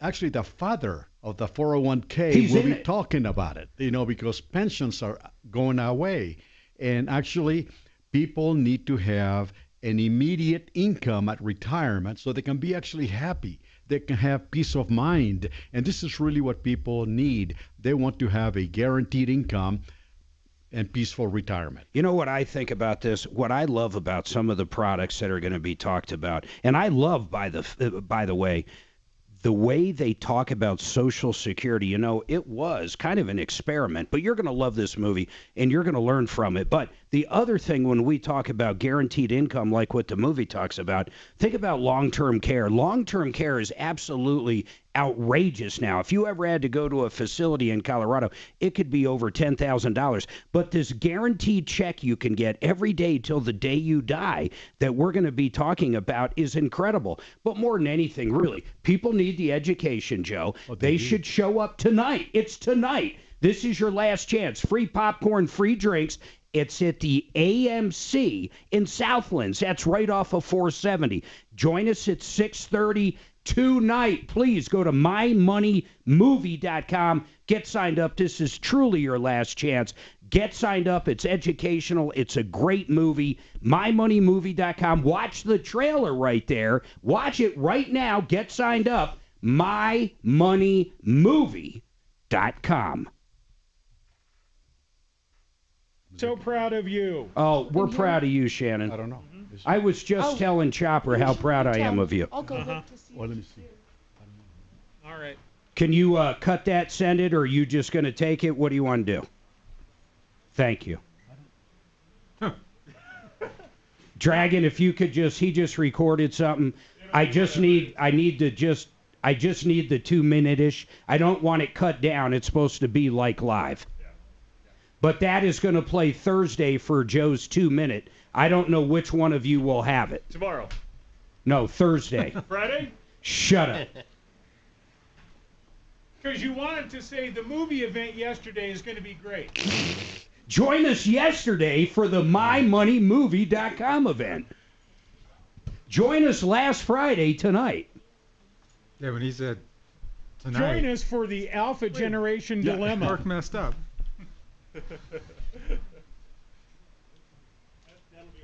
the father of the 401k will be talking about it, you know, because pensions are going away. And actually, people need to have an immediate income at retirement so they can be actually happy. They can have peace of mind. And this is really what people need. They want to have a guaranteed income and peaceful retirement. You know what I think about this? What I love about some of the products that are going to be talked about, and I love, by the way, the way they talk about Social Security. You know, it was kind of an experiment, but you're going to love this movie and you're going to learn from it. But the other thing, when we talk about guaranteed income, like what the movie talks about, think about long-term care. Long-term care is absolutely outrageous now. If you ever had to go to a facility in Colorado, it could be over $10,000. But this guaranteed check you can get every day till the day you die that we're going to be talking about is incredible. But more than anything, really, people need the education, Joe. They should show up tonight. It's tonight. This is your last chance. Free popcorn, free drinks. It's at the AMC in Southlands. That's right off of 470. Join us at 6:30 tonight. Please go to mymoneymovie.com. Get signed up. This is truly your last chance. Get signed up. It's educational. It's a great movie. mymoneymovie.com. Watch the trailer right there. Watch it right now. Get signed up. mymoneymovie.com. So proud of you. Oh, we're proud of you, Shannon. I don't know. I was just telling Chopper how proud I am of you. I'll go look to see. Well, let me see. All right. Can you cut that, send it, or are you just going to take it? What do you want to do? Thank you. Dragon, if you could he just recorded something. I just need the 2-minute-ish. I don't want it cut down. It's supposed to be like live. But that is going to play Thursday for Joe's 2-minute. I don't know which one of you will have it. Tomorrow. No, Thursday. Friday? Shut up. Because you wanted to say the movie event yesterday is going to be great. Join us yesterday for the mymoneymovie.com event. Join us last Friday tonight. Yeah, when he said tonight. Join us for the Alpha Generation Dilemma. Mark messed up.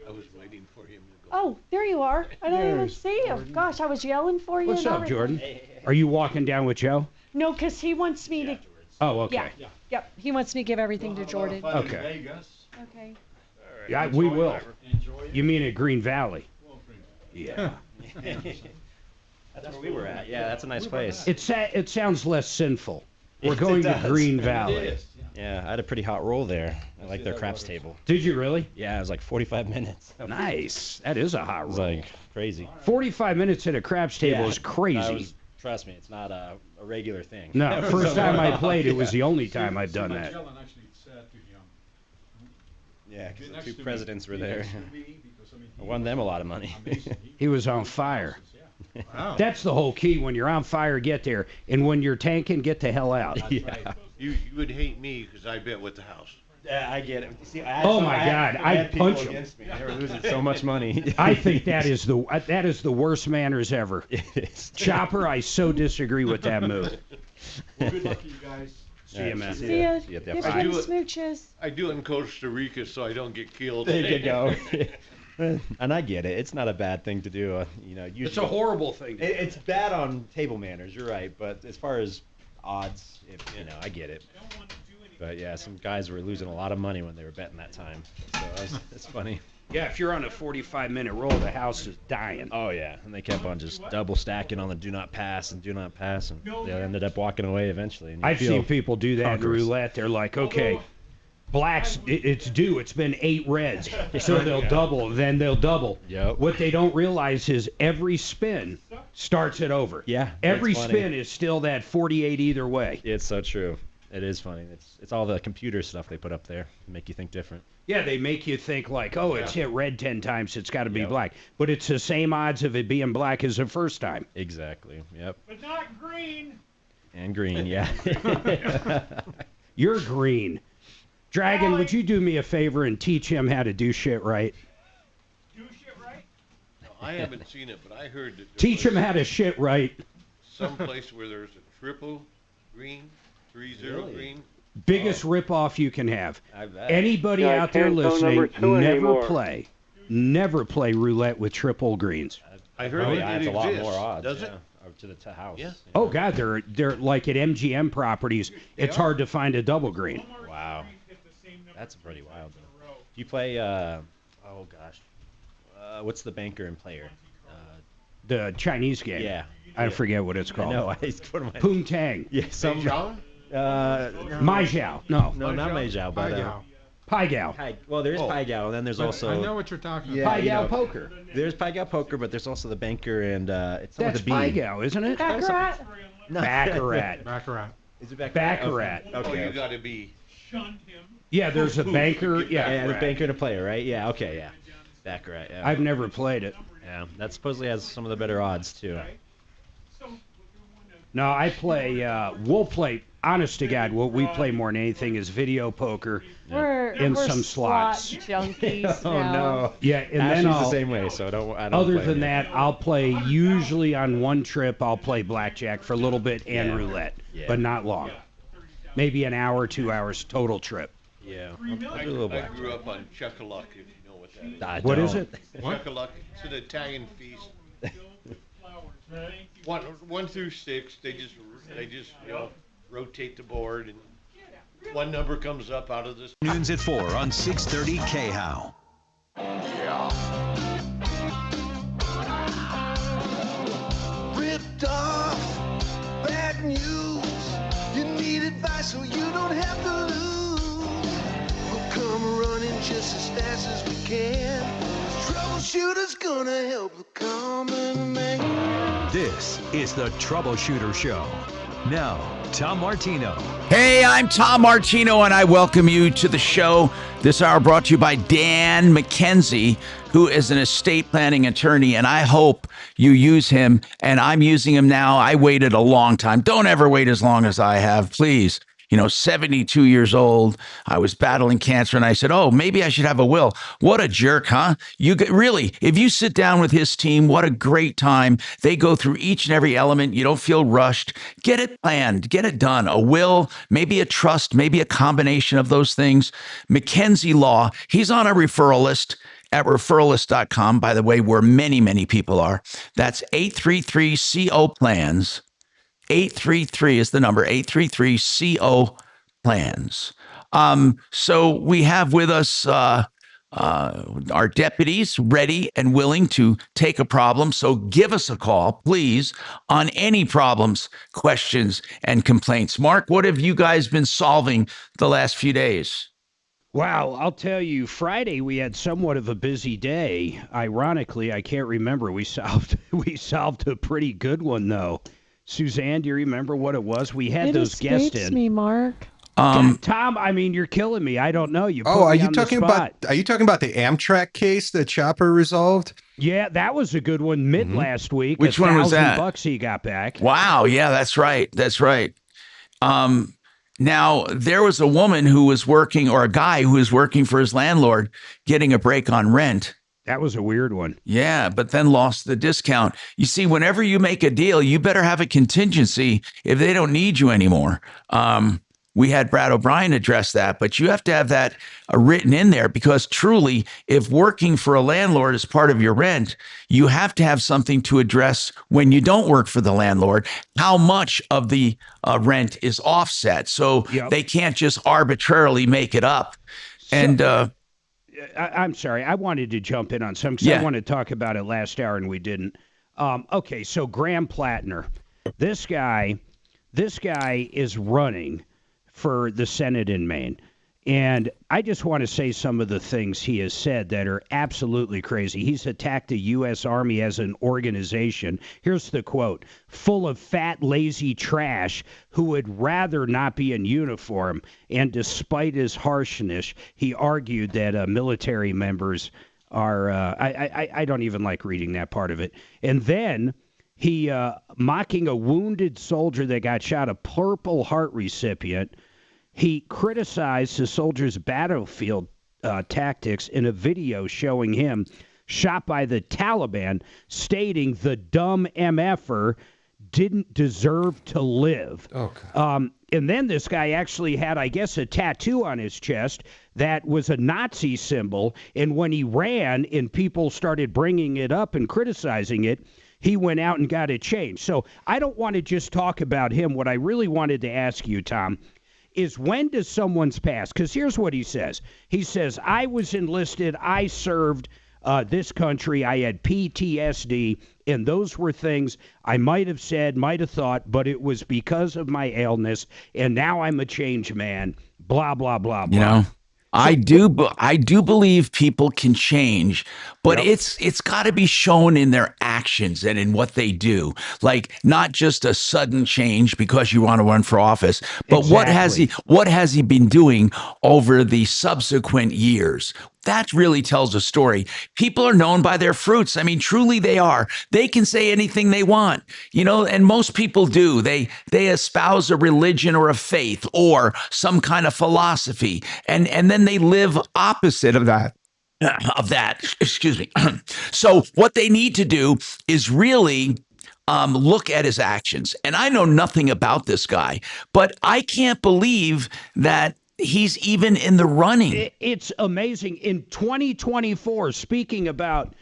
I was waiting for him to go. Oh, there you are. I don't even see you. Gosh, I was yelling for you. What's and up, everything. Jordan? Are you walking down with Joe? No, because he wants me to. Oh, okay. Yeah. Yep. He wants me to give everything to Jordan. Okay. Okay. Yeah, we will. You mean at Green Valley? Yeah. That's where we were at. Yeah, that's a nice place. It sounds less sinful. We're going to Green Valley. Yeah, I had a pretty hot roll there. I like their craps table. Did you really? Yeah, it was like 45 minutes. Nice. That is a hot roll. It was like crazy. 45 minutes at a craps table Yeah, is crazy. I was trust me, it's not a regular thing. No, first time I played, it was the only time I'd done that. Magellan actually said to him, Yeah, because the next two to me, presidents were be there. next to me, because, I mean, I won them a lot of money. He was on fire. Wow. That's the whole key. When you're on fire, get there. And when you're tanking, get the hell out. Yeah. You would hate me because I bet with the house. Yeah, I get it. See, Oh my God, I'd punch him. against me. They were losing so much money. I think that is the worst manners ever. Chopper, I so disagree with that move. Well, good luck to you guys. See you, man. See ya. See ya at the Give upside. him smooches. I do it in Costa Rica so I don't get killed. There you go. And I get it. It's not a bad thing to do. Usually, It's a horrible thing. It's bad on table manners. You're right, but as far as odds, I get it. But yeah, some guys were losing a lot of money when they were betting that time. So it's funny. Yeah, if you're on a 45-minute roll, the house is dying. Oh yeah, and they kept on just double stacking on the do not pass, and they ended up walking away eventually. And I've seen people do that in conquerors. roulette. They're like, okay, blacks, it's due. It's been 8 reds, so they'll double. Then they'll double. Yep. What they don't realize is every spin starts it over. Yeah. Every it's funny. spin is still that 48 either way. It's so true. It is funny. It's all the computer stuff they put up there to make you think different. Yeah, they make you think like, oh, it's hit red 10 times, it's got to be black. But it's the same odds of it being black as the first time. Exactly. Yep. But not green. And green, yeah. You're green. Dragon, would you do me a favor and teach him how to do shit right? I haven't seen it, but I heard that Teach him how to shit right. someplace where there's a triple green, 3-0 green. Biggest ripoff you can have. I bet. Anybody Yeah, I out there can't phone number listening, two never play roulette with triple greens. I heard that it's it a lot exists. more odds. Does yeah, it? Or to the house. Yeah. Oh God, they're like at MGM properties. It's hard to find a double green. Wow. That's pretty wild though. Do you play? Oh gosh. What's the banker and player? The Chinese game. Yeah. I forget what it's called. No, what am I? Poontang. Yeah, some. Mai Jiao. No. No, not Mai Jiao, but Pai Gao. Well, there is Pai Gao, and then there's also. I know what you're talking about. Yeah, Pai Gao poker. There's Pai Gao poker, but there's also the banker and it's some That's with the Pai bean. Gao, isn't it? Baccarat. No. Baccarat. Baccarat. Is it Baccarat? Baccarat. Okay. Oh, you got to be. Yeah, there's a banker. Yeah, the right. banker and a player, right? Yeah. Okay. Yeah. Baccarat. Yeah. I've never played it. Yeah. That supposedly has some of the better odds too. No, I play. We'll play. Honest to God, what we play more than anything is video poker We're and some slot slots. junkies Oh now. no. Yeah, and Ashley's then the same way, so I don't Other play than it. that, I'll play usually on one trip. I'll play blackjack for a little bit and roulette, but not long. Maybe an hour, 2 hours total trip. Yeah. I grew up on Chuck-a-Luck, if you know what that is. What is it? Chuck-a-Luck. It's an Italian feast. 1 through 6, they just rotate the board, and one number comes up out of this. Noons at 4 on 630 KHOW. Ripped off, bad news. You need advice so you don't have to lose. We'll come running just as fast as we can. Troubleshooter's gonna help the common man. This is the Troubleshooter Show. Now, Tom Martino. Hey, I'm Tom Martino, and I welcome you to the show. This hour brought to you by Dan McKenzie, who is an estate planning attorney, and I hope you use him, and I'm using him now. I waited a long time. Don't ever wait as long as I have, please. 72 years old. I was battling cancer, and I said, oh, maybe I should have a will. What a jerk, huh? Really, if you sit down with his team, what a great time. They go through each and every element. You don't feel rushed. Get it planned. Get it done. A will, maybe a trust, maybe a combination of those things. McKenzie Law, he's on a referral list at referralist.com, by the way, where many, many people are. That's 833-CO-PLANS. 833 is the number, 833-CO-PLANS. So we have with us our deputies ready and willing to take a problem. So give us a call, please, on any problems, questions, and complaints. Mark, what have you guys been solving the last few days? Wow, I'll tell you, Friday we had somewhat of a busy day. Ironically, I can't remember. We solved a pretty good one though. Suzanne, do you remember what it was? We had It those guests escapes in. me, Mark. Tom, I mean, you're killing me. I don't know. You put are me you on the talking spot. about? Are you talking about the Amtrak case that Chopper resolved? Yeah, that was a good one last week. Which one was that? $1,000 he got back. Wow. Yeah, that's right. That's right. Now, there was a woman who was working, or a guy who was working for his landlord, getting a break on rent. That was a weird one. Yeah, but then lost the discount. You see, whenever you make a deal, you better have a contingency if they don't need you anymore. We had Brad O'Brien address that, but you have to have that written in there, because truly, if working for a landlord is part of your rent, you have to have something to address when you don't work for the landlord, how much of the rent is offset. So they can't just arbitrarily make it up. And I'm sorry, I wanted to jump in on something because I wanted to talk about it last hour and we didn't. Okay, so Graham Plattner, this guy is running for the Senate in Maine. And I just want to say some of the things he has said that are absolutely crazy. He's attacked the U.S. Army as an organization. Here's the quote: full of fat, lazy trash who would rather not be in uniform. And despite his harshness, he argued that military members are, I don't even like reading that part of it. And then he, mocking a wounded soldier that got shot, a Purple Heart recipient, he criticized the soldier's battlefield tactics in a video showing him shot by the Taliban, stating the dumb MFer didn't deserve to live. Okay. And then this guy actually had, I guess, a tattoo on his chest that was a Nazi symbol. And when he ran and people started bringing it up and criticizing it, he went out and got it changed. So I don't want to just talk about him. What I really wanted to ask you, Tom, is when does someone's past? Because here's what he says. He says, I was enlisted, I served this country, I had PTSD, and those were things I might have said, might have thought, but it was because of my illness, and now I'm a changed man, blah, blah, blah, blah. You know, I do believe people can change, but it's got to be shown in their actions and in what they do. Like, not just a sudden change because you want to run for office, but what has he been doing over the subsequent years? That really tells a story. People are known by their fruits. I mean, truly they are. They can say anything they want, you know, and most people do. They espouse a religion or a faith or some kind of philosophy, and then they live opposite of that. Excuse me. So what they need to do is really look at his actions. And I know nothing about this guy, but I can't believe that he's even in the running. It's amazing. In 2024, speaking about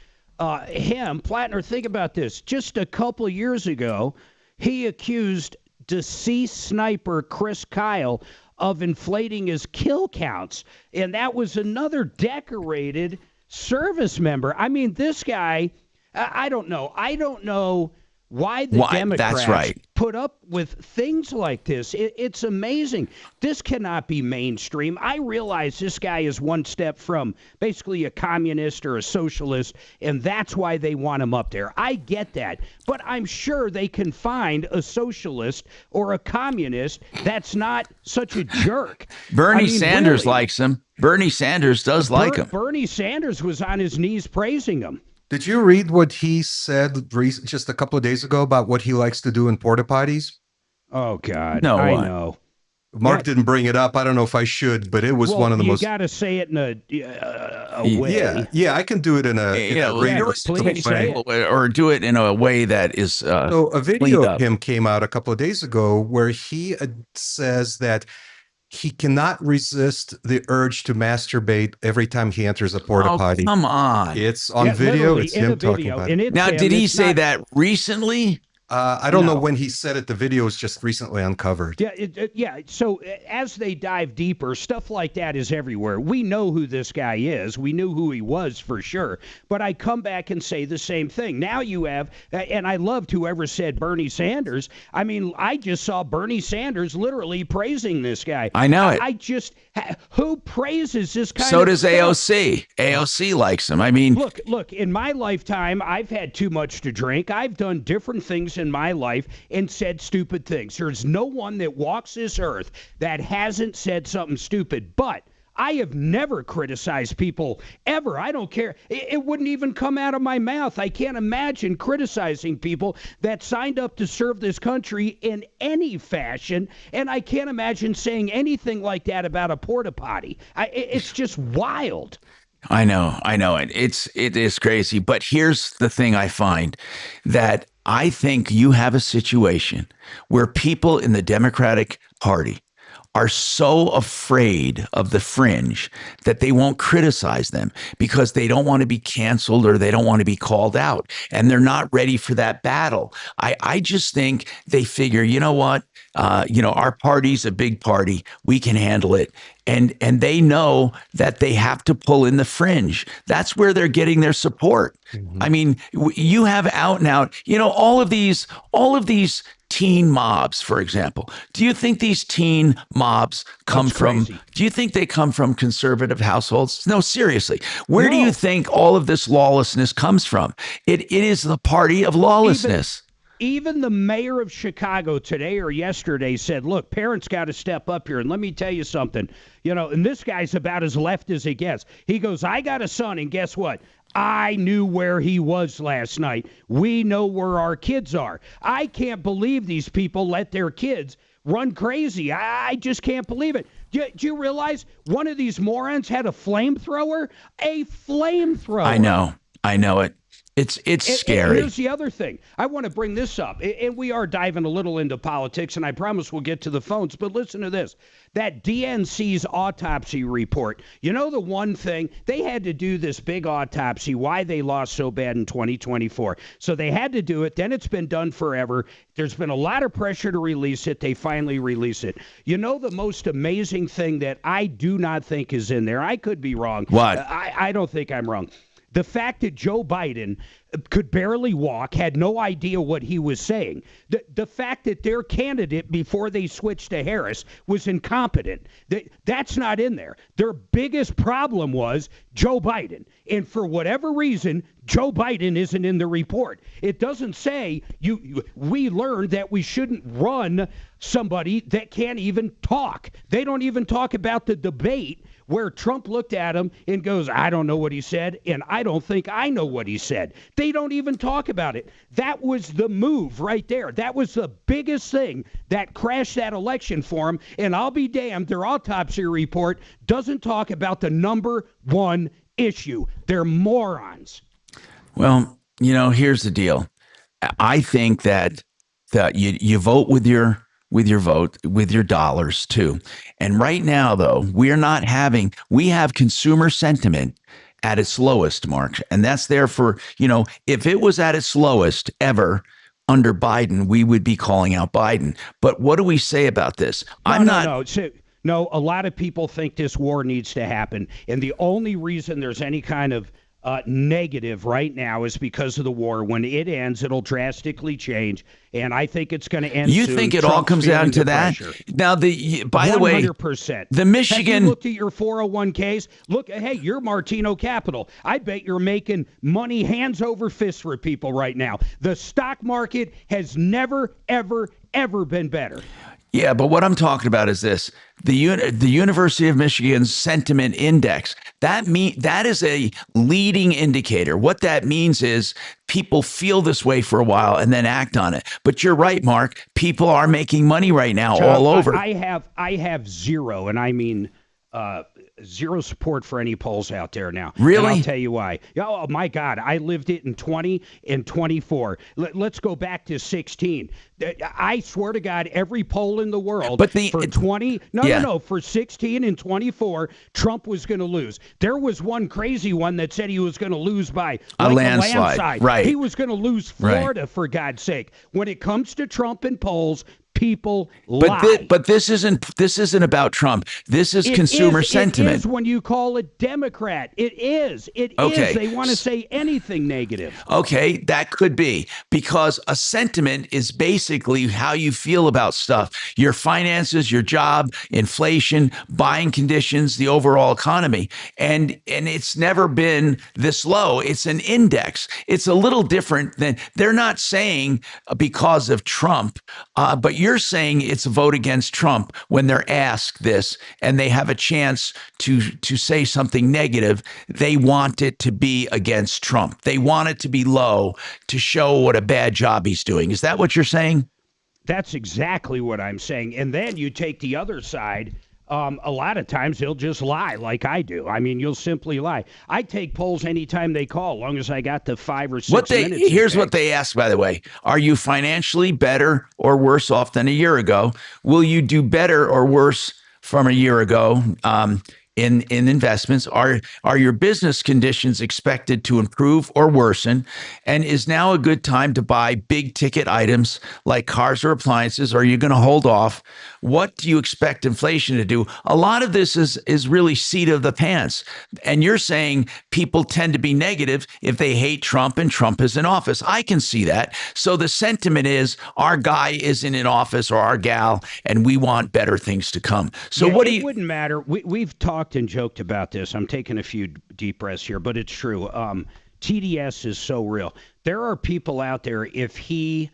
him, Plattner, think about this. Just a couple years ago, he accused deceased sniper Chris Kyle of inflating his kill counts. And that was another decorated service member. I mean, this guy, I don't know. I don't know why the Democrats put up with things like this. It's amazing. This cannot be mainstream. I realize this guy is one step from basically a communist or a socialist, and that's why they want him up there. I get that. But I'm sure they can find a socialist or a communist that's not such a jerk. Bernie Sanders likes him. Bernie Sanders does like him. Bernie Sanders was on his knees praising him. Did you read what he said just a couple of days ago about what he likes to do in porta potties? Oh, God. No, I know. Mark didn't bring it up. I don't know if I should, but it was one of the most. You got to say it in a way. Yeah, I can do it in a way. Or do it in a way that is. So a video of him came out a couple of days ago where he says that he cannot resist the urge to masturbate every time he enters a porta potty. Come on. It's on video. It's him talking about it. Now, did he say that recently? I don't know when he said it. The video is just recently uncovered. Yeah. So as they dive deeper, stuff like that is everywhere. We know who this guy is. We knew who he was for sure. But I come back and say the same thing. Now you have, and I loved whoever said Bernie Sanders. I mean, I just saw Bernie Sanders literally praising this guy. I know it. I just, who praises this kind of So does stuff? AOC. AOC likes him. I mean, look, in my lifetime, I've had too much to drink. I've done different things times in my life and said stupid things. There's no one that walks this earth that hasn't said something stupid, but I have never criticized people ever. I don't care. It wouldn't even come out of my mouth. I can't imagine criticizing people that signed up to serve this country in any fashion, and I can't imagine saying anything like that about a porta potty. It's just wild. I know. It is crazy. But here's the thing I find, that I think you have a situation where people in the Democratic Party are so afraid of the fringe that they won't criticize them because they don't want to be canceled or they don't want to be called out. And they're not ready for that battle. I just think they figure, you know what? Our party's a big party. We can handle it. And they know that they have to pull in the fringe. That's where they're getting their support. I mean, you have out and out, all of these teen mobs, for example. Do you think these teen mobs come from, do you think they come from conservative households? No, seriously. Where do you think all of this lawlessness comes from? It is the party of lawlessness. Even the mayor of Chicago today or yesterday said, look, parents got to step up here. And let me tell you something, and this guy's about as left as it gets. He goes, I got a son, and guess what? I knew where he was last night. We know where our kids are. I can't believe these people let their kids run crazy. I just can't believe it. Do you realize one of these morons had a flamethrower? A flamethrower. I know it. It's scary. And here's the other thing. I want to bring this up, and we are diving a little into politics, and I promise we'll get to the phones, but listen to this. That DNC's autopsy report, the one thing, they had to do this big autopsy, why they lost so bad in 2024. So they had to do it. Then it's been done forever. There's been a lot of pressure to release it. They finally release it. The most amazing thing that I do not think is in there, I could be wrong. What? I don't think I'm wrong. The fact that Joe Biden could barely walk, had no idea what he was saying. The fact that their candidate, before they switched to Harris, was incompetent. That's not in there. Their biggest problem was Joe Biden. And for whatever reason, Joe Biden isn't in the report. It doesn't say we learned that we shouldn't run somebody that can't even talk. They don't even talk about the debate where Trump looked at him and goes, I don't know what he said, and I don't think I know what he said. They don't even talk about it. That was the move right there. That was the biggest thing that crashed that election for him, and I'll be damned, their autopsy report doesn't talk about the number one issue. They're morons. Well, here's the deal. I think that you vote with your vote, with your dollars too. And right now, though, we have consumer sentiment at its lowest, Mark. And that's there for, if it was at its lowest ever under Biden, we would be calling out Biden. But what do we say about this? No, a lot of people think this war needs to happen. And the only reason there's any kind of negative right now is because of the war. When it ends, it'll drastically change, and I think it's going to end. You soon. think it Trump's all comes down to that? Pressure. Now, by the way, 100%. The Michigan. Have you looked at your 401ks? Look, hey, you're Martino Capital. I bet you're making money hands over fists for people right now. The stock market has never, ever, ever been better. Yeah, but what I'm talking about is this. The University of Michigan's sentiment index, that is a leading indicator. What that means is people feel this way for a while and then act on it. But you're right, Mark. People are making money right now all over. I have zero, and I mean zero support for any polls out there now. Really? And I'll tell you why. Oh, my God. I lived it in 20 and 24. Let's go back to 16. I swear to God, every poll in the world for 20, for 16 and 24, Trump was going to lose. There was one crazy one that said he was going to lose by a landslide. Right. He was going to lose Florida, for God's sake. When it comes to Trump and polls, People lie. But this isn't about Trump. This is consumer sentiment. It is when you call it Democrat. It is. It is. They want to say anything negative. Okay, that could be, because a sentiment is basically how you feel about stuff. Your finances, your job, inflation, buying conditions, the overall economy. And it's never been this low. It's an index. It's a little different than, they're not saying because of Trump, but you're saying it's a vote against Trump when they're asked this and they have a chance to say something negative. They want it to be against Trump. They want it to be low to show what a bad job he's doing. Is that what you're saying? That's exactly what I'm saying. And then you take the other side. A lot of times they'll just lie like I do. I mean, you'll simply lie. I take polls anytime they call, as long as I got the 5 or 6 minutes. Here's what they ask, by the way. Are you financially better or worse off than a year ago? Will you do better or worse from a year ago? In investments? Are your business conditions expected to improve or worsen? And is now a good time to buy big ticket items like cars or appliances? Or are you going to hold off? What do you expect inflation to do? A lot of this is really seat of the pants. And you're saying people tend to be negative if they hate Trump and Trump is in office. I can see that. So the sentiment is our guy isn't in office or our gal, and we want better things to come. So yeah, what do you... It wouldn't matter. We've talked and joked about this. I'm taking a few deep breaths here, but it's true. TDS is so real. There are people out there, if he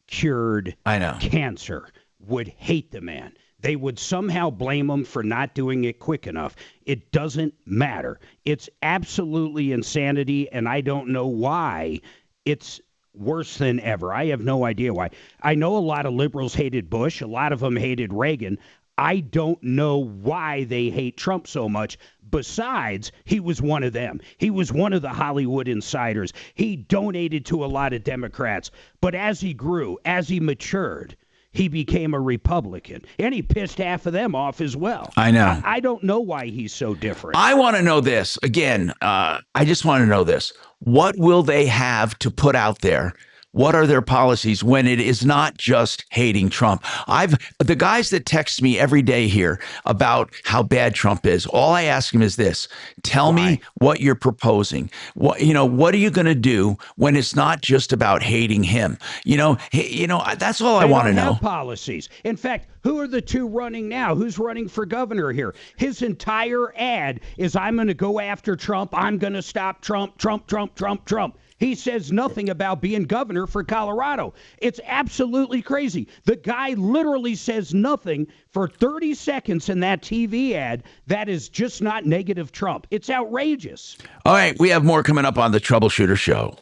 cured cancer, would hate the man. They would somehow blame him for not doing it quick enough. It doesn't matter. It's absolutely insanity, and I don't know why it's worse than ever. I have no idea why. I know a lot of liberals hated Bush. A lot of them hated Reagan. I don't know why they hate Trump so much. Besides, he was one of them. He was one of the Hollywood insiders. He donated to a lot of Democrats. But as he grew, as he matured, he became a Republican. And he pissed half of them off as well. I know. I don't know why he's so different. I want to know this. Again, I just want to know this. What will they have to put out there? What are their policies when it is not just hating Trump? The guys that text me every day here about how bad Trump is, all I ask them is this: tell me what you're proposing. What are you going to do when it's not just about hating him? That's all I want to know. They don't have policies. In fact, who are the two running now? Who's running for governor here? His entire ad is, I'm going to go after Trump. I'm going to stop Trump, Trump, Trump, Trump, Trump. He says nothing about being governor for Colorado. It's absolutely crazy. The guy literally says nothing for 30 seconds in that TV ad. That is just not negative Trump. It's outrageous. All right, we have more coming up on the Troubleshooter Show.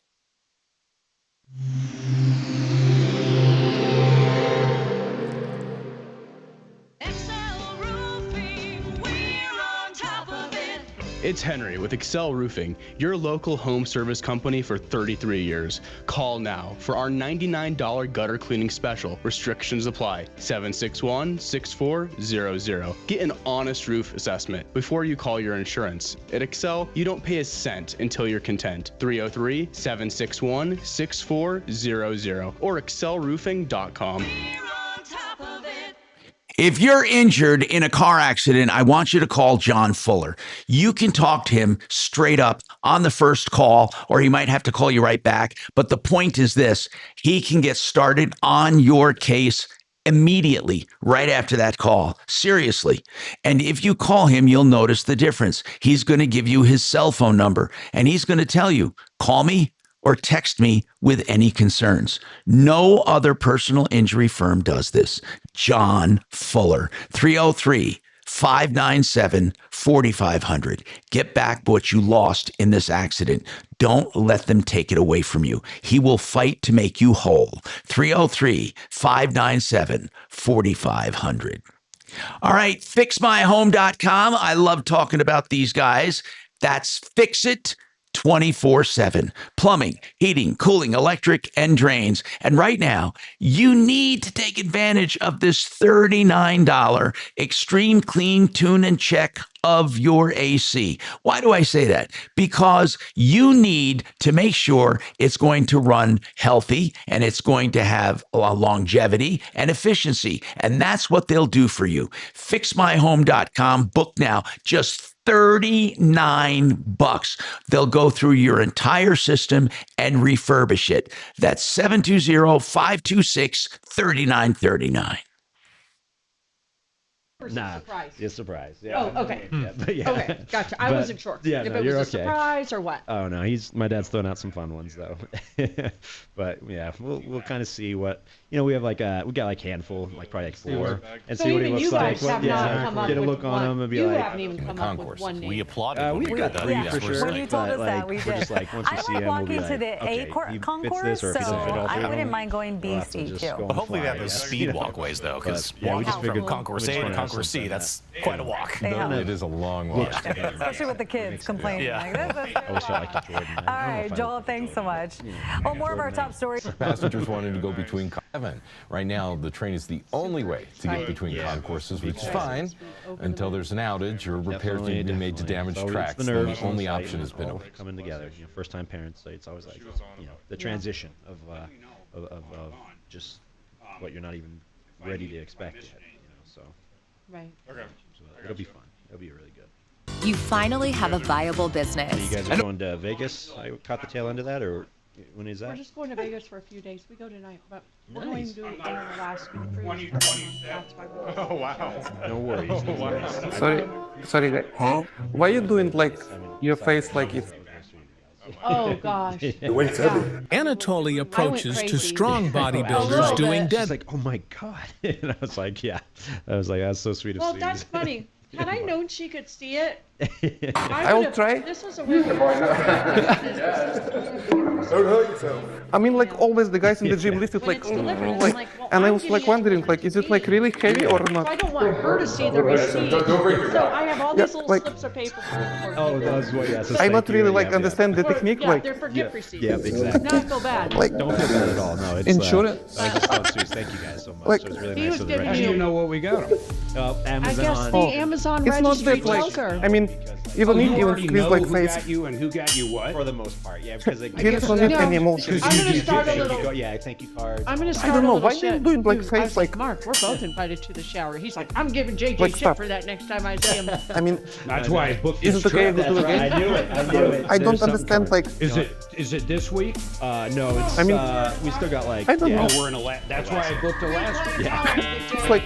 It's Henry with Excel Roofing, your local home service company for 33 years. Call now for our $99 gutter cleaning special. Restrictions apply. 761-6400. Get an honest roof assessment before you call your insurance. At Excel, you don't pay a cent until you're content. 303-761-6400 or excelroofing.com. If you're injured in a car accident, I want you to call John Fuller. You can talk to him straight up on the first call, or he might have to call you right back. But the point is this: he can get started on your case immediately, right after that call. Seriously. And if you call him, you'll notice the difference. He's going to give you his cell phone number, and he's going to tell you, call me or text me with any concerns. No other personal injury firm does this. John Fuller, 303-597-4500. Get back what you lost in this accident. Don't let them take it away from you. He will fight to make you whole. 303-597-4500. All right, fixmyhome.com. I love talking about these guys. That's Fix It 24/7. Plumbing, heating, cooling, electric, and drains. And right now, you need to take advantage of this $39 Extreme Clean Tune and Check of your AC. Why do I say that? Because you need to make sure it's going to run healthy and it's going to have longevity and efficiency. And that's what they'll do for you. FixMyHome.com. Book now. Just $39. They'll go through your entire system and refurbish it. That's 720-526-3939. Nah, Surprise. you're surprised. Yeah. Oh, okay. But yeah. Okay, gotcha. I wasn't sure Yeah, if no, it you're was a okay. surprise or what. Oh no, my dad's throwing out some fun ones though. But yeah, we'll kind of see what we have we got like handful, like probably like 4, and So see what he even looks you like. guys have not come up Get a with look on one. him and be You like. haven't even come up with one name. We applauded We got 3 for sure. When you told us that, we We're did. just like once we I see like him, we'll be walking like, to the okay, A he concourse, fits this, or if he so doesn't fit all I three. wouldn't mind going B, We'll have to C, just too. go But and hopefully they fly, have those yeah. speed walkways though, because Yeah, we just walking figured from Concourse A to Concourse C, that's quite a walk. It is a long walk. Especially with the kids complaining. Like, this is I always felt like the Jordan. all right, Joel, thanks so much. Well, more of our top stories. Passengers wanted to go between heaven. Right now, the train is the only way to get between concourses, which is fine until there's an outage or repairs need to be made to damaged tracks. The only option has been coming together. First-time parents, it's always like the transition of just what you're not even ready to expect yet. So. Right. Okay. So it'll be fun. It'll be really good. You finally have a viable business. You guys are going to Vegas? I caught the tail end of that, or when is that? We're just going to Vegas for a few days. We go tonight, but we're going Nice. to do it on the last cruise. That's why we're Oh wow. No worries. Sorry, guys. Huh? Why are you doing like your face like it's... Oh gosh. Anatoly approaches to crazy. strong A bodybuilders little doing bit. She's dead. like, oh my god, and I was like, yeah. I was like, that's so sweet of Well, Steve. that's funny. Had I known she could see it, I will try. This was a weird. Don't hurt yourself. I mean, like always the guys in the gym listed like, and I was like wondering, like, is it like really heavy or not? I don't want her to see the receipt, so I have all these little slips of paper. Oh, that's what. Yeah. I not really like understand the technique, Yeah, like. they're for gift receipts. Yeah, exactly. Not feel bad. Like, don't feel bad at all. No, it's insurance. I just thought, sweet. Thank you guys so much. Like, it was really He nice was of the giving Red you- Show. You know what we got? Amazon. I guess the Amazon It's not registry that like, tells her. I mean, even you if you already squeeze know like who face. got you and who got you what? For the most part, yeah, because like, Kids don't need any emotions. I'm gonna start a little. Yeah, thank you cards. I'm gonna I start don't a know, little why shit. you doing like I face was like. Mark, we're both invited to the shower. He's like, I'm giving JJ Like, shit stop. for that next time I see him. I mean, That's why I booked is this it okay trip. to do it again? I knew it. I knew it. I don't There's understand like. Is it this week? No, it's. I mean, we still got like. I don't know. Oh, we're in that's why I booked the last one. Yeah. It's like.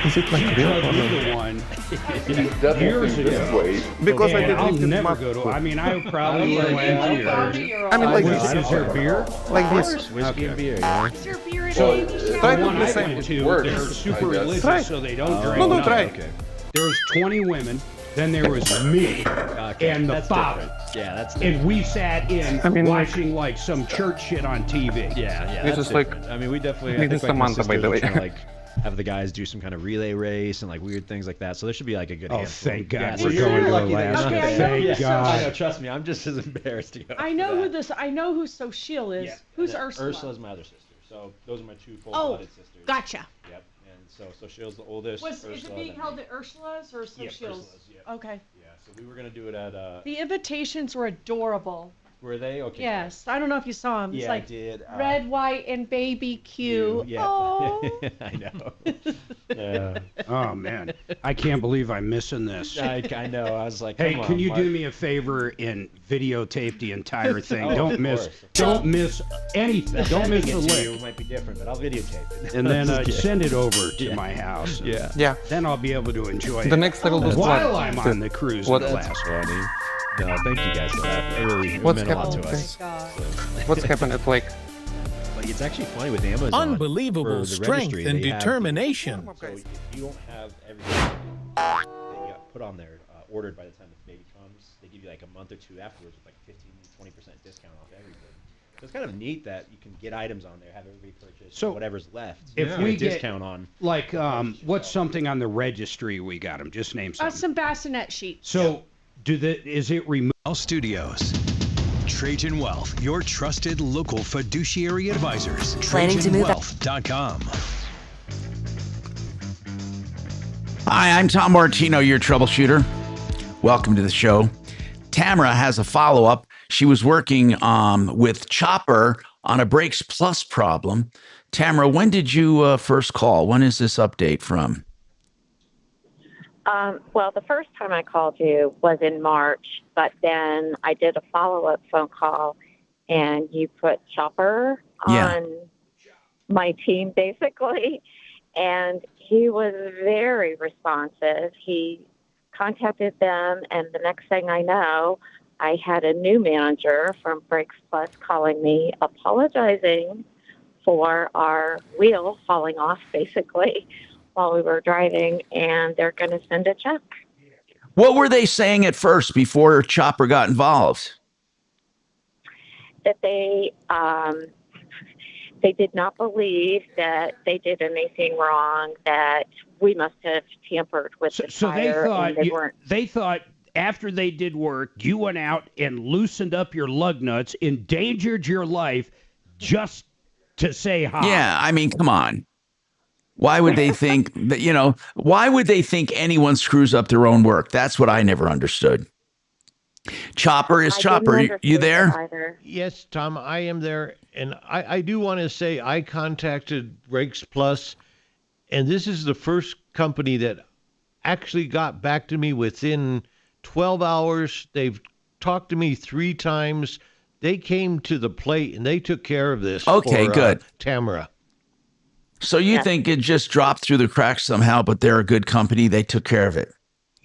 Is it like real or You're not? the one years ago. Because I And did I'll leave this never Mark. go to. I mean, I probably went last year. I mean, like Is this. there beer? Like this. Whiskey and beer. Yeah. Is there beer in So the the Try to one do the I same. went to, Works, they're super I guess. religious, Try. so they don't drink. No, nothing. try. Okay. There was 20 women. Then there was me and the That's father. different. Yeah, that's. And we sat in I mean, watching like some church shit on TV. Yeah, It's that's just like- different. I mean, we definitely. I This think is like my Samantha, by sisters the are way. trying to, like have the guys do some kind of relay race and like weird things like that. So there should be like a good. Oh, handful. thank God Yeah, we're you're going to lucky that Alaska. you're not Okay, I there. know Thank this, God. I know. Trust me, I'm just as embarrassed to go. I know who this. I know who Sochil is. Yeah. Who's And Ursula? Ursula's my other sister. So those are my two Oh, full-blooded sisters. gotcha. Yep. And so Shill's the oldest. Is it Ursula, being then held me. at Ursula's or Yeah, Sochil's? Ursula's, yeah. Okay. Yeah. So we were gonna do it at. The invitations were adorable. Were they okay? Yes. I don't know if you saw them. It's Yeah, like I did. red, white, and baby Q. Yeah. Oh. I know. Yeah. Oh man, I can't believe I'm missing this. I know. I was like, Hey, come can on, you Mark. do me a favor and videotape the entire thing? Oh, Don't of miss, course. don't miss anything. Don't miss the Sending it to you link. might be different, but I'll videotape it. And then Okay. send it over to Yeah. my house. and Yeah. Yeah. Then I'll be able to enjoy The it next level was while what? I'm on the cruise What- in That's Alaska. funny. No, thank you guys for that. It really What's meant a lot to happening? us. What's happened at like? Like it's actually funny with Amazon. Unbelievable for the strength registry, and they have- determination. So if you don't have everything that you got put on there ordered by the time the baby comes, they give you like a month or two afterwards with like 15-20% discount off everything. So it's kind of neat that you can get items on there, have it repurchased, So, whatever's left. If you we get a get discount on. like what's something on the registry we got them? Just name something. Some bassinet sheets. So is it removed? Studios. Trajan Wealth, your trusted local fiduciary advisors. Planning to move out. TrajanWealth.com. Hi, I'm Tom Martino, your troubleshooter. Welcome to the show. Tamara has a follow-up. She was working with Chopper on a Brakes Plus problem. Tamara, when did you first call? When is this update from? Well, the first time I called you was in March, but then I did a follow-up phone call, and you put Chopper on my team, basically, and he was very responsive. He contacted them, and the next thing I know, I had a new manager from Brakes Plus calling me, apologizing for our wheel falling off, basically, while we were driving, and they're going to send a check. What were they saying at first before Chopper got involved? That they did not believe that they did anything wrong, that we must have tampered with the So they tire, thought and they weren't. they thought after they did work, you went out and loosened up your lug nuts, endangered your life just to say hi. Yeah, I mean, come on. Why would they think that, why would they think anyone screws up their own work? That's what I never understood. Chopper is Chopper. You there? Yes, Tom, I am there. And I do want to say I contacted Brakes Plus, and this is the first company that actually got back to me within 12 hours. They've talked to me 3 times. They came to the plate, and they took care of this Okay, for good. Tamara. So you think it just dropped through the cracks somehow, but they're a good company. They took care of it.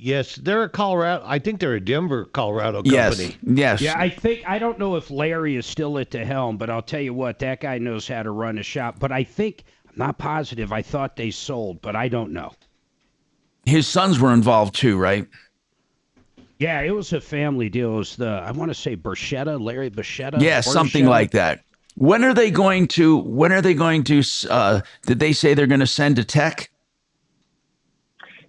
Yes, they're a Colorado. I think they're a Denver, Colorado company. Yes. Yeah, I don't know if Larry is still at the helm, but I'll tell you what, that guy knows how to run a shop. But I'm not positive. I thought they sold, but I don't know. His sons were involved too, right? Yeah, it was a family deal. It was I want to say Larry Burchetta. Yeah, something like that. When are they going to, did they say they're going to send a tech?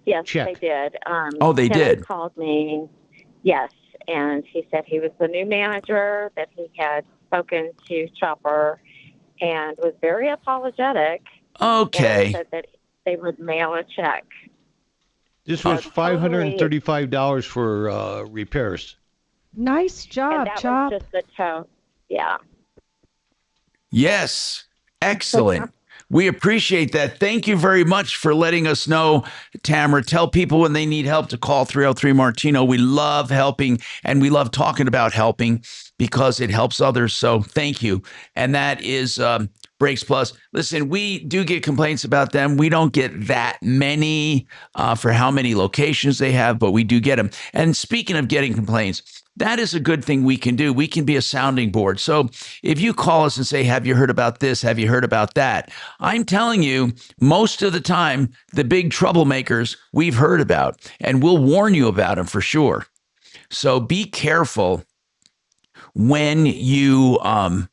Yes, Check. they did. They Kenneth did? Called me, yes, and he said he was the new manager, that he had spoken to Chopper and was very apologetic. Okay. And said that they would mail a check. This was $535 for repairs. Nice job, And that Chop. was just the tow. Yeah. Yes. Excellent. We appreciate that. Thank you very much for letting us know, Tamara. Tell people when they need help to call 303 Martino. We love helping, and we love talking about helping because it helps others. So thank you. And that is Brakes Plus. Listen, we do get complaints about them. We don't get that many for how many locations they have, but we do get them. And speaking of getting complaints, that is a good thing we can do. We can be a sounding board. So if you call us and say, have you heard about this? Have you heard about that? I'm telling you, most of the time, the big troublemakers we've heard about, and we'll warn you about them for sure. So be careful when you want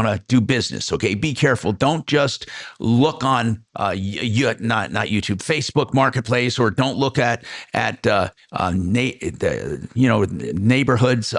to do business. Okay, be careful. Don't just look on not YouTube, Facebook Marketplace, or don't look at neighborhoods.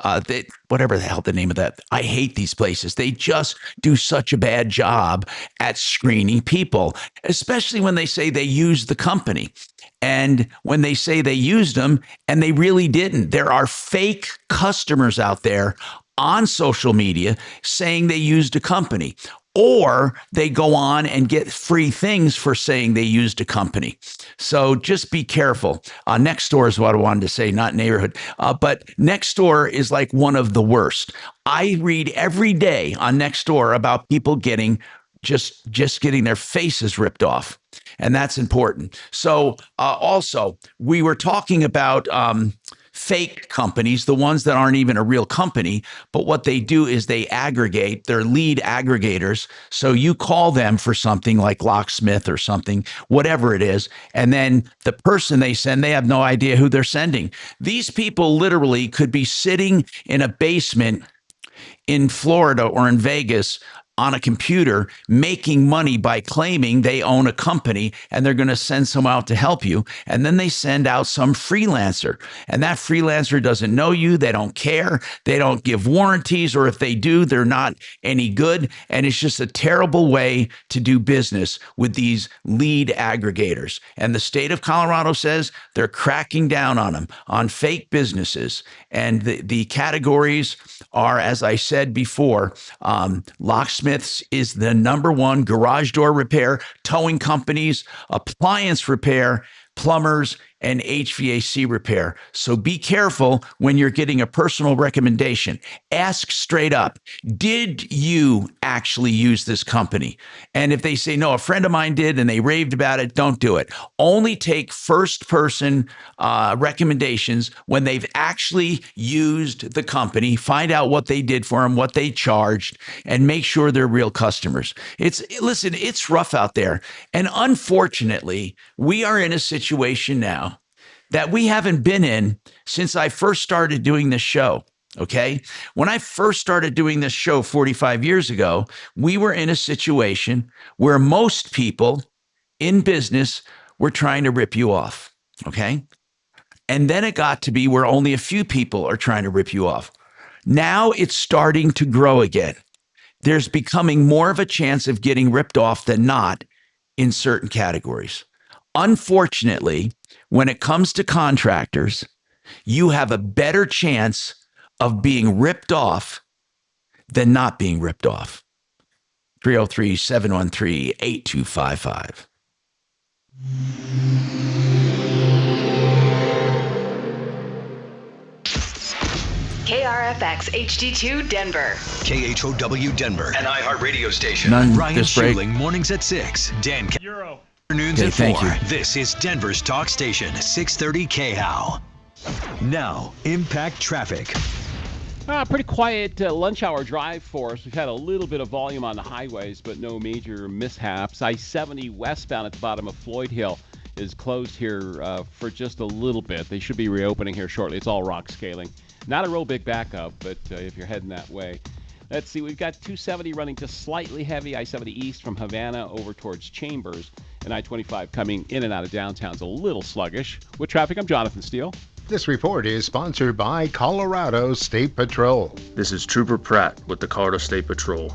Whatever the hell the name of that. I hate these places. They just do such a bad job at screening people, especially when they say they use the company. And when they say they used them and they really didn't, there are fake customers out there on social media saying they used a company, or they go on and get free things for saying they used a company. So just be careful. Nextdoor is what I wanted to say, not neighborhood. But Nextdoor is like one of the worst. I read every day on Nextdoor about people getting just getting their faces ripped off. And that's important. So also, we were talking about fake companies, the ones that aren't even a real company, but what they do is they aggregate, they're lead aggregators. So you call them for something like locksmith or something, whatever it is, and then the person they send, they have no idea who they're sending. These people literally could be sitting in a basement in Florida or in Vegas on a computer making money by claiming they own a company, and they're going to send someone out to help you. And then they send out some freelancer, and that freelancer doesn't know you. They don't care. They don't give warranties, or if they do, they're not any good. And it's just a terrible way to do business with these lead aggregators. And the state of Colorado says they're cracking down on them, on fake businesses. And the categories are, as I said before, locksmiths is the number one, garage door repair, towing companies, appliance repair, plumbers, and HVAC repair. So be careful when you're getting a personal recommendation. Ask straight up, did you actually use this company? And if they say, no, a friend of mine did and they raved about it, don't do it. Only take first person recommendations when they've actually used the company. Find out what they did for them, what they charged, and make sure they're real customers. Listen, it's rough out there. And unfortunately, we are in a situation now that we haven't been in since I first started doing this show. Okay. When I first started doing this show 45 years ago, we were in a situation where most people in business were trying to rip you off. Okay. And then it got to be where only a few people are trying to rip you off. Now it's starting to grow again. There's becoming more of a chance of getting ripped off than not in certain categories. Unfortunately, when it comes to contractors, you have a better chance of being ripped off than not being ripped off. 303-713-8255. KRFX HD2 Denver. KHOW Denver, an iHeart radio station. None Ryan this break. Schuling, mornings at 6. Dan Euro. Afternoons Okay, at 4. thank you. This is Denver's talk station, 630 KHOW. Now, Impact Traffic. Pretty quiet lunch hour drive for us. We've had a little bit of volume on the highways, but no major mishaps. I-70 westbound at the bottom of Floyd Hill is closed here for just a little bit. They should be reopening here shortly. It's all rock scaling. Not a real big backup, but if you're heading that way. Let's see, we've got 270 running just slightly heavy, I-70 east from Havana over towards Chambers, and I-25 coming in and out of downtown's a little sluggish. With traffic, I'm Jonathan Steele. This report is sponsored by Colorado State Patrol. This is Trooper Pratt with the Colorado State Patrol.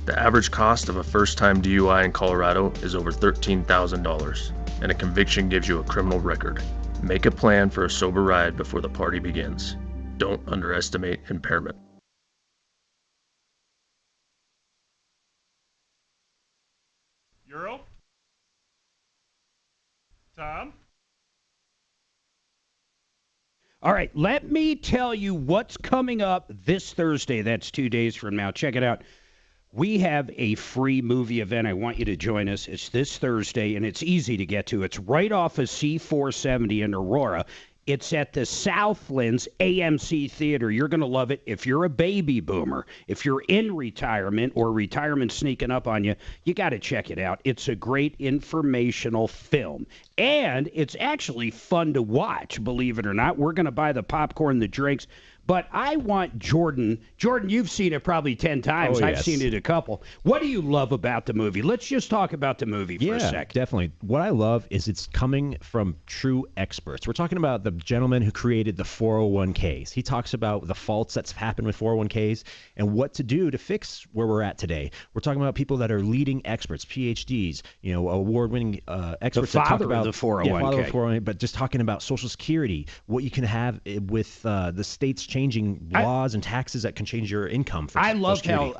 The average cost of a first-time DUI in Colorado is over $13,000, and a conviction gives you a criminal record. Make a plan for a sober ride before the party begins. Don't underestimate impairment. Euro? Tom? All right, let me tell you what's coming up this Thursday. That's 2 days from now. Check it out. We have a free movie event. I want you to join us. It's this Thursday, and it's easy to get to. It's right off of C-470 in Aurora. It's at the Southlands AMC Theater. You're going to love it. If you're a baby boomer, if you're in retirement or retirement sneaking up on you, you got to check it out. It's a great informational film. And it's actually fun to watch, believe it or not. We're going to buy the popcorn, the drinks. But I want Jordan. Jordan, you've seen it probably 10 times. Oh, I've yes. seen it a couple. What do you love about the movie? Let's just talk about the movie for a sec. Definitely. What I love is it's coming from true experts. We're talking about the gentleman who created the 401ks. He talks about the faults that's happened with 401ks and what to do to fix where we're at today. We're talking about people that are leading experts, PhDs, award-winning experts that talk about the 401k. Yeah, father of the 401k, but just talking about Social Security, what you can have with the states changing laws and taxes that can change your income. For I love Social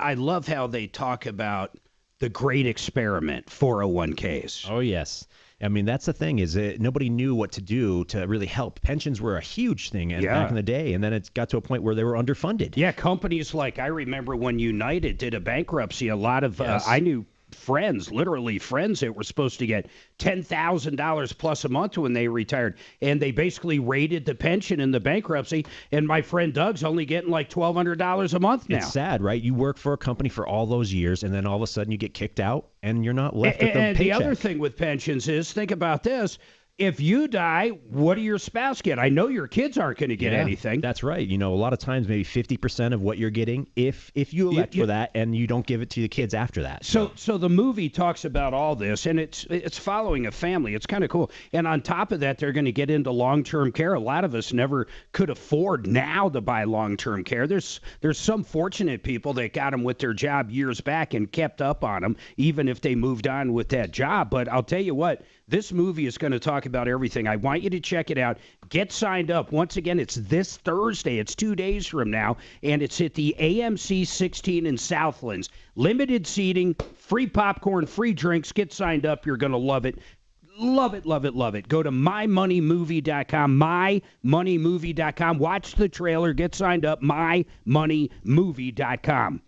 how they talk about the great experiment, 401ks. Oh, yes. I mean, that's the thing is nobody knew what to do to really help. Pensions were a huge thing back in the day, and then it got to a point where they were underfunded. Yeah, companies like, I remember when United did a bankruptcy, a lot of, I knew friends, literally friends that were supposed to get $10,000 plus a month when they retired, and they basically raided the pension in the bankruptcy, and my friend Doug's only getting like $1,200 a month now. It's sad, right? You work for a company for all those years, and then all of a sudden you get kicked out, and you're not left with a paycheck. And the other thing with pensions is, think about this, if you die, what do your spouse get? I know your kids aren't going to get anything. That's right. You know, a lot of times maybe 50% of what you're getting if you elect for that and you don't give it to the kids after that. So the movie talks about all this, and it's following a family. It's kind of cool. And on top of that, they're going to get into long-term care. A lot of us never could afford now to buy long-term care. There's some fortunate people that got them with their job years back and kept up on them, even if they moved on with that job. But I'll tell you what, this movie is going to talk about everything. I want you to check it out. Get signed up. Once again, it's this Thursday. It's 2 days from now, and it's at the AMC 16 in Southlands. Limited seating, free popcorn, free drinks. Get signed up. You're going to love it. Love it, love it, love it. Go to mymoneymovie.com, mymoneymovie.com. Watch the trailer. Get signed up, mymoneymovie.com.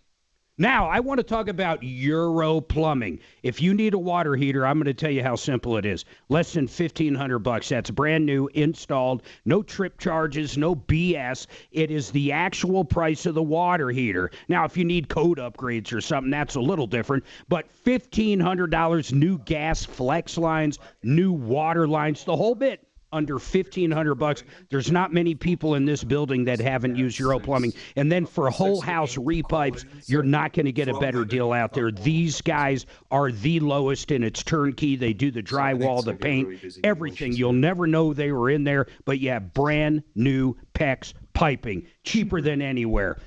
Now, I want to talk about Euro Plumbing. If you need a water heater, I'm going to tell you how simple it is. Less than $1,500. That's brand new, installed, no trip charges, no BS. It is the actual price of the water heater. Now, if you need code upgrades or something, that's a little different. But $1,500, new gas flex lines, new water lines, the whole bit. Under $1,500. There's not many people in this building that haven't used Euro Plumbing. And then for whole house repipes, you're not going to get a better deal out there. These guys are the lowest, and it's turnkey. They do the drywall, the paint, everything. You'll never know they were in there, but you have brand new PEX piping, cheaper than anywhere.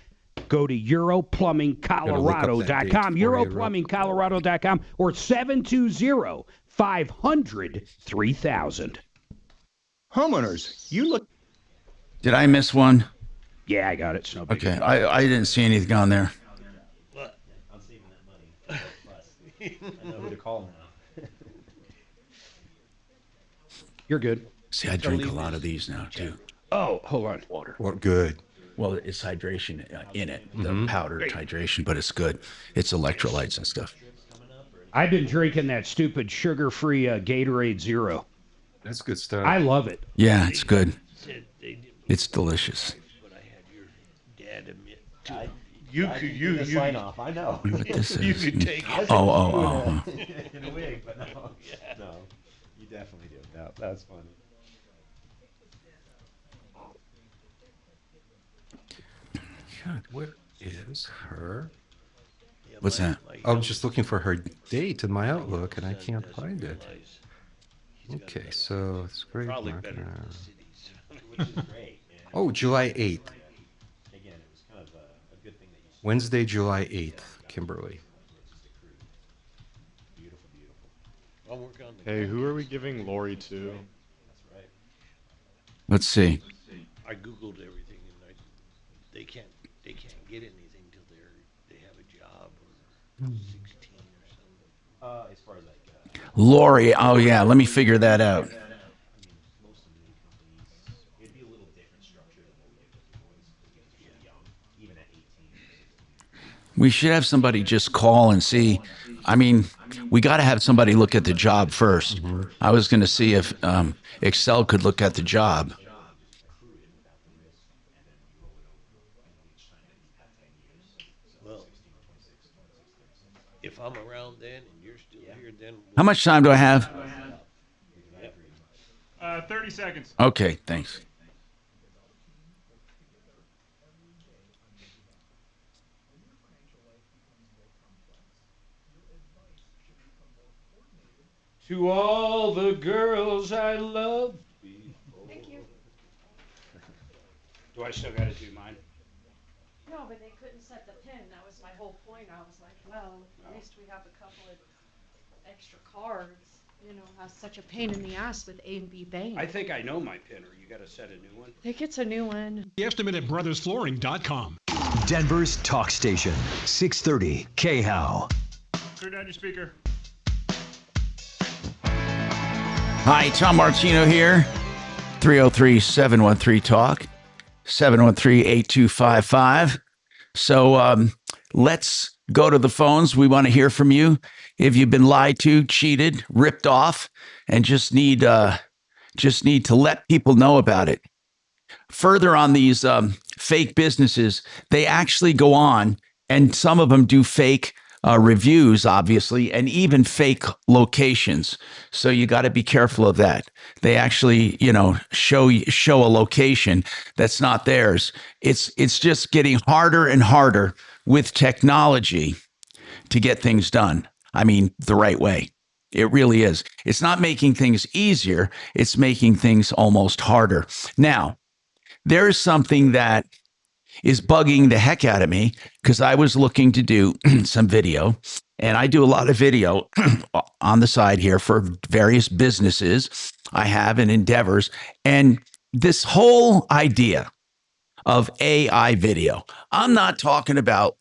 Go to EuroPlumbingColorado.com, EuroPlumbingColorado.com, or 720-500-3000. Homeowners, you look. Did I miss one? Yeah, I got it. No big Okay, deal. I didn't see anything on there. I'm saving that money. I know who to call now. You're good. See, I drink a lot of these now, too. Oh, hold on. Water. Well, good. Well, it's hydration in it, the powdered hydration, but it's good. It's electrolytes and stuff. I've been drinking that stupid sugar-free Gatorade Zero. That's good stuff. I love it. Yeah, it's good. It's delicious. You sign off. I know. What this You is. could take it. Oh. In a wig, but no. No, you definitely do. No, that's funny. God, where is her? What's that? I was just looking for her date in my Outlook, and I can't find it. Okay, so it's great. Probably Mark. better than the cities, which is great. Man. Oh, July 8th. Again, it was kind of a good thing that you. Wednesday, July 8th, Kimberly. Beautiful, beautiful. Hey, who are we giving Lori to? That's right. Let's see. I googled everything, and they can't get anything till they have a job or 16 or something. As far as like. Lori. Oh, yeah. Let me figure that out. We should have somebody just call and see. I mean, we got to have somebody look at the job first. I was going to see if Excel could look at the job. Well, if I'm around then and you're still here, then How much time do I have? 30 seconds. Okay, thanks. To all the girls I love. Thank you. Do I still got to do mine? No, but they couldn't set the pin. That was my whole point. I was like, well, at least we have a couple of extra cards. You know, that's such a pain in the ass with A and B Bank. I think I know my pin, or you got to set a new one. I think it's a new one. The estimate at brothersflooring.com. Denver's talk station, 630 KHOW. Turn down your speaker. Hi, Tom Martino here. 303-713-TALK, 713-8255. So let's go to the phones. We want to hear from you. If you've been lied to, cheated, ripped off, and just need to let people know about it. Further on these fake businesses, they actually go on, and some of them do fake reviews, obviously, and even fake locations. So you got to be careful of that. They actually, show a location that's not theirs. It's just getting harder and harder with technology to get things done. I mean, the right way. It really is. It's not making things easier. It's making things almost harder. Now, there is something that is bugging the heck out of me because I was looking to do some video, and I do a lot of video on the side here for various businesses I have and endeavors. And this whole idea of AI video,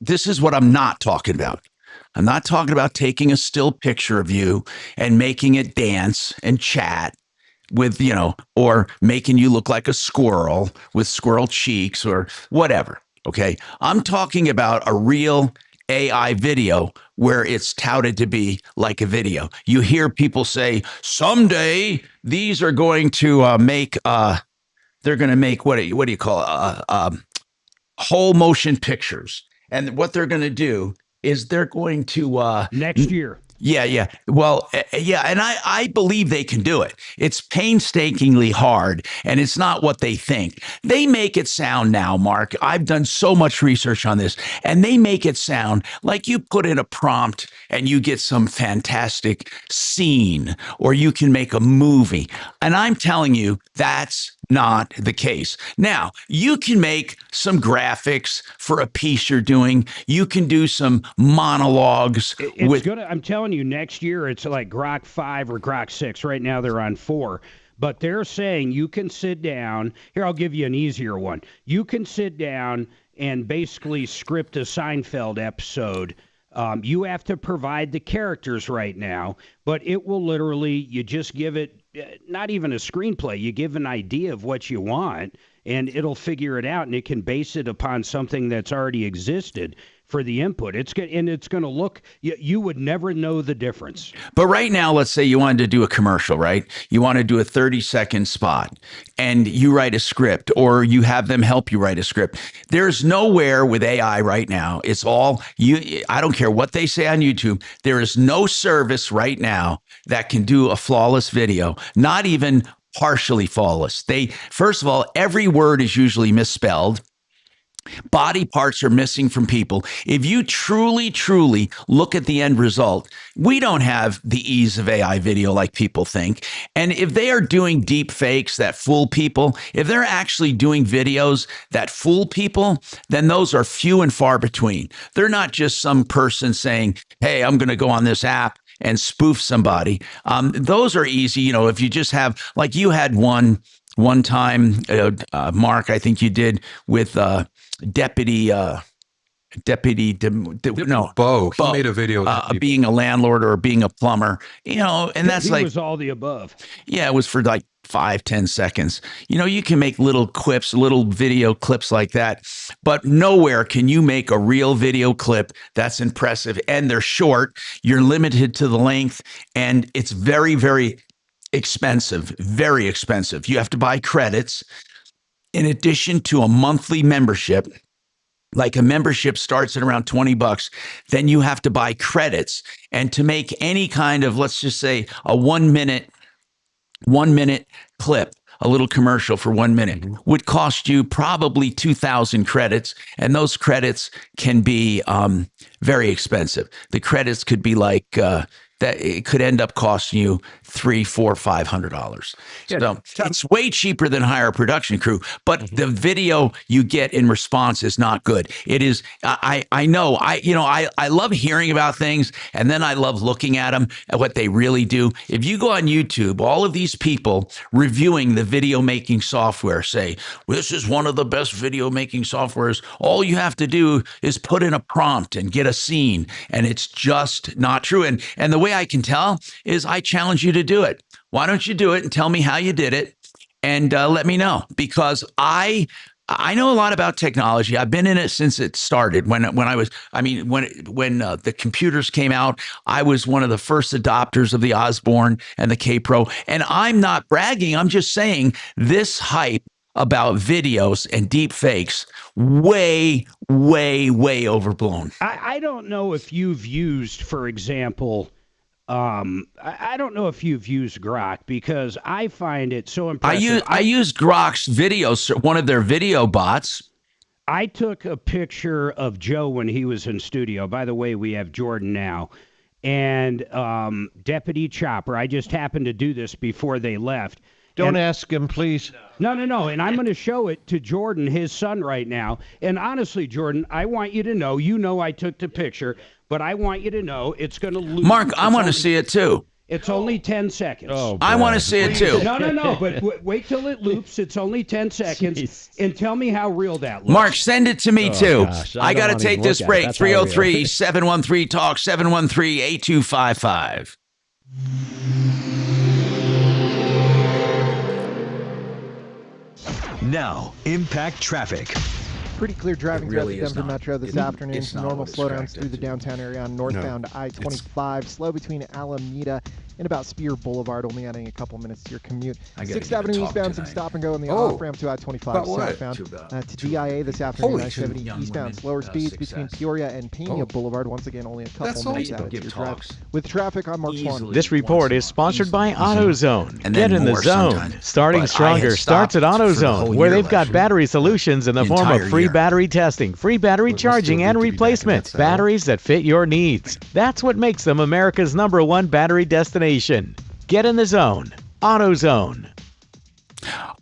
this is what I'm not talking about. I'm not talking about taking a still picture of you and making it dance and chat with, or making you look like a squirrel with squirrel cheeks or whatever. Okay. I'm talking about a real AI video where it's touted to be like a video. You hear people say, someday these are going to they're going to make, what do you call it? Whole motion pictures. And what they're going to do is they're going to next year. Yeah. Well, yeah. And I believe they can do it. It's painstakingly hard, and it's not what they think. They make it sound now, Mark. I've done so much research on this, and they make it sound like you put in a prompt and you get some fantastic scene, or you can make a movie. And I'm telling you, that's not the case. Now, you can make some graphics for a piece you're doing. You can do some monologues. I'm telling you, next year it's like Grok 5 or Grok 6. Right now they're on 4. But they're saying you can sit down. Here, I'll give you an easier one. You can sit down and basically script a Seinfeld episode. You have to provide the characters right now, but it will literally, you just give it, not even a screenplay, you give an idea of what you want, and it'll figure it out, and it can base it upon something that's already existed for the input. It's going to look, you would never know the difference. But right now, let's say you wanted to do a commercial, right? You want to do a 30-second spot, and you write a script, or you have them help you write a script. There's nowhere with AI right now. It's all you. I don't care what they say on YouTube. There is no service right now that can do a flawless video, not even partially flawless. First of all, every word is usually misspelled. Body parts are missing from people. If you truly, truly look at the end result, we don't have the ease of AI video like people think. And if they are doing deep fakes that fool people, if they're actually doing videos that fool people, then those are few and far between. They're not just some person saying, hey, I'm going to go on this app and spoof somebody. Those are easy. If you just have, like you had one time, Mark, I think you did with Deputy Bo. He made a video being a landlord or being a plumber, and that's He was all the above. Yeah, it was for like 5-10 seconds. You can make little clips, little video clips like that, but nowhere can you make a real video clip that's impressive. And they're short. You're limited to the length, and it's very, very expensive, very expensive. You have to buy credits in addition to a monthly membership. Like a membership starts at around $20, then you have to buy credits. And to make any kind of, let's just say, a 1 minute clip, a little commercial for 1 minute, would cost you probably 2,000 credits. And those credits can be very expensive. The credits could be like that it could end up costing you $300, $400, $500. So it's way cheaper than hire a production crew, but the video you get in response is not good. It is. I know. I love hearing about things, and then I love looking at them at what they really do. If you go on YouTube, all of these people reviewing the video making software say, well, this is one of the best video making softwares. All you have to do is put in a prompt and get a scene, and it's just not true. And the way I can tell is I challenge you to do it. Why don't you do it and tell me how you did it, and let me know, because I know a lot about technology. I've been in it since it started. When the computers came out, I was one of the first adopters of the Osborne and the K Pro. And I'm not bragging. I'm just saying this hype about videos and deep fakes way, way, way overblown. I don't know if you've used, for example, I don't know if you've used Grok, because I find it so impressive. I use Grok's videos, one of their video bots. I took a picture of Joe when he was in studio. By the way, we have Jordan now. And Deputy Chopper, I just happened to do this before they left. Don't ask him, please. No. And I'm going to show it to Jordan, his son, right now. And honestly, Jordan, I want you to know, I took the picture, but I want you to know it's going to loop. Mark, I want to see it too. It's only 10 seconds. Oh, I want to see it too. No, but wait till it loops. It's only 10 seconds. And tell me how real that looks. Mark, send it to me too. Gosh, I got to take this break. 303-713-TALK, 713-8255. Now, Impact Traffic. Pretty clear driving throughout really the Denver Metro this afternoon. Some normal slowdowns through the downtown area on northbound I-25. Slow between Alameda and about Spear Boulevard, only adding a couple minutes to your commute. 6th Avenue eastbound, some stop and go in the off-ramp to I-25 southbound. To DIA this afternoon, I-70 eastbound. Slower speeds between Peoria and Pena Boulevard. Once again, only a couple minutes out to your drive. With traffic on March 1. This report is sponsored by AutoZone. Get in the zone. Starting Stronger starts at AutoZone, where they've got battery solutions in the form of free battery testing, free battery charging and replacement, batteries that fit your needs. That's what makes them America's #1 battery destination. Get in the zone. AutoZone.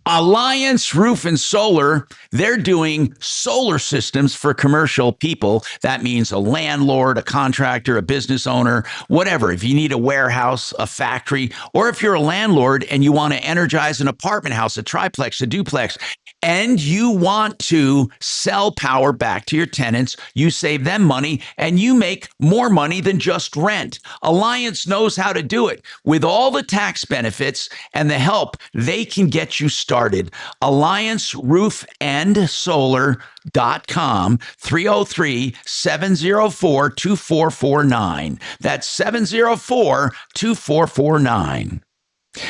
Alliance Roof and Solar, they're doing solar systems for commercial people. That means a landlord, a contractor, a business owner, whatever. If you need a warehouse, a factory, or if you're a landlord and you want to energize an apartment house, a triplex, a duplex, and you want to sell power back to your tenants, you save them money and you make more money than just rent. Alliance knows how to do it. With all the tax benefits and the help, they can get you started. AllianceRoofandSolar.com, 303-704-2449. That's 704-2449.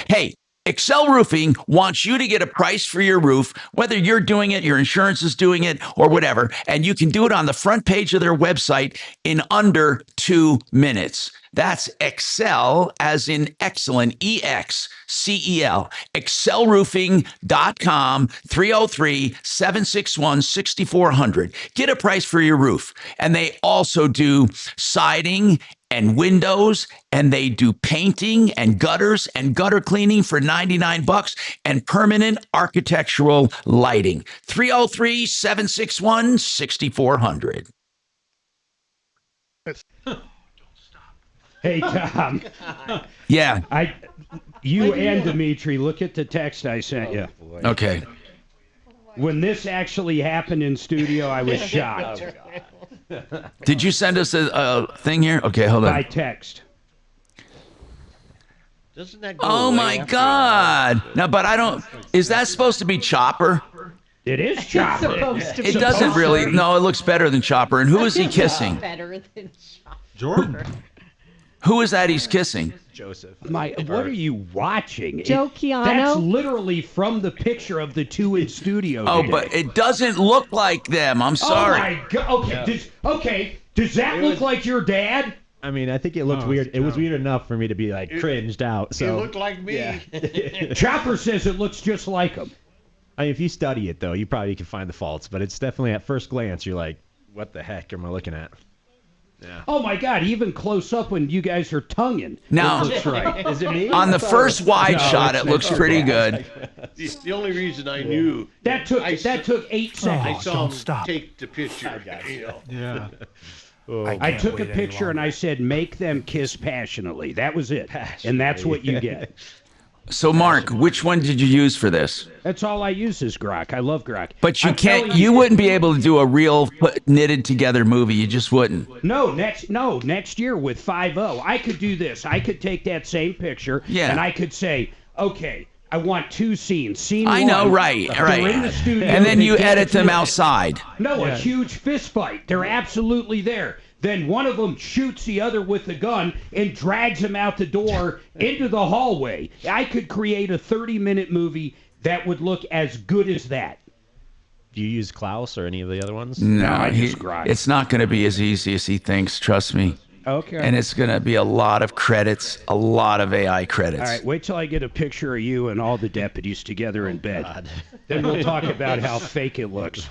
Hey, Excel Roofing wants you to get a price for your roof, whether you're doing it, your insurance is doing it, or whatever, and you can do it on the front page of their website in under 2 minutes. That's Excel, as in excellent, EXCEL, excelroofing.com, 303-761-6400. Get a price for your roof. And they also do siding and windows, and they do painting and gutters and gutter cleaning for $99 and permanent architectural lighting. 303-761-6400. Hey, Tom. Yeah. You and Dimitri, look at the text I sent you. Okay. When this actually happened in studio, I was shocked. Did you send us a thing here? Okay, hold on. By text. Doesn't that go Oh away my after God. No, but I don't. Is that supposed to be Chopper? It is Chopper. It doesn't really. No, it looks better than Chopper. And who is he kissing? Better than Chopper. Jordan. Who is that he's kissing? Joseph. What are you watching? Joe Keano? That's literally from the picture of the two in studio. Oh, today. but it doesn't look like them. I'm sorry. Oh my God. Okay. Does that look like your dad? I mean, I think it looked weird. It was weird enough for me to be like cringed out. So You look like me. Yeah. Chopper says it looks just like him. I mean, if you study it though, you probably can find the faults. But it's definitely at first glance, you're like, what the heck am I looking at? Yeah. Oh my God! Even close up when you guys are tonguing. No. It looks right. Is it me? On the first wide shot, it looks pretty good. The only reason I knew that took 8 seconds. I saw him take the picture. Yeah. I took a picture and I said, "Make them kiss passionately." That was it, and that's what you get. So, Mark, which one did you use for this? That's all I use is Grok. I love Grok. But you I'm can't. telling You wouldn't be able to do a real knitted together movie. You just wouldn't. Next year with 5.0, I could do this. I could take that same picture, and I could say, okay, I want 2 scenes. Scene I one, know, right. They're in the studio, And then they you get edit them into it. outside. No, a huge fist fight. They're absolutely there. Then one of them shoots the other with the gun and drags him out the door into the hallway. I could create a 30-minute movie that would look as good as that. Do you use Klaus or any of the other ones? No, I use Grok. it's not going to be as easy as he thinks. Trust me. Okay. And it's going to be a lot of credits, a lot of AI credits. All right, wait till I get a picture of you and all the deputies together in bed. God. Then we'll talk about how fake it looks.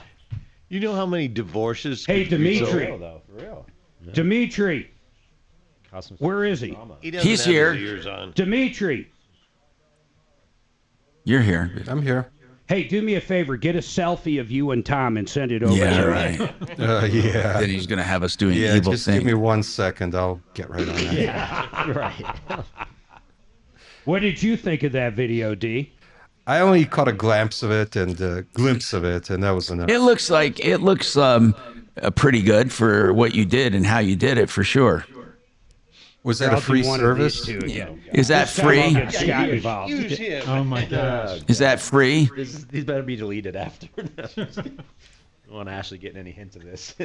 You know how many divorces? Hey, could result- Dimitri. For real. Yeah. Dimitri. Where is he? He's here. Dimitri. You're here. I'm here. Hey, do me a favor. Get a selfie of you and Tom and send it over Yeah, to right. Yeah. Then he's going to have us doing Yeah, evil just things. give me 1 second. I'll get right on that. Yeah, right. What did you think of that video, D? I only caught a glimpse of it and a glimpse of it, and that was enough. It looks pretty good for what you did and how you did it, for sure. Was that a free service? Is that free? Use him. Oh my gosh. Is that free? These better be deleted after. I don't want Ashley getting any hint of this.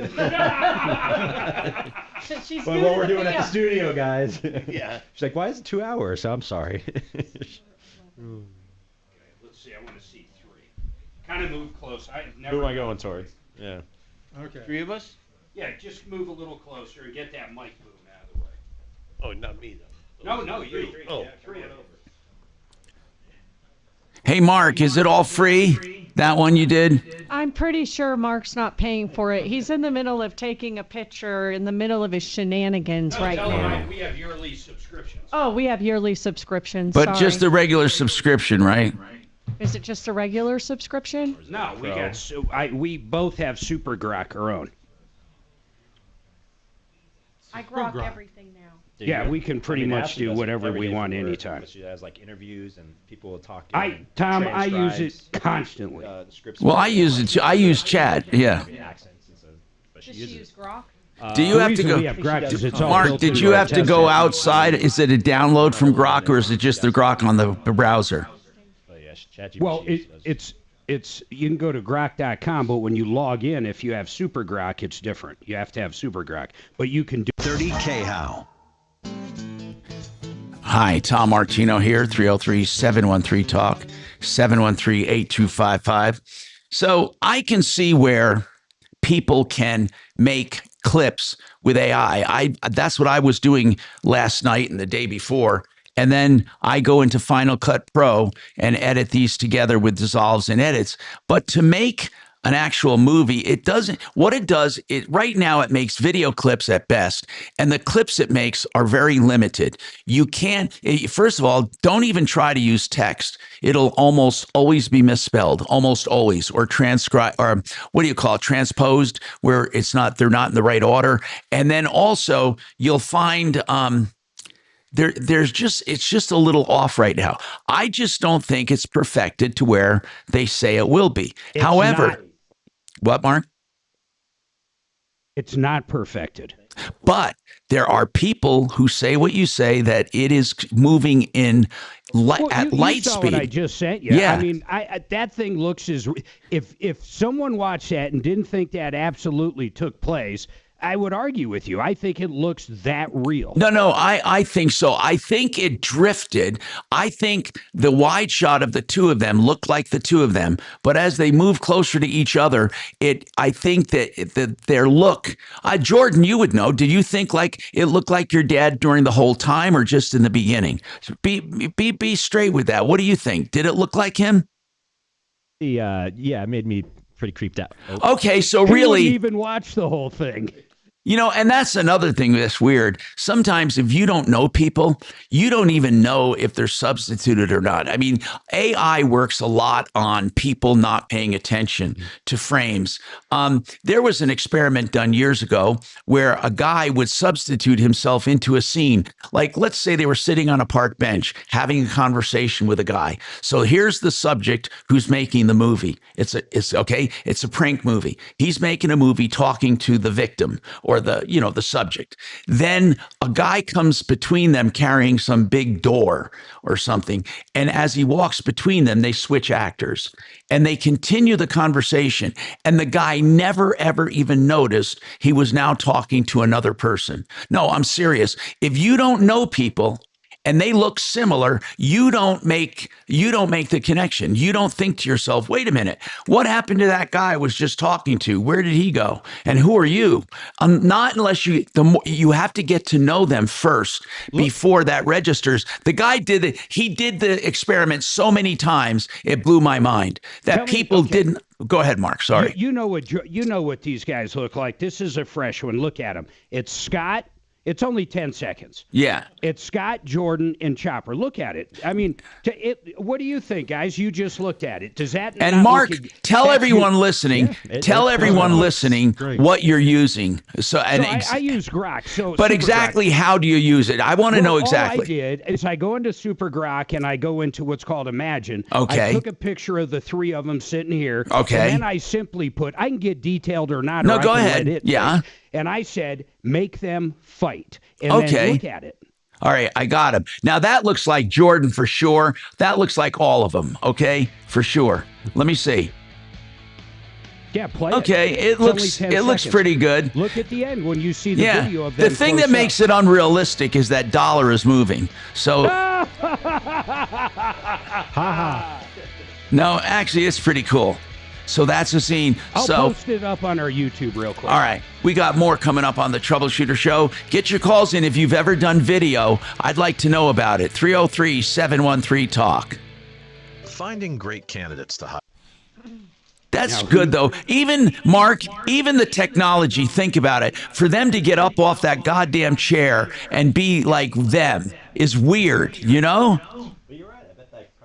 She's But what we're doing at the up. studio, guys. Yeah. She's like, why is it 2 hours? I'm sorry. Let's see. I want to see 3. Kind of move close. Who am I going towards? Yeah. Okay. 3 of us? Yeah, just move a little closer and get that mic boom out of the way. Oh, not me though. No, you. Oh. Yeah, 3 of them. Hey, Mark, is it all free? That one you did? I'm pretty sure Mark's not paying for it. He's in the middle of taking a picture in the middle of his shenanigans right now. We have yearly subscriptions. Oh, we have yearly subscriptions. But Sorry. just a regular subscription, right? Is it just a regular subscription? No, we both have Super Grok our own. I grok everything now. Yeah, we can pretty much do whatever we want anytime. She has like interviews and people will talk. Tom, I use it constantly. Well, I use it too. I use chat. Yeah. Does she use Grok? Do you have to go? We have Grok is it's all Mark, built did into you our have to test go app. outside? Is it a download from Grok or is it just the Grok on the browser? Well, it's you can go to grok.com, but when you log in, if you have Super Grok, it's different. You have to have Super Grok, but you can do 30K How. Hi, Tom Martino here, 303-713-TALK, 713-8255. So I can see where people can make clips with AI. That's what I was doing last night and the day before. And then I go into Final Cut Pro and edit these together with dissolves and edits. But to make an actual movie, it doesn't. What it does, right now it makes video clips at best, and the clips it makes are very limited. You can't. First of all, don't even try to use text. It'll almost always be misspelled, almost always, or transcribed, or what do you call it, transposed, where they're not in the right order. And then also you'll find it's just a little off right now. I just don't think it's perfected to where they say it will be. It's However, not. What, Mark? It's not perfected. But there are people who say what you say, that it is moving in at light you saw speed. What I just sent you. Yeah. I mean, that thing looks as if someone watched that and didn't think that absolutely took place, I would argue with you. I think it looks that real. No, I think so. I think it drifted. I think the wide shot of the two of them looked like the two of them, but as they move closer to each other, I think that their look. Jordan, you would know. Did you think like it looked like your dad during the whole time, or just in the beginning? Be straight with that. What do you think? Did it look like him? Yeah, it made me pretty creeped out. Okay, so He really, wouldn't even watch the whole thing. You know, and that's another thing that's weird. Sometimes if you don't know people, you don't even know if they're substituted or not. I mean, AI works a lot on people not paying attention to frames. There was an experiment done years ago where a guy would substitute himself into a scene. Like, let's say they were sitting on a park bench having a conversation with a guy. So here's the subject who's making the movie. It's a prank movie. He's making a movie talking to the victim or the subject. Then a guy comes between them carrying some big door or something. And as he walks between them, they switch actors and they continue the conversation. And the guy never, ever even noticed he was now talking to another person. No, I'm serious. If you don't know people and they look similar, you don't make the connection. You don't think to yourself, wait a minute, what happened to that guy I was just talking to? Where did he go? And who are you? Not unless you have to get to know them first before that registers. The guy did it. He did the experiment so many times, it blew my mind that people didn't. Go ahead, Mark. Sorry. You know what these guys look like. This is a fresh one. Look at them. It's Scott. It's only 10 seconds. Yeah. It's Scott, Jordan, and Chopper. Look at it. I mean, what do you think, guys? You just looked at it. Does that? And Mark, tell everyone listening. Tell everyone listening what you're using. I use Grok. But exactly Grok. How do you use it? I want to know exactly. All I did is I go into Super Grok and I go into what's called Imagine. Okay. I took a picture of the three of them sitting here. Okay. And then I simply put, I can get detailed or not. No, or go ahead. Yeah. And I said, make them fight. And okay. then look at it. All right, I got him. Now that looks like Jordan for sure. That looks like all of them. Okay, for sure. Let me see. Yeah, play okay, it. It looks pretty good. Look at the end when you see the video of them. The thing that makes it unrealistic is that dollar is moving. So no, actually it's pretty cool. So that's a scene. I'll post it up on our YouTube real quick. All right. We got more coming up on the Troubleshooter Show. Get your calls in if you've ever done video. I'd like to know about it. 303-713-TALK. Finding great candidates to hire. That's good, though. Even, Mark, even the technology, think about it. For them to get up off that goddamn chair and be like them is weird, you know?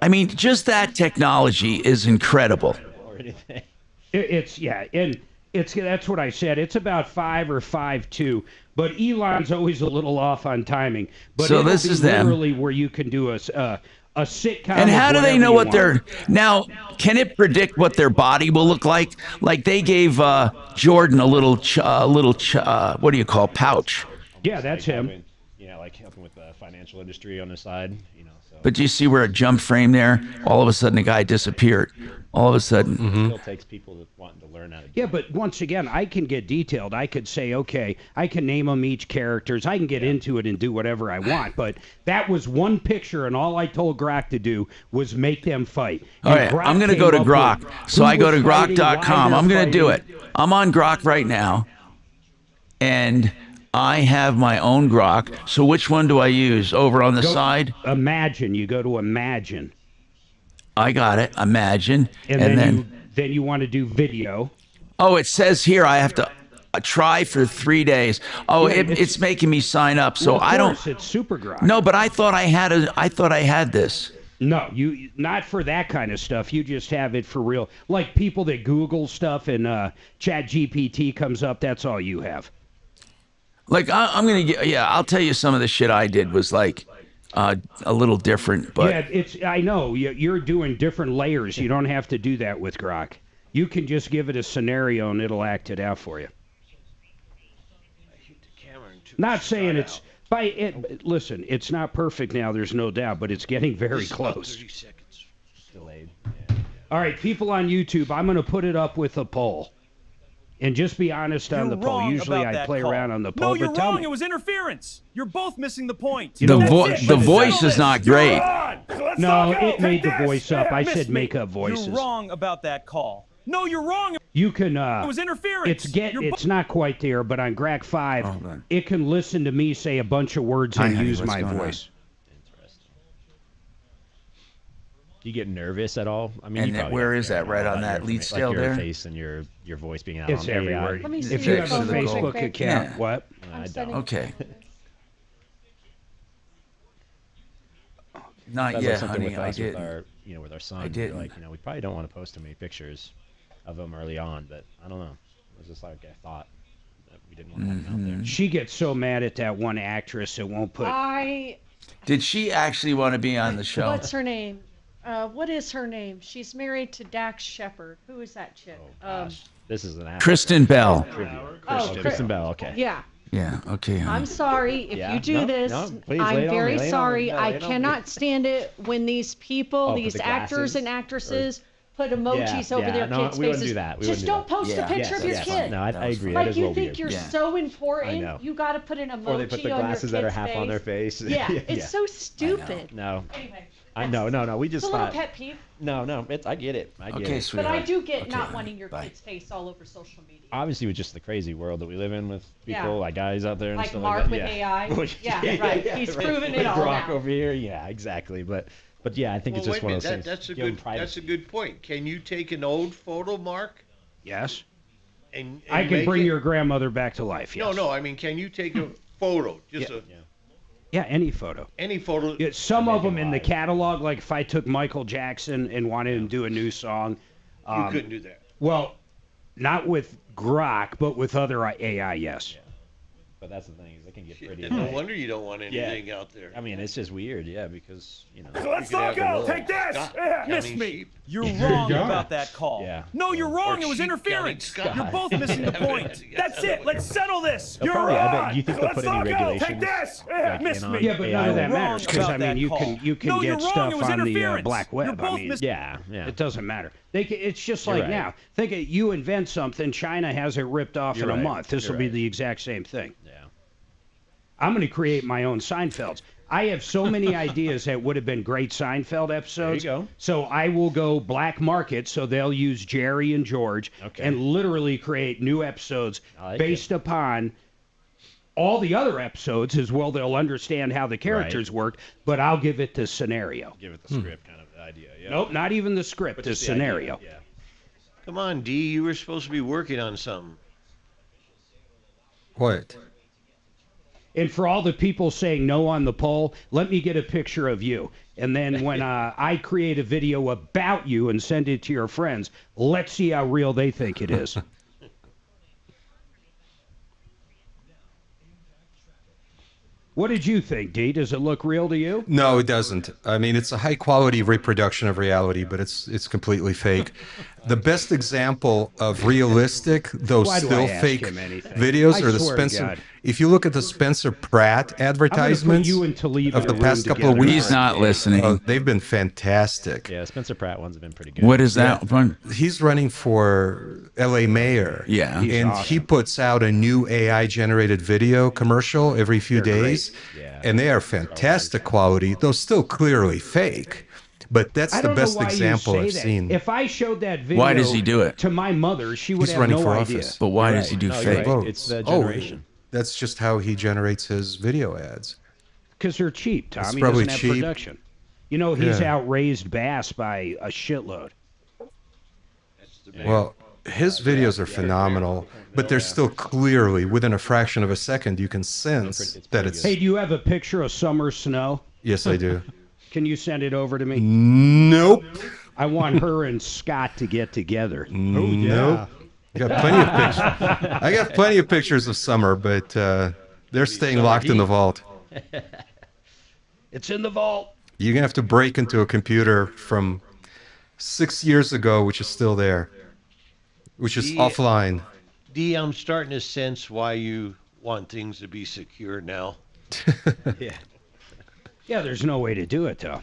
I mean, just that technology is incredible. That's what I said. It's about 5 or 5'2", but Elon's always a little off on timing. But so this is literally where you can do a sitcom. And how do they know what they're now? Can it predict what their body will look like? Like they gave Jordan a little what do you call pouch? Yeah, that's him. Yeah, like helping with the financial industry on the side. So. But do you see where it jumped frame there? All of a sudden, the guy disappeared. All of a sudden. It still takes people wanting to learn how to do it. But once again, I can get detailed. I could say, okay, I can name them each characters. I can get into it and do whatever I want. But that was one picture, and all I told Grok to do was make them fight. All right, I'm going to go to Grok. So I go to grok.com. I'm going to do it. I'm on Grok right now, and I have my own Grok. So which one do I use? Over on the side? Imagine. You go to Imagine. I got it. Imagine. And then you want to do video. Oh, it says here I have to try for 3 days. Oh, yeah, it's making me sign up. So I don't. It's Super Grok. No, but I thought I had this. No, you not for that kind of stuff. You just have it for real. Like people that Google stuff and ChatGPT comes up. That's all you have. Like I'm gonna get. Yeah, I'll tell you some of the shit I did was like. A little different, but yeah, I know you're doing different layers. You don't have to do that with Grok. You can just give it a scenario and it'll act it out for you. Not saying it's listen, it's not perfect now. There's no doubt, but it's getting very close. 30 seconds delayed. All right, people on YouTube, I'm going to put it up with a poll. And just be honest on the poll. Usually I play around on the poll. No, you're but tell wrong. me. It was interference. You're both missing the point. The voice is not great. No, it made the voice up. I said make up voices. You're wrong about that call. No, you're wrong. You can. It was interference. It's not quite there, but on Grok 5, it can listen to me say a bunch of words and use my voice. Do you get nervous at all? I mean, and where is that? Right on that lead still like there? Your face and your voice being out it's on everywhere. AI. If you have a Facebook account, what? I don't. Okay. Not yet, honey. I did. With our son, we're like, we probably don't want to post too many pictures of him early on, but I don't know. It was just like a thought that we didn't want to have him out there. She gets so mad at that one actress that won't put. Did she actually want to be on the show? What's her name? What is her name? She's married to Dax Shepard. Who is that chick? This is an Kristen Bell. Kristen Bell. Okay. Yeah. Yeah. Okay. Honey. I'm sorry if you do this. Please, I'm very sorry. I cannot stand it when these people, these the actors glasses, and actresses, put emojis over their kids' we faces. wouldn't do that. Just don't post a picture of your kid. No, I agree. Like that is you a little think weird. you're so important, you got to put an emoji or they put the glasses on your that are kid's half face. on their face. Yeah, it's so stupid. No. Anyway. No. We just It's a little thought. pet peeve. No. I get it. I get it. But I do get not wanting your kid's face all over social media. Obviously, with just the crazy world that we live in with people, Yeah. like guys out there and Like stuff Marc like with that. AI. Yeah, yeah, right. He's proven it all Brock now. over here. Yeah, exactly. But yeah, I think it's just wait a one of minute, those things. That's a good point. Can you take an old photo, Mark? Yes. And I can make bring it- your grandmother back to life. Yes. No. I mean, can you take a photo? Just Yeah, any photo. any photo. Yeah, some of them in the catalog, like if I took Michael Jackson and wanted him to do a new song. You couldn't do that. Well, not with Grok, but with other AI, yes. But that's the thing, is it can get pretty. No wonder you don't want anything out there. I mean, it's just weird, because Let's not go. Take this. Miss me. You're You're wrong gone. about that call. Yeah. No, you're wrong. Or It was sheep interference. counting You're both missing the point. That's it. Let's settle this. They'll You're probably- wrong. I bet- you think they'll Let's put any not go. regulations, Take this. like, Miss in on me. Yeah, but none of that matters because I mean you can No, you're get wrong. stuff It was on the interference. black You're web. I both mean, mis- yeah. It doesn't matter. It's just You're like right. now. Think of, you invent something, China has it ripped off You're in a right. month. This You're will be right. the exact same thing. Yeah. I'm going to create my own Seinfelds. I have so many ideas that would have been great Seinfeld episodes. There you go. So I will go black market, so they'll use Jerry and George and literally create new episodes based upon all the other episodes as well. They'll understand how the characters work, but I'll give it the scenario. Give it the script kind of idea. Yeah. Nope, not even the script, But the just the scenario. idea, yeah. Come on, D. You were supposed to be working on something. What? And for all the people saying no on the poll, let me get a picture of you. And then when I create a video about you and send it to your friends, let's see how real they think it is. What did you think, D? Does it look real to you? No, it doesn't. I mean, it's a high quality reproduction of reality, but it's completely fake. The best example of realistic, though Why do I still ask fake him anything? videos I are the swear to Spencer. God. If you look at the Spencer Pratt advertisements you and Toledo of the in a past room couple of together. weeks, He's not listening. they've been fantastic. Yeah, Spencer Pratt ones have been pretty good. What is that one? He's running for LA mayor. Yeah. He's and he puts out a new AI generated video commercial every few days. And they are fantastic quality, though still clearly fake. But that's I the don't best know why example you say I've that. seen. If I showed that video Why does he do it? to my mother, she would He's have running no for idea. office. But why You're does he right. do No, fake? you're right. It's the generation. That's just how he generates his video ads. Because they're cheap, Tom. It's He probably doesn't have cheap. production. You know, he's Yeah. outraised Bass by a shitload. Well, his videos are phenomenal, but they're still clearly within a fraction of a second. You can sense that it's. Hey, do you have a picture of summer snow? Yes, I do. Can you send it over to me? Nope. I want her and Scott to get together. Nope. I got plenty of pictures. I got plenty of pictures of summer, but they're staying locked in the vault. It's in the vault. You're gonna have to break into a computer from 6 years ago, which is still there, which is offline. D, I'm starting to sense why you want things to be secure now. Yeah, there's no way to do it, though.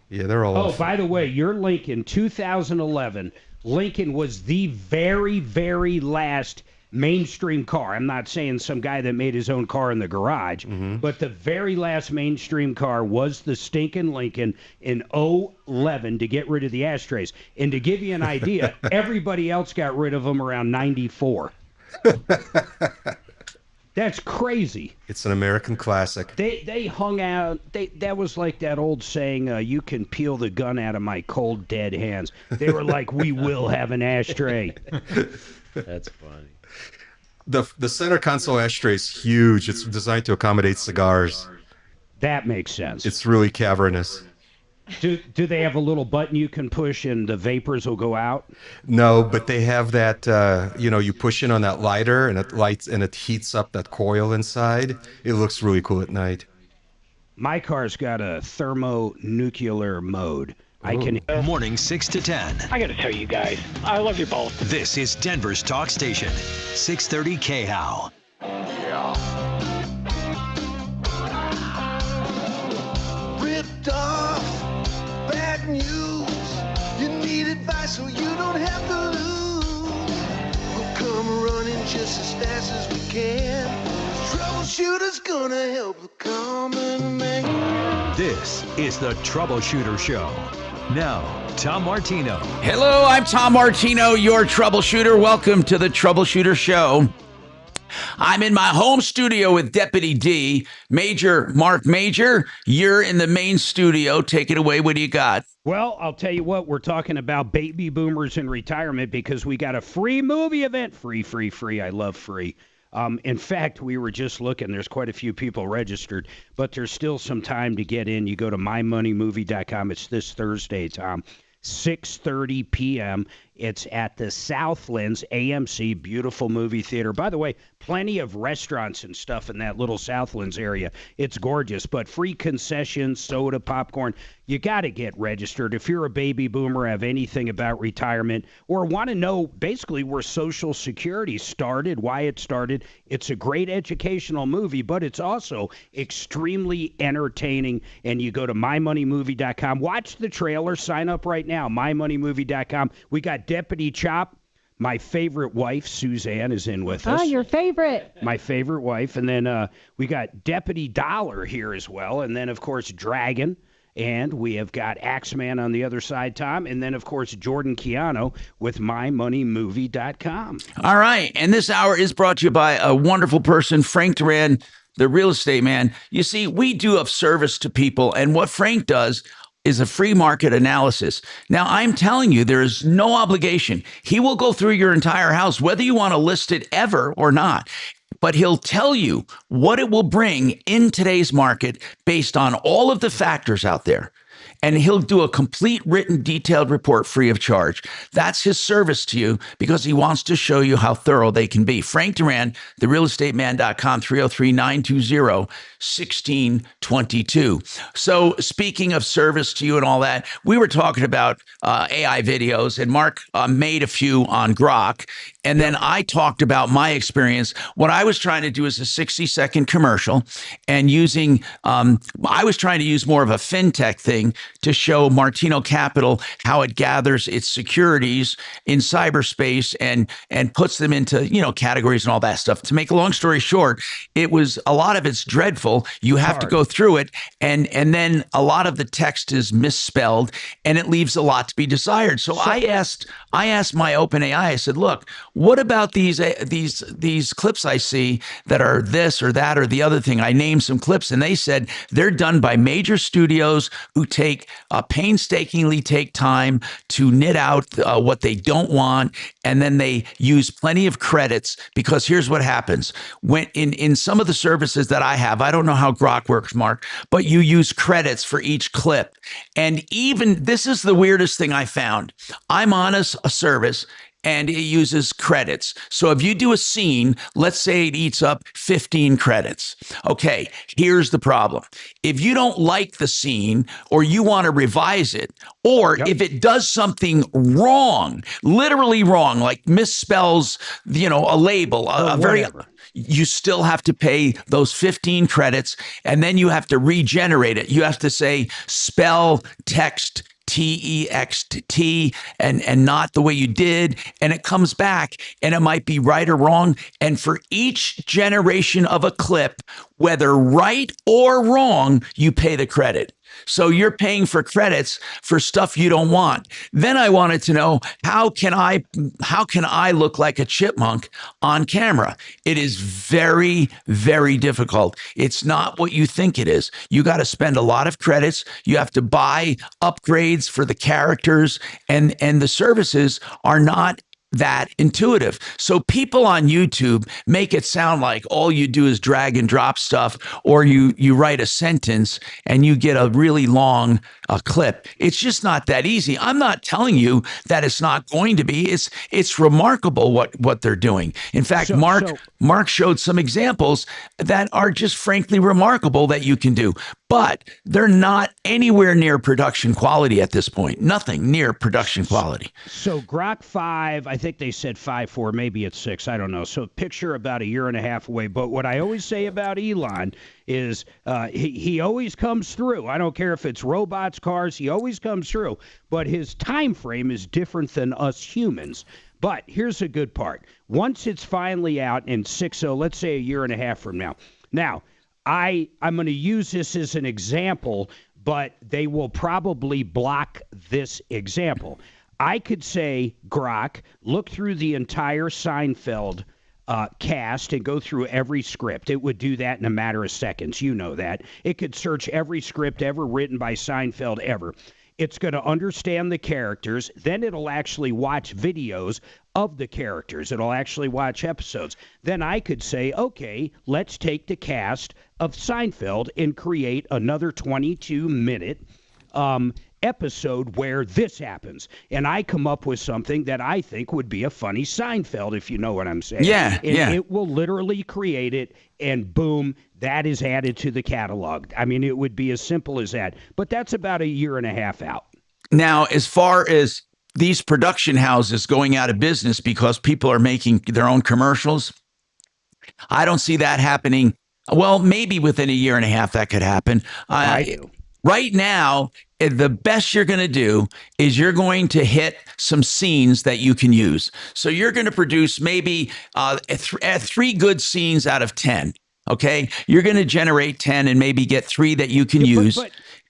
Yeah, they're all. Oh, off. by the way, your Lincoln 2011, Lincoln was the very, very last mainstream car. I'm not saying some guy that made his own car in the garage, but the very last mainstream car was the stinking Lincoln in 2011 to get rid of the ashtrays. And to give you an idea, everybody else got rid of them around 94. That's crazy. It's an American classic. They hung out. That was like that old saying, "You can peel the gun out of my cold dead hands." They were like, "We will have an ashtray." That's funny. The center console ashtray is huge. It's designed to accommodate cigars. That makes sense. It's really cavernous. Do they have a little button you can push and the vapors will go out? No, but they have that. You push in on that lighter and it lights and it heats up that coil inside. It looks really cool at night. My car's got a thermonuclear mode. I can. Morning 6 to 10. I got to tell you guys, I love you both. This is Denver's talk station, 630 KHOW. Ripped off, bad news. You need advice. This is the Troubleshooter Show. Now, Tom Martino. Hello, I'm Tom Martino, your troubleshooter. Welcome to the Troubleshooter Show. I'm in my home studio with Deputy D, Major Marc Mager. You're in the main studio. Take it away. What do you got? Well, I'll tell you what, we're talking about baby boomers in retirement because we got a free movie event. Free. I love free. In fact, we were just looking. There's quite a few people registered, but there's still some time to get in. You go to mymoneymovie.com. It's this Thursday, Tom, 6:30 p.m. It's at the Southlands AMC, beautiful movie theater. By the way, plenty of restaurants and stuff in that little Southlands area. It's gorgeous, but free concessions, soda, popcorn. You got to get registered. If you're a baby boomer, have anything about retirement, or want to know basically where Social Security started, why it started, it's a great educational movie, but it's also extremely entertaining. And you go to mymoneymovie.com. Watch the trailer. Sign up right now, mymoneymovie.com. We got Deputy Chop. My favorite wife, Suzanne, is in with us. Oh, your favorite. My favorite wife. And then we got Deputy Dollar here as well. And then, of course, Dragon. And we have got Axeman on the other side, Tom. And then, of course, Jordan Keano with mymoneymovie.com. All right. And this hour is brought to you by a wonderful person, Frank Duran, the real estate man. You see, we do of service to people. And what Frank does is a free market analysis. Now, I'm telling you, there is no obligation. He will go through your entire house, whether you want to list it ever or not. But he'll tell you what it will bring in today's market based on all of the factors out there. And he'll do a complete written detailed report free of charge. That's his service to you because he wants to show you how thorough they can be. Frank Duran, therealestateman.com, 303-920-1622. So speaking of service to you and all that, we were talking about AI videos, and Mark made a few on Grok. And then I talked about my experience. What I was trying to do is a 60-second commercial and I was trying to use more of a fintech thing to show Martino Capital how it gathers its securities in cyberspace and puts them into, categories and all that stuff. To make a long story short, a lot of it's dreadful. You have to go through it. And then a lot of the text is misspelled and it leaves a lot to be desired. So I asked my OpenAI, I said, look, what about these clips I see that are this or that or the other thing? I named some clips and they said they're done by major studios who painstakingly take time to knit out what they don't want, and then they use plenty of credits because here's what happens. When in some of the services that I have, I don't know how Grok works, Mark, but you use credits for each clip. And even this is the weirdest thing I found. I'm on a service and it uses credits. So if you do a scene, let's say it eats up 15 credits. Okay, here's the problem. If you don't like the scene or you want to revise it, or if it does something wrong, literally wrong, like misspells, a label, you still have to pay those 15 credits, and then you have to regenerate it. You have to say spell text TEXT and not the way you did, and it comes back and it might be right or wrong. And for each generation of a clip, whether right or wrong, you pay the credit. So you're paying for credits for stuff you don't want. Then I wanted to know, how can I look like a chipmunk on camera? It is very, very difficult. It's not what you think it is. You got to spend a lot of credits. You have to buy upgrades for the characters, and the services are not that intuitive. So people on YouTube make it sound like all you do is drag and drop stuff, or you write a sentence and you get a really long clip. It's just not that easy. I'm not telling you that it's not going to be. It's remarkable what they're doing. In fact, Mark showed some examples that are just frankly remarkable that you can do, but they're not anywhere near production quality at this point. Nothing near production quality. So Grok 5, I think they said 5.4, maybe it's 6, I don't know. So picture about a year and a half away. But what I always say about Elon is he always comes through. I don't care if it's robots, cars, he always comes through. But his time frame is different than us humans. But here's a good part. Once it's finally out in 6.0, let's say a year and a half from now. Now, I'm going to use this as an example, but they will probably block this example. I could say, Grok, look through the entire Seinfeld cast and go through every script. It would do that in a matter of seconds. You know that. It could search every script ever written by Seinfeld ever. It's going to understand the characters. Then it'll actually watch videos of the characters. It'll actually watch episodes. Then I could say, okay, let's take the cast of Seinfeld and create another 22-minute episode where this happens. And I come up with something that I think would be a funny Seinfeld, if you know what I'm saying. Yeah, and it will literally create it, and boom, that is added to the catalog. I mean, it would be as simple as that. But that's about 1.5 years out. Now, as far as these production houses going out of business because people are making their own commercials, I don't see that happening. Well, maybe within 1.5 years that could happen. I do. Right now, the best you're going to do is you're going to hit some scenes that you can use. So you're going to produce maybe 3 good scenes out of 10. Okay, you're going to generate 10 and maybe get 3 that you can use,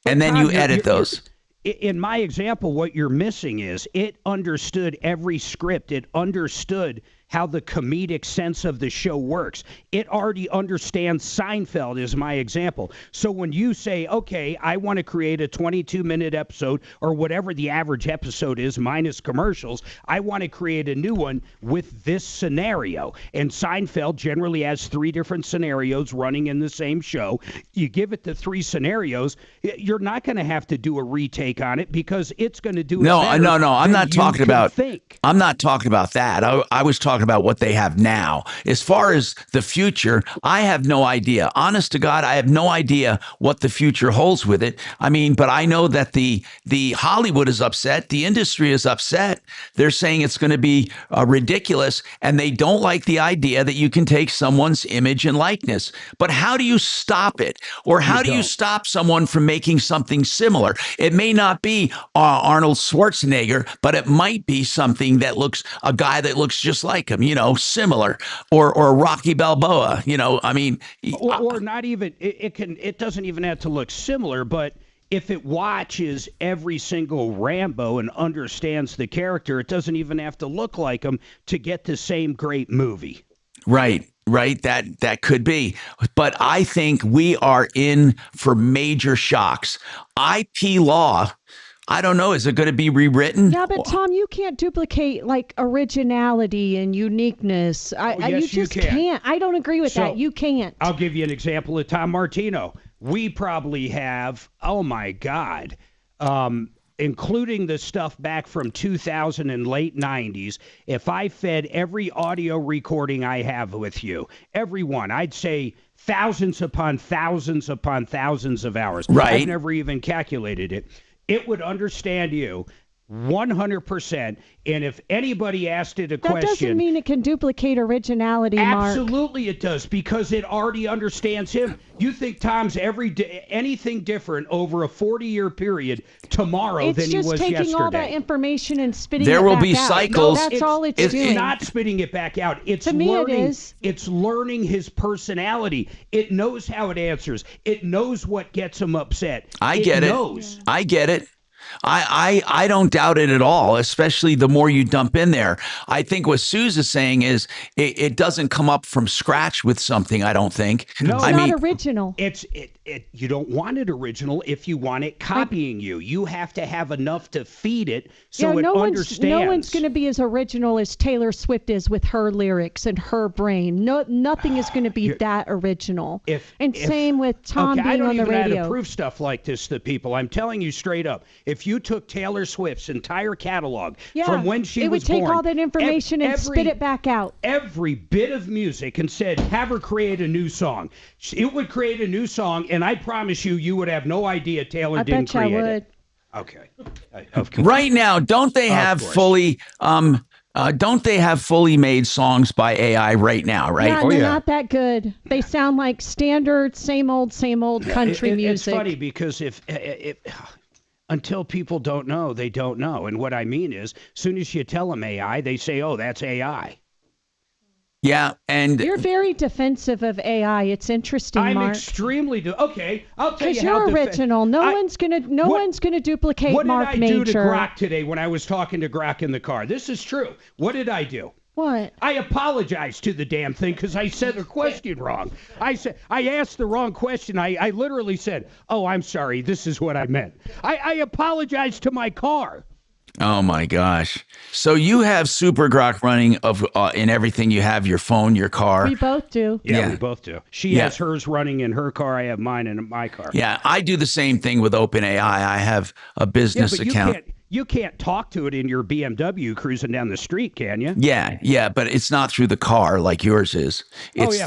and then Tom, you edit those. In my example, what you're missing is it understood every script. It understood how the comedic sense of the show works. It already understands Seinfeld is my example. So when you say, okay, I want to create a 22-minute episode or whatever the average episode is minus commercials, I want to create a new one with this scenario. And Seinfeld generally has 3 different scenarios running in the same show. You give it the 3 scenarios, you're not going to have to do a retake on it because it's going to do it better No. I'm not talking about. Think. I'm not talking about that. I was talking about what they have now. As far as the future, I have no idea. Honest to God, I have no idea what the future holds with it. I mean, but I know that the Hollywood is upset. The industry is upset. They're saying it's going to be ridiculous, and they don't like the idea that you can take someone's image and likeness. But how do you stop it? Or how do you stop someone from making something similar? It may not be Arnold Schwarzenegger, but it might be something that looks, a guy that looks just like him, similar, or Rocky Balboa, I mean, or not even, it doesn't even have to look similar, but if it watches every single Rambo and understands the character, it doesn't even have to look like him to get the same great movie. Right. That could be. But I think we are in for major shocks. IP law, I don't know. Is it going to be rewritten? Yeah, but Tom, you can't duplicate like originality and uniqueness. Yes, you just can't. I don't agree with that. You can't. I'll give you an example of Tom Martino. We probably have, oh my God, including the stuff back from 2000 and late 90s, if I fed every audio recording I have with you, every one, I'd say thousands upon thousands upon thousands of hours. Right. I've never even calculated it. It would understand you 100%. And if anybody asked it a question... That doesn't mean it can duplicate originality, Mark. Absolutely it does, because it already understands him. You think Tom's anything different over a 40-year period tomorrow than he was yesterday. It's just taking all that information and spitting there it back out. will be cycles. No, that's all it's doing. It's not spitting it back out. It's to me learning, it is. It's learning his personality. It knows how it answers. It knows what gets him upset. I get it. I get it. I don't doubt it at all, especially the more you dump in there. I think what Suze is saying is it doesn't come up from scratch with something, I don't think. No, I not original. You don't want it original if you want it copying you. You have to have enough to feed it so it understands. No one's going to be as original as Taylor Swift is with her lyrics and her brain. Nothing is going to be that original. Same with Tom being on the radio. I don't even know how to prove stuff like this to people. I'm telling you straight up. If you took Taylor Swift's entire catalog from when she was born, it would take all that information and spit it back out. Every bit of music, and said, have her create a new song. It would create a new song, and I promise you would have no idea Taylor didn't create it. Okay. Right now, don't they have fully made songs by AI right now, right? Yeah, they're not that good. They sound like standard, same old country music. It's funny because if until people don't know, they don't know. And what I mean is, as soon as you tell them AI, they say, oh, that's AI. Yeah, and You're very defensive of AI. It's interesting, I'm Mark. extremely okay. I'll tell you Because how you're original. No one's gonna duplicate Marc Mager. What did I do to Grok today when I was talking to Grok in the car? This is true. What did I do? What? I apologized to the damn thing because I said the question wrong. I asked the wrong question. I literally said, "Oh, I'm sorry. This is what I meant." I apologized to my car. Oh my gosh! So you have Super Grok running in everything you have, your phone, your car. We both do. Yeah, we both do. She has hers running in her car. I have mine in my car. Yeah, I do the same thing with OpenAI. I have a business account. You can't talk to it in your BMW cruising down the street, can you? Yeah, but it's not through the car like yours is.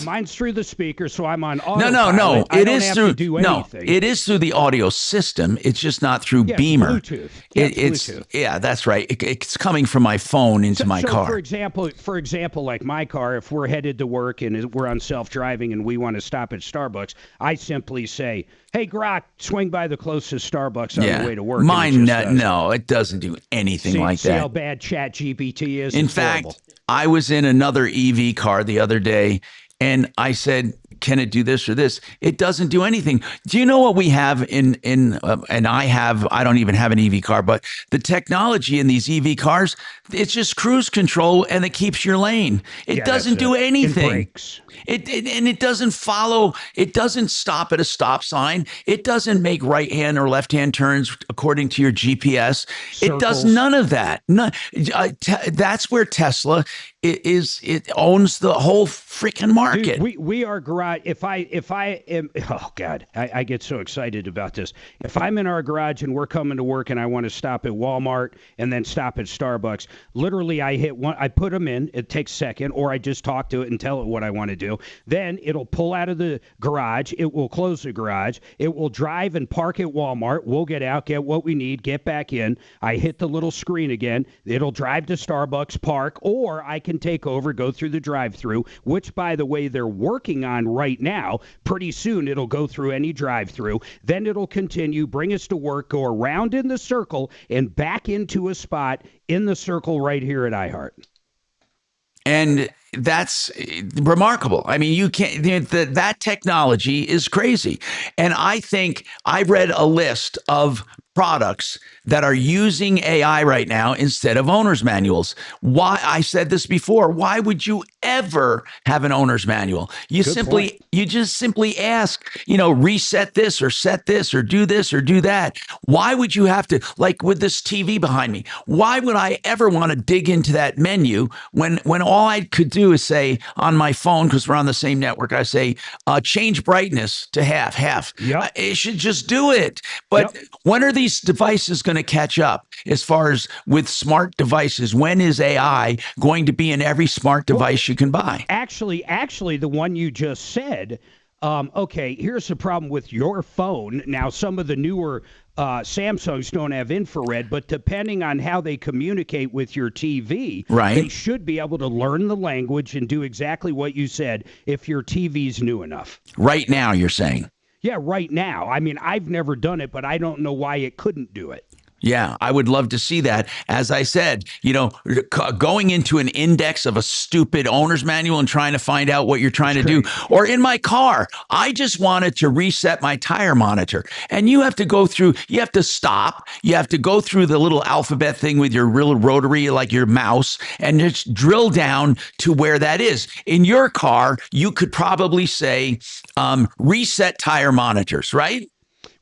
Mine's through the speaker, so I'm on autopilot. No. It is through it is through the audio system. It's just not through Beamer. Bluetooth. Bluetooth. Yeah, that's right. It's coming from my phone into my car. For example, like my car, if we're headed to work and we're on self-driving and we want to stop at Starbucks, I simply say, "Hey, Grok, swing by the closest Starbucks on the way to work." Mine, no, it doesn't do anything like that. See how bad ChatGPT is? In fact, I was in another EV car the other day, and I said, "Can it do this or this?" It doesn't do anything. Do you know what we have and I don't even have an EV car, but the technology in these EV cars, it's just cruise control and it keeps your lane. It doesn't do anything. It brakes. It doesn't follow. It doesn't stop at a stop sign. It doesn't make right hand or left hand turns according to your GPS. It does none of that. That's where Tesla it owns the whole freaking market. Dude, we are garage. If I am, oh God, I get so excited about this. If I'm in our garage and we're coming to work and I want to stop at Walmart and then stop at Starbucks, literally I hit one. I put them in. It takes a second, or I just talk to it and tell it what I want to do. Then it'll pull out of the garage. It will close the garage. It will drive and park at Walmart. We'll get out, get what we need, get back in. I hit the little screen again. It'll drive to Starbucks, park, or I can take over, go through the drive-through, which, by the way, they're working on right now. Pretty soon it'll go through any drive-through. Then it'll continue, bring us to work, go around in the circle, and back into a spot in the circle right here at iHeart. And that's remarkable. I mean, you can't, that technology is crazy. And I think I read a list of products that are using AI right now instead of owner's manuals. Why? I said this before. Why would you ever have an owner's manual? You just simply ask, reset this or set this or do this or do that. Why would you have to, like with this TV behind me, why would I ever want to dig into that menu when all I could do is say on my phone, because we're on the same network, I say, change brightness to half. Yep. It should just do it. But when are these devices going to catch up as far as with smart devices? When is AI going to be in every smart device you can buy? Actually, the one you just said, okay, here's the problem with your phone. Now, some of the newer Samsungs don't have infrared, but depending on how they communicate with your TV, they should be able to learn the language and do exactly what you said if your TV's new enough. Right now, you're saying? Yeah, right now. I mean, I've never done it, but I don't know why it couldn't do it. Yeah, I would love to see that. As I said, going into an index of a stupid owner's manual and trying to find out what you're trying to do. Or in my car, I just wanted to reset my tire monitor. And you have to stop. You have to go through the little alphabet thing with your real rotary, like your mouse, and just drill down to where that is. In your car, you could probably say, reset tire monitors, right?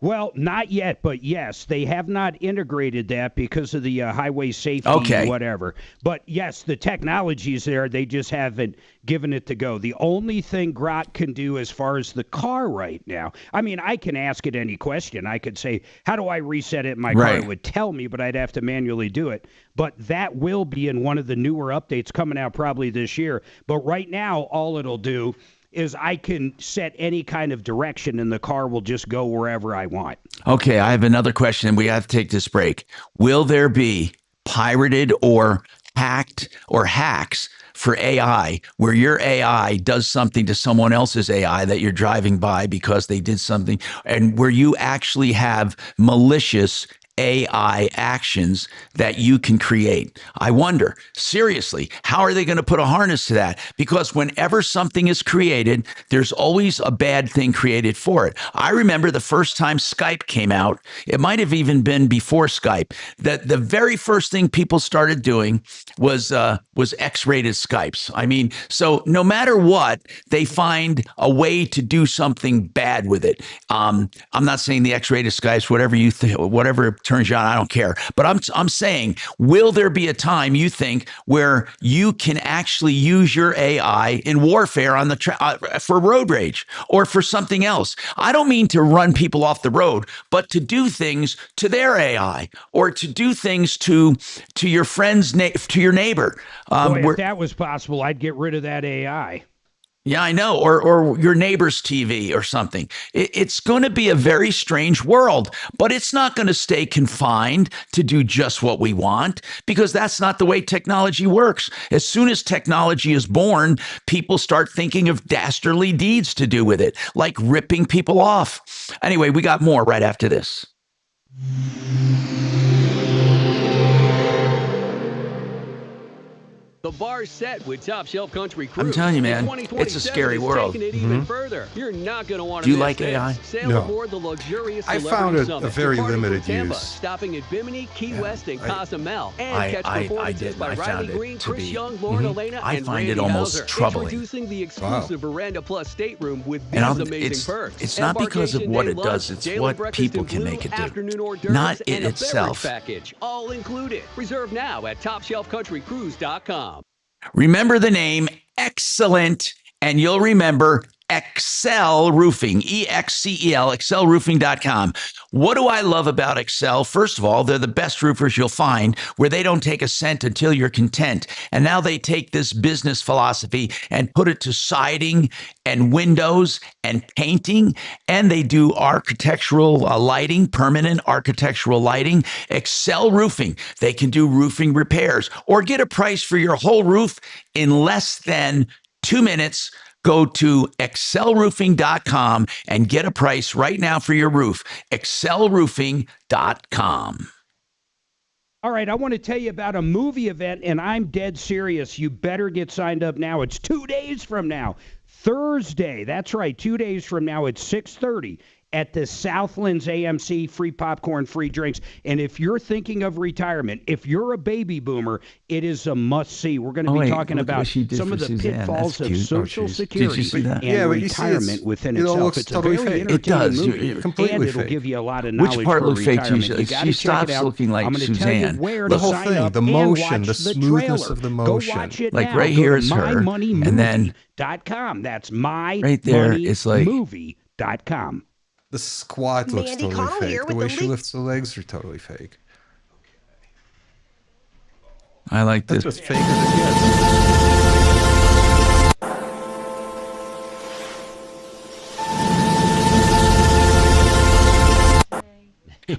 Well, not yet, but yes, they have not integrated that because of the highway safety whatever. But yes, the technology's there. They just haven't given it to go. The only thing Grok can do as far as the car right now, I mean, I can ask it any question. I could say, how do I reset it in my car? It would tell me, but I'd have to manually do it. But that will be in one of the newer updates coming out probably this year. But right now, all it'll do is I can set any kind of direction and the car will just go wherever I want. Okay, I have another question and we have to take this break. Will there be pirated or hacked or hacks for AI where your AI does something to someone else's AI that you're driving by because they did something, and where you actually have malicious AI actions that you can create. I wonder, seriously, how are they going to put a harness to that? Because whenever something is created, there's always a bad thing created for it. I remember the first time Skype came out, it might have even been before Skype, that the very first thing people started doing was X-rated Skypes. I mean, so no matter what, they find a way to do something bad with it. I'm not saying the X-rated Skypes, whatever turns you on, I don't care. But I'm saying, will there be a time you think where you can actually use your AI in warfare on the for road rage or for something else? I don't mean to run people off the road, but to do things to their AI or to do things to your friend's to your neighbor. Boy, if that was possible, I'd get rid of that AI. Yeah, I know. Or your neighbor's TV or something. It's going to be a very strange world, but it's not going to stay confined to do just what we want, because that's not the way technology works. As soon as technology is born, people start thinking of dastardly deeds to do with it, like ripping people off. Anyway, we got more right after this. The bar's set with Top Shelf Country Cruise. I'm telling you, man, it's a scary world. Taking it even further. You're not going to want to Do you miss like this. AI? Sail No. aboard the luxurious I Celebrity found it Summit, a very departing from limited Tampa, use. stopping at Bimini, Key West, and Cozumel. And I catch performances did. by I Riley found it Green, to Chris be- Young, Lauren Mhm. Elena, I and find it Randy almost Hauser. troubling. Introducing the exclusive Veranda Plus stateroom with these And amazing perks. it's not because of Embarkation what day it does, lunch, it's daily what breakfast people in can blue, make it do. afternoon hors d'oeuvres, Not it and a itself. beverage package, all included. Reserve now at TopShelfCountryCruise.com. Remember the name Excellent, and you'll remember Excel Roofing, EXCEL, excelroofing.com. What do I love about Excel? First of all, they're the best roofers you'll find, where they don't take a cent until you're content. And now they take this business philosophy and put it to siding and windows and painting, and they do architectural lighting, permanent architectural lighting. Excel Roofing, they can do roofing repairs or get a price for your whole roof in less than 2 minutes. Go to excelroofing.com and get a price right now for your roof. excelroofing.com. All right, I want to tell you about a movie event, and I'm dead serious. You better get signed up now. It's 2 days from now, Thursday. That's right, 2 days from now at 6:30 at the Southlands AMC. Free popcorn, free drinks. And if you're thinking of retirement, if you're a baby boomer, it is a must-see. We're going to be talking about some of the pitfalls of Social Security and retirement within itself. It's a very entertaining movie, and it'll give you a lot of knowledge Which part for looks fake? retirement. You She gotta check stops it out. looking like I'm gonna tell you Suzanne. where The to whole sign thing, up the and motion, watch the smoothness trailer. of the Go motion. watch it Like now. right Go here to is her, and then mymoneymovie.com. That's right there, it's like mymoneymovie.com. The squat looks Mandy totally Connell here fake. The with way the she lifts the legs are totally fake. I like That's this. as fake as it gets.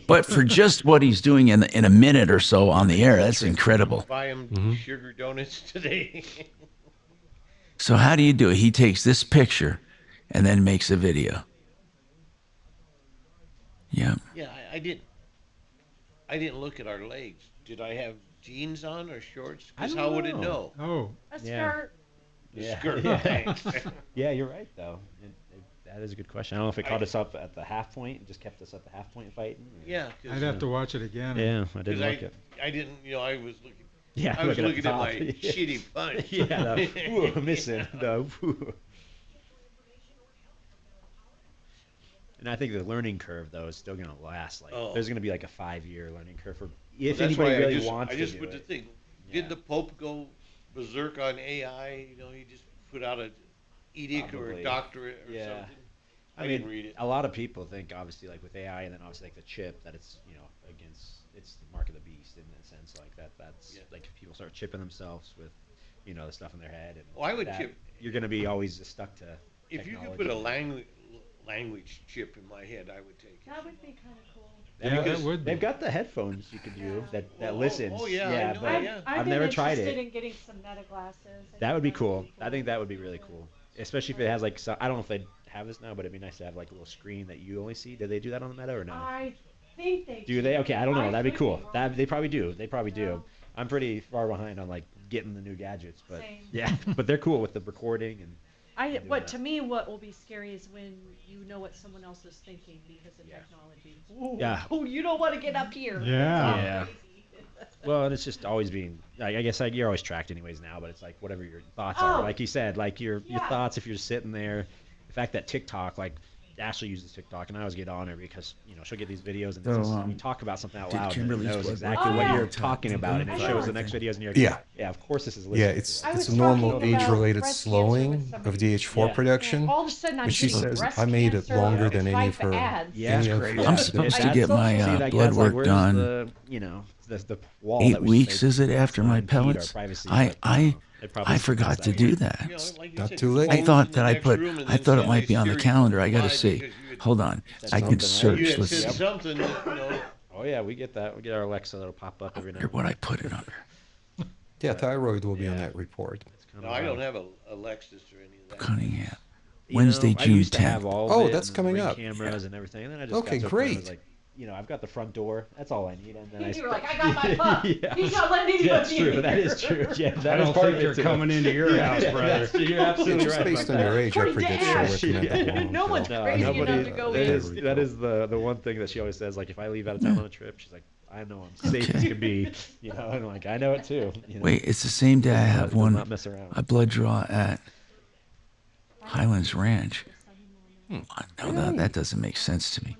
But for just what he's doing in a minute or so on the air, that's incredible. Buy him sugar donuts today. So how do you do it? He takes this picture and then makes a video. Yeah. Yeah, I didn't. I didn't look at our legs. Did I have jeans on or shorts? Because how would it know? Oh, A Yeah. skirt. The skirt. Yeah. Thanks. Yeah, you're right though. That is a good question. I don't know if it caught us up at the half point and just kept us at the half point fighting. Yeah, I'd have to watch it again. Yeah, I didn't 'Cause look it. I didn't. I was looking. Yeah, I was looking at looking the at my top. shitty punch. Yeah, the, missing. And I think the learning curve though is still going to last. Like, there's going to be like a 5-year learning curve for if That's anybody why really wants I to just do put the it. thing. Did the Pope go berserk on AI? He just put out a edict or a Probably. doctorate or Yeah. something. I didn't mean, read it. a lot of people think obviously like with AI and then obviously like the chip that it's against it's the mark of the beast in a sense like that's like if people start chipping themselves with the stuff in their head and I would that, chip. you're going to be always stuck to If you technology. could put a language chip in my head, I would take it. That would be kind of cool. Yeah, that would be. They've got the headphones you could do that listens. Oh yeah, I know, but yeah. I've never tried interested it. in getting some meta glasses. That would be cool. I think that would be really cool, especially if it has like I don't know if they have this now, but it'd be nice to have like a little screen that you only see. Did they do that on the Meta or no? I think they do. They? Okay, I don't know. That'd be cool. That they probably do. They probably do. I'm pretty far behind on like getting the new gadgets, but Same. yeah, but they're cool with the recording and. To me, what will be scary is when you know what someone else is thinking because of technology. Ooh, Yeah. Oh, you don't want to get up here. Yeah. Well, and it's just always being. I guess you're always tracked anyways now, but it's like whatever your thoughts are. Like you said, like your thoughts if you're sitting there. The fact that TikTok, like Ashley uses TikTok, and I always get on her because she'll get these videos and it's just, you talk about something out loud, and it knows exactly what you're talking about, and it shows the next videos, and you're yeah, of course this is listening. Yeah, it's a normal age-related slowing of DH4 production. All of a sudden, I'm But she getting says breast I made it cancer longer than any of type her. ads. any of her I'm supposed to get my blood work done. The wall 8 that we weeks say is it after my impede our pellets? privacy, I forgot to do that. Not too late. I thought that I thought it might be on the calendar. I got to see. Hold on. I can search. Let's see. Something, Oh yeah, we get that. We get our Alexa that'll pop up every now. What I put it under. Yeah, thyroid will be on that report. No, I don't have a Alexis or any of that. Cunningham. Wednesday, June 10th. Oh, that's coming up. Cameras and everything. And then I just Okay, got to a point where I was great. like, I've got the front door. That's all I need. And then You're like, I got my pup. He's not letting anybody That's in true. here. That is true. Yeah, I that is don't part think of they're it too. coming into your house, brother. You're absolutely Just right. based about on your that. age, I predict she'll recommend that one. No one's crazy enough to go in. That is the one thing that she always says. Like if I leave out of town on a trip, she's like, I know I'm safe as can be. And I'm like, I know it too. Wait, it's the same day I have Does one. not mess around. A blood draw at Highlands Ranch. No, that doesn't make sense to me.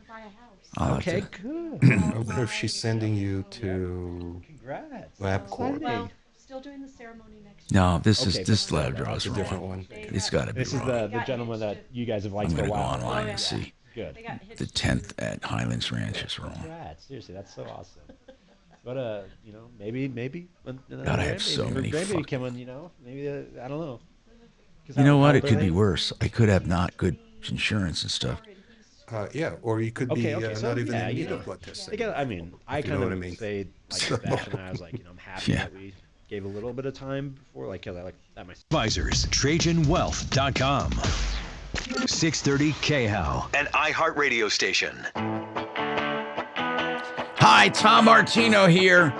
Okay, good. I wonder if she's sending you to Congrats. LabCorp. Well, still doing the ceremony next No, this Okay, is this lab draw is a wrong. different one. It's got to be This is wrong. the gentleman that you guys have liked I'm for a gonna go while. online and see. Good. The 10th at Highlands Ranch is wrong. Congrats. Seriously, that's so awesome. But maybe God, I have so many grandbaby coming. Maybe I don't know. You know what? It could be worse. I could have not good insurance and stuff. Yeah, or you could be not even in need of blood testing. I mean, I kind of say like Beth and I was like, I'm happy that we gave a little bit of time before, like, cause I like that myself. Advisors, TrajanWealth.com. 630 KHAL, an iHeartRadio station. Hi, Tom Martino here.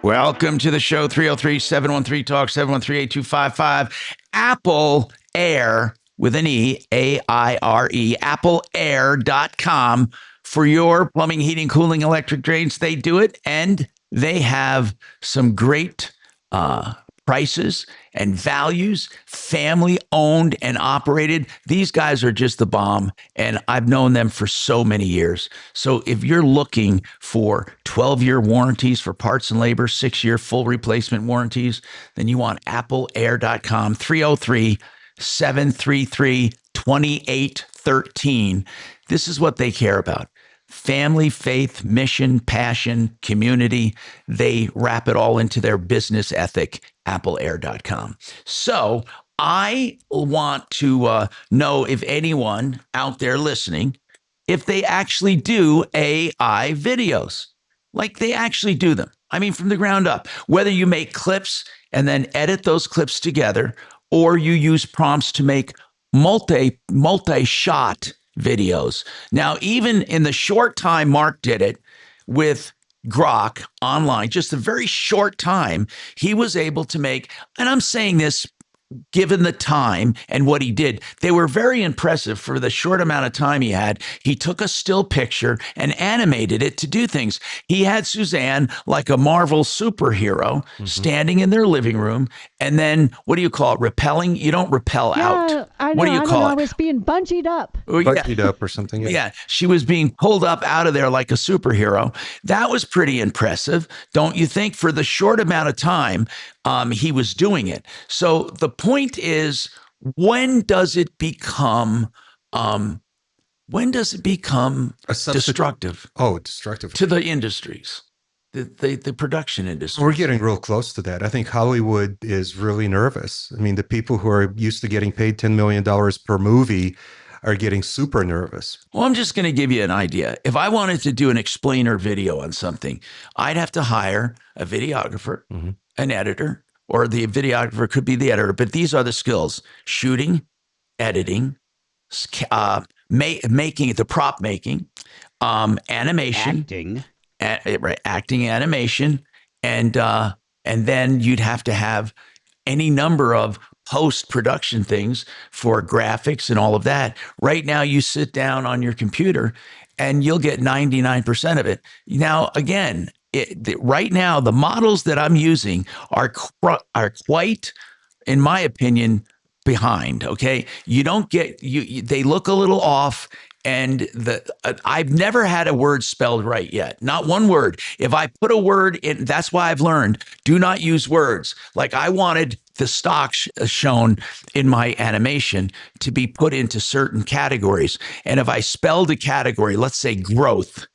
Welcome to the show, 303-713-TALK, 713-8255. Apple Air, with an E, A-I-R-E, AppleAir.com for your plumbing, heating, cooling, electric drains. They do it, and they have some great prices and values, family owned and operated. These guys are just the bomb, and I've known them for so many years. So if you're looking for 12-year warranties for parts and labor, 6-year full replacement warranties, then you want AppleAir.com, 303-733-2813. This is what they care about. Family, faith, mission, passion, community. They wrap it all into their business ethic, AppleAir.com. So I want to know if anyone out there listening, if they actually do AI videos, like they actually do them. I mean, from the ground up, whether you make clips and then edit those clips together, or you use prompts to make multi-shot videos. Now, even in the short time Mark did it with Grok online, just a very short time, he was able to make, and I'm saying this given the time and what he did, they were very impressive for the short amount of time he had. He took a still picture and animated it to do things. He had Suzanne like a Marvel superhero standing in their living room. And then what do you call it? Rappelling? You don't rappel out. I know, what do you call I it? was being bungeed up. Bungeed up or something. Yeah, she was being pulled up out of there like a superhero. That was pretty impressive, don't you think? For the short amount of time he was doing it. So the point is, when does it become destructive? Oh, destructive to the industries, the production industry. We're getting real close to that. I think Hollywood is really nervous. I mean, the people who are used to getting paid $10 million per movie are getting super nervous. Well, I'm just going to give you an idea. If I wanted to do an explainer video on something, I'd have to hire a videographer, an editor, or the videographer could be the editor. But these are the skills: shooting, editing, making the prop making, animation, acting animation, and then you'd have to have any number of post-production things for graphics and all of that. Right now, you sit down on your computer and you'll get 99% of it. Now, again, right now, the models that I'm using are quite, in my opinion, behind. Okay, you don't get they look a little off. And I've never had a word spelled right yet. Not one word. If I put a word in, that's why I've learned, do not use words. Like I wanted the stock shown in my animation to be put into certain categories. And if I spelled a category, let's say growth,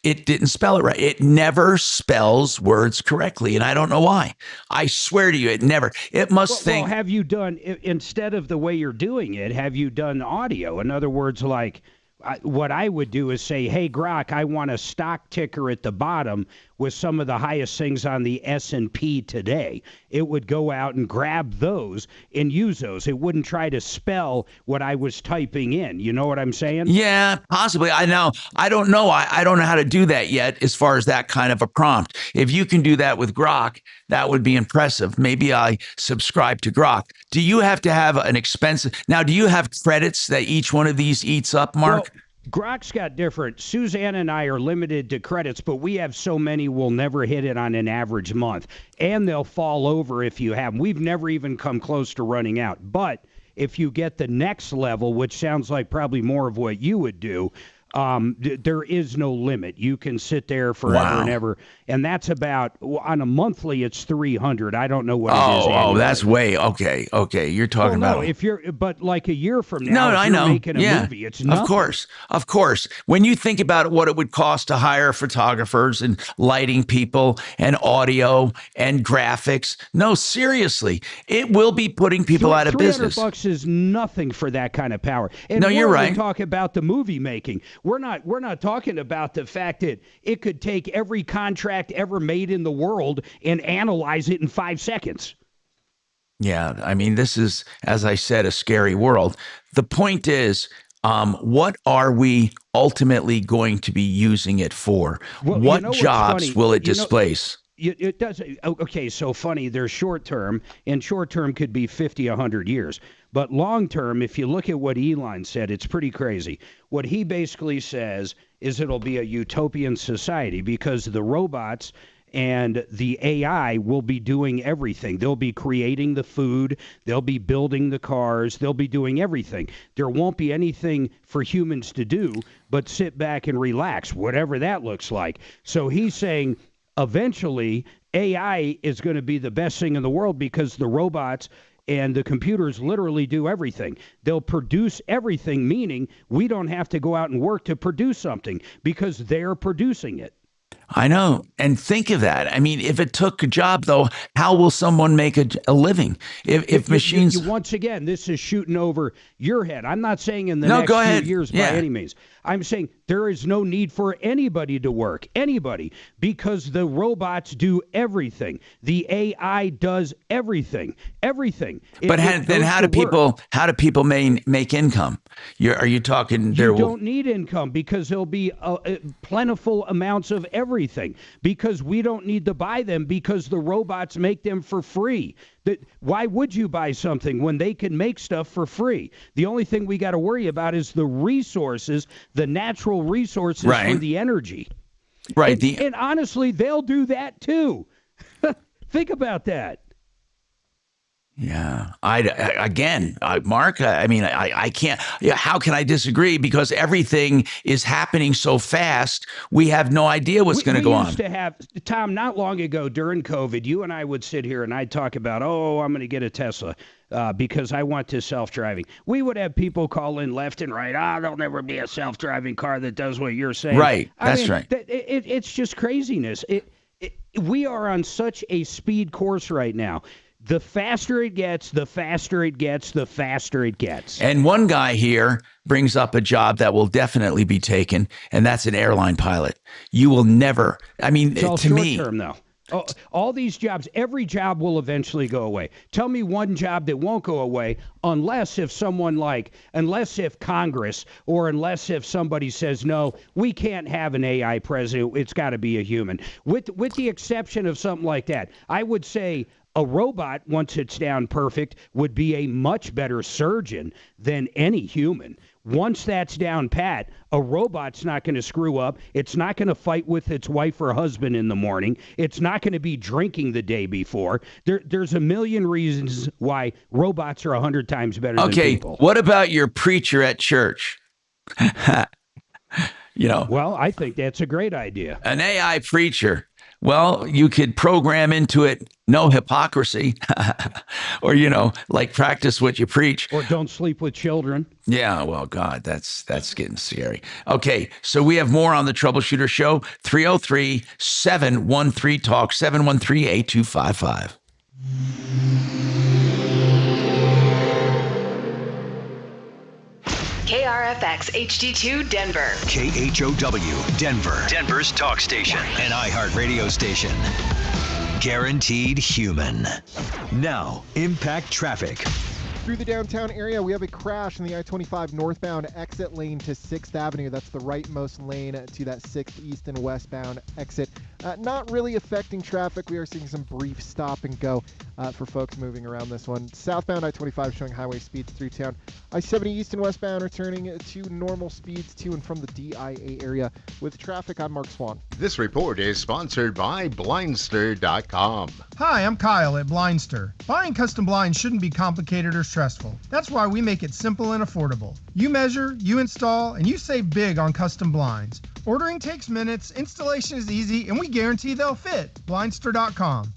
it didn't spell it right. It never spells words correctly. And I don't know why. I swear to you, it never. It must think. Well, have you done, instead of the way you're doing it, have you done audio? In other words, like, what I would do is say, hey, Grok, I want a stock ticker at the bottom with some of the highest things on the S&P today. It would go out and grab those and use those. It wouldn't try to spell what I was typing in. You know what I'm saying? Yeah, possibly. I know. I don't know. I don't know how to do that yet as far as that kind of a prompt. If you can do that with Grok, that would be impressive. Maybe I subscribe to Grok. Do you have to have an expensive... Now, do you have credits that each one of these eats up, Mark? Well, Grok's got different. Suzanne and I are limited to credits, but we have so many we'll never hit it on an average month. And they'll fall over if you have them. We've never even come close to running out. But if you get the next level, which sounds like probably more of what you would do, there is no limit. You can sit there forever and ever. And that's about, on a monthly, it's 300. I don't know what it is. Oh, that's way, okay. You're talking about. If you're, but like a year from now, I know. Making a movie, it's nothing. Of course. When you think about what it would cost to hire photographers and lighting people and audio and graphics, no, seriously, it will be putting people out of business. $300 is nothing for that kind of power. And no, you're right. We talk about the movie making. We're not talking about the fact that it could take every contract ever made in the world and analyze it in 5 seconds. Yeah, I mean, this is, as I said, a scary world. The point is, what are we ultimately going to be using it for? Well, what jobs will it displace? It does. Okay, so funny, there's short term, and short term could be 50, 100 years. But long term, if you look at what Elon said, it's pretty crazy. What he basically says is it'll be a utopian society because the robots and the AI will be doing everything. They'll be creating the food. They'll be building the cars. They'll be doing everything. There won't be anything for humans to do but sit back and relax, whatever that looks like. So he's saying eventually AI is going to be the best thing in the world because the robots and the computers literally do everything. They'll produce everything, meaning we don't have to go out and work to produce something because they're producing it. I know. And think of that. I mean, if it took a job, though, how will someone make a living? If machines... Once again, this is shooting over your head. I'm not saying in the next few years by any means. I'm saying there is no need for anybody to work, anybody, because the robots do everything. The AI does everything, everything. But then how do people make income? Are you talking? You don't need income because there'll be plentiful amounts of everything because we don't need to buy them because the robots make them for free. Why would you buy something when they can make stuff for free? The only thing we got to worry about is the resources, the natural resources for the energy. Right. And honestly, they'll do that too. Think about that. Yeah. Mark, I mean, I can't. How can I disagree? Because everything is happening so fast. We have no idea what's going to go on. We used to have, Tom, not long ago during COVID, you and I would sit here and I'd talk about, I'm going to get a Tesla because I want this self-driving. We would have people call in left and right. There'll never be a self-driving car that does what you're saying. Right. That's right. It's just craziness. We are on such a speed course right now. The faster it gets, the faster it gets, the faster it gets. And one guy here brings up a job that will definitely be taken, and that's an airline pilot. You will never, I mean, it's all to me, short term, though. All these jobs, every job will eventually go away. Tell me one job that won't go away unless if Congress or unless if somebody says, no, we can't have an AI president. It's got to be a human. With the exception of something like that, I would say a robot, once it's down perfect, would be a much better surgeon than any human. Once that's down pat, a robot's not going to screw up. It's not going to fight with its wife or husband in the morning. It's not going to be drinking the day before. There's a million reasons why robots are 100 times better than people. Okay, what about your preacher at church? Well, I think that's a great idea. An AI preacher. Well, you could program into it no hypocrisy or, like practice what you preach. Or don't sleep with children. Yeah, well, God, that's getting scary. Okay, so we have more on the Troubleshooter Show. 303-713-TALK, 713-8255. KRFX HD2 Denver. KHOW Denver. Denver's talk station. An iHeart radio station. Guaranteed human. Now, impact traffic. Through the downtown area, we have a crash in the I-25 northbound exit lane to 6th Avenue. That's the rightmost lane to that 6th east and westbound exit. Not really affecting traffic. We are seeing some brief stop and go for folks moving around this one. Southbound I-25 showing highway speeds through town. I-70 east and westbound returning to normal speeds to and from the DIA area. With traffic, I'm Mark Swan. This report is sponsored by Blindster.com. Hi, I'm Kyle at Blindster. Buying custom blinds shouldn't be complicated or stressful. That's why we make it simple and affordable. You measure, you install, and you save big on custom blinds. Ordering takes minutes, installation is easy, and we guarantee they'll fit. Blindster.com.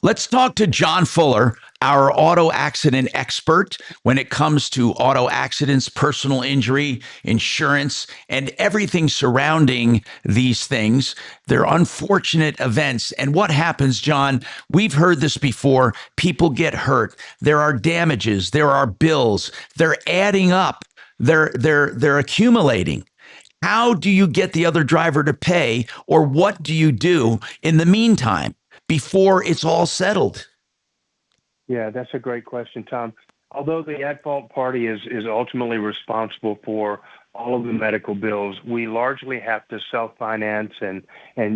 Let's talk to John Fuller, our auto accident expert when it comes to auto accidents, personal injury, insurance, and everything surrounding these things. They're unfortunate events. And what happens, John, we've heard this before. People get hurt. There are damages. There are bills. They're adding up. They're accumulating. How do you get the other driver to pay, or what do you do in the meantime before it's all settled? Yeah, that's a great question, Tom. Although the at-fault party is ultimately responsible for all of the medical bills, we largely have to self-finance and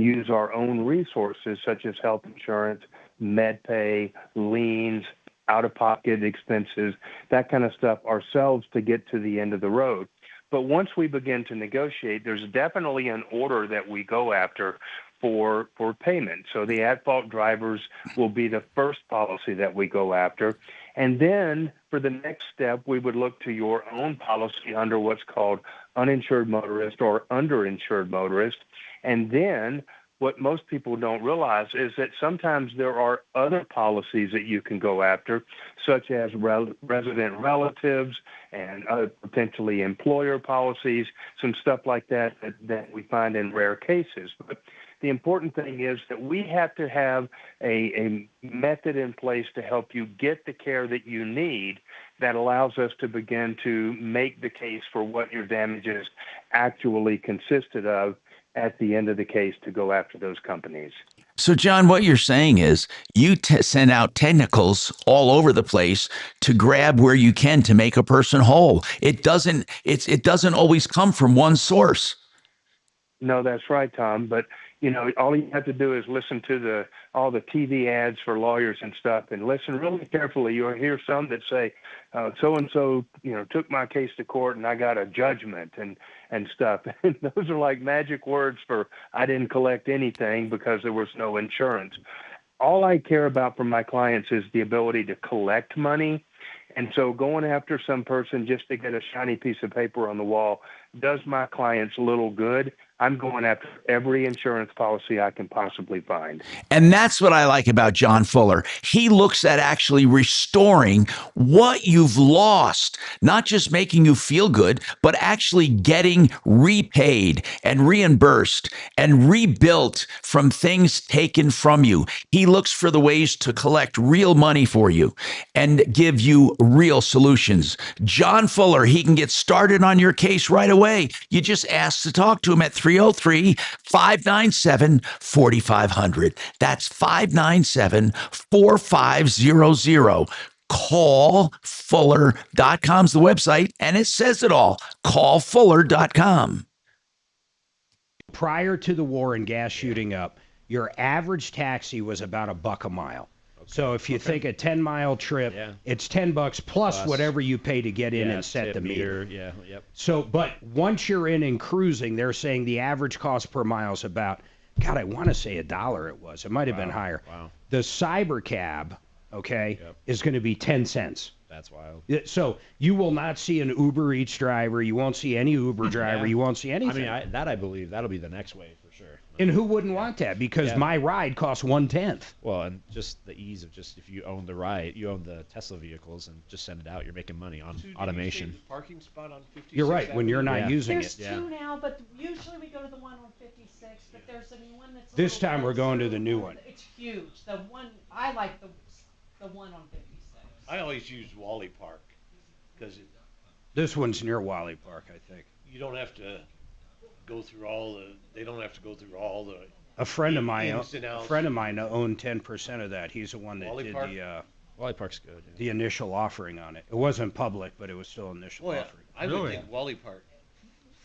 use our own resources such as health insurance, med pay, liens, out-of-pocket expenses, that kind of stuff ourselves to get to the end of the road. But once we begin to negotiate, there's definitely an order that we go after for payment. So the at-fault drivers will be the first policy that we go after. And then for the next step, we would look to your own policy under what's called uninsured motorist or underinsured motorist. And then what most people don't realize is that sometimes there are other policies that you can go after, such as resident relatives and potentially employer policies, some stuff like that we find in rare cases. But the important thing is that we have to have a method in place to help you get the care that you need that allows us to begin to make the case for what your damages actually consisted of at the end of the case to go after those companies. So, John, what you're saying is you send out technicals all over the place to grab where you can to make a person whole. It doesn't always come from one source. No, that's right, Tom. But all you have to do is listen to all the TV ads for lawyers and stuff, and listen really carefully. You'll hear some that say, so and so, took my case to court and I got a judgment and stuff. And those are like magic words for I didn't collect anything because there was no insurance. All I care about from my clients is the ability to collect money. And so going after some person just to get a shiny piece of paper on the wall does my clients little good. I'm going after every insurance policy I can possibly find. And that's what I like about John Fuller. He looks at actually restoring what you've lost, not just making you feel good, but actually getting repaid and reimbursed and rebuilt from things taken from you. He looks for the ways to collect real money for you and give you real solutions. John Fuller, he can get started on your case right away. You just ask to talk to him at 303-713-TALK, 303-597-4500. That's 597-4500. Callfuller.com is the website, and it says it all. Callfuller.com. Prior to the war and gas shooting up, your average taxi was about $1 a mile. So if you think a 10-mile trip, it's $10 plus whatever you pay to get in and set the meter. So, but once you're in and cruising, they're saying the average cost per mile is about, God, I want to say $1 it was. It might have been higher. Wow. The cyber cab, is going to be 10 cents. That's wild. So you will not see an Uber Eats driver. You won't see any Uber driver. You won't see anything. I mean, I believe that'll be the next wave for sure. And who wouldn't want that? Because my ride costs 1/10. Well, and just the ease of if you own the ride, you own the Tesla vehicles and just send it out, you're making money on automation. Parking spot on 56. You're right, when you're not using There's two now, but usually we go to the one on 56, but there's a new one that's This time we're going to the new one. It's huge. The one, I like the one on 56. I always use Wally Park because This one's near Wally Park, I think. you don't have to go through all the. They don't have to go through all the. A friend of mine ins and outs. owned 10% of that. He's the one that Wally did Park? Wally Park's good. the initial offering on it. It wasn't public, but it was still initial Boy, offering. I would think Wally Park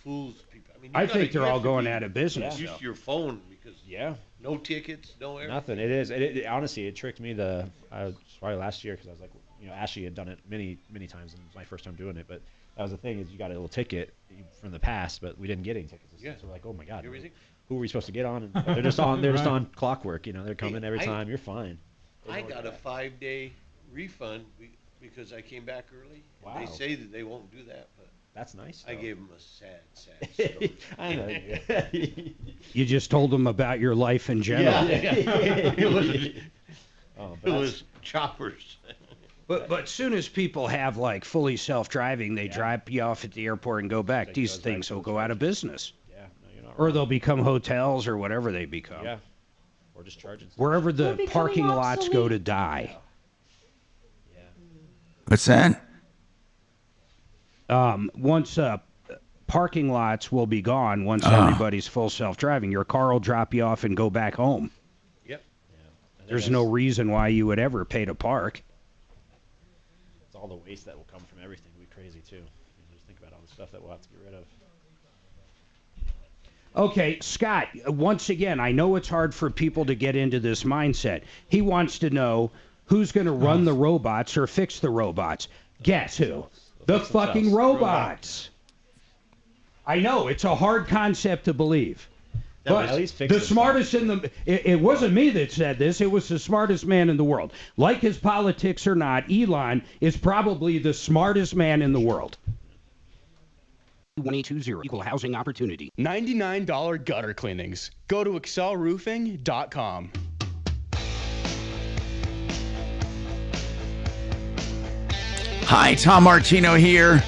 fools people. I mean, I you gotta- think they're you all have to going be out of business. Used though. to your phone because Yeah. no tickets, no everything. Nothing. It is. It honestly, it tricked me. Probably last year because I was like, Ashley had done it many times, and it was my first time doing it. But that was the thing is you got a little ticket from the past, but we didn't get any tickets. Yeah. So we're like, oh my god, Everything. who are we supposed to get on? And they're just on. They're just Right. on clockwork. They're coming every I- time. You're fine. I got a 5-day refund because I came back early. Wow. And they say that they won't do that, but That's nice. I though. gave them a sad story. I know. You just told them about your life in general. It was, Oh, it was choppers. But soon as people have like fully self-driving, they drop you off at the airport and go back. These things will go out of business. Yeah, no, you're not Or wrong. they'll become hotels or whatever they become. Yeah. Or just charging. Wherever the They're becoming parking lots go to obsolete. die. What's that? Once parking lots will be gone once everybody's full self-driving. Your car will drop you off and go back home. Yep. There's no reason why you would ever pay to park. It's all the waste that will come from everything. Will be crazy too. Just think about all the stuff that we'll have to get rid of. Okay, Scott, once again, I know it's hard for people to get into this mindset. He wants to know who's going to run the robots or fix the robots. Guess who? The fucking robots. I know, it's a hard concept to believe. But at least fix the it. smartest in the... It wasn't me that said this. It was the smartest man in the world. Like his politics or not, Elon is probably the smartest man in the world. 1820 equal housing opportunity. $99 gutter cleanings. Go to excelroofing.com. Hi, Tom Martino here.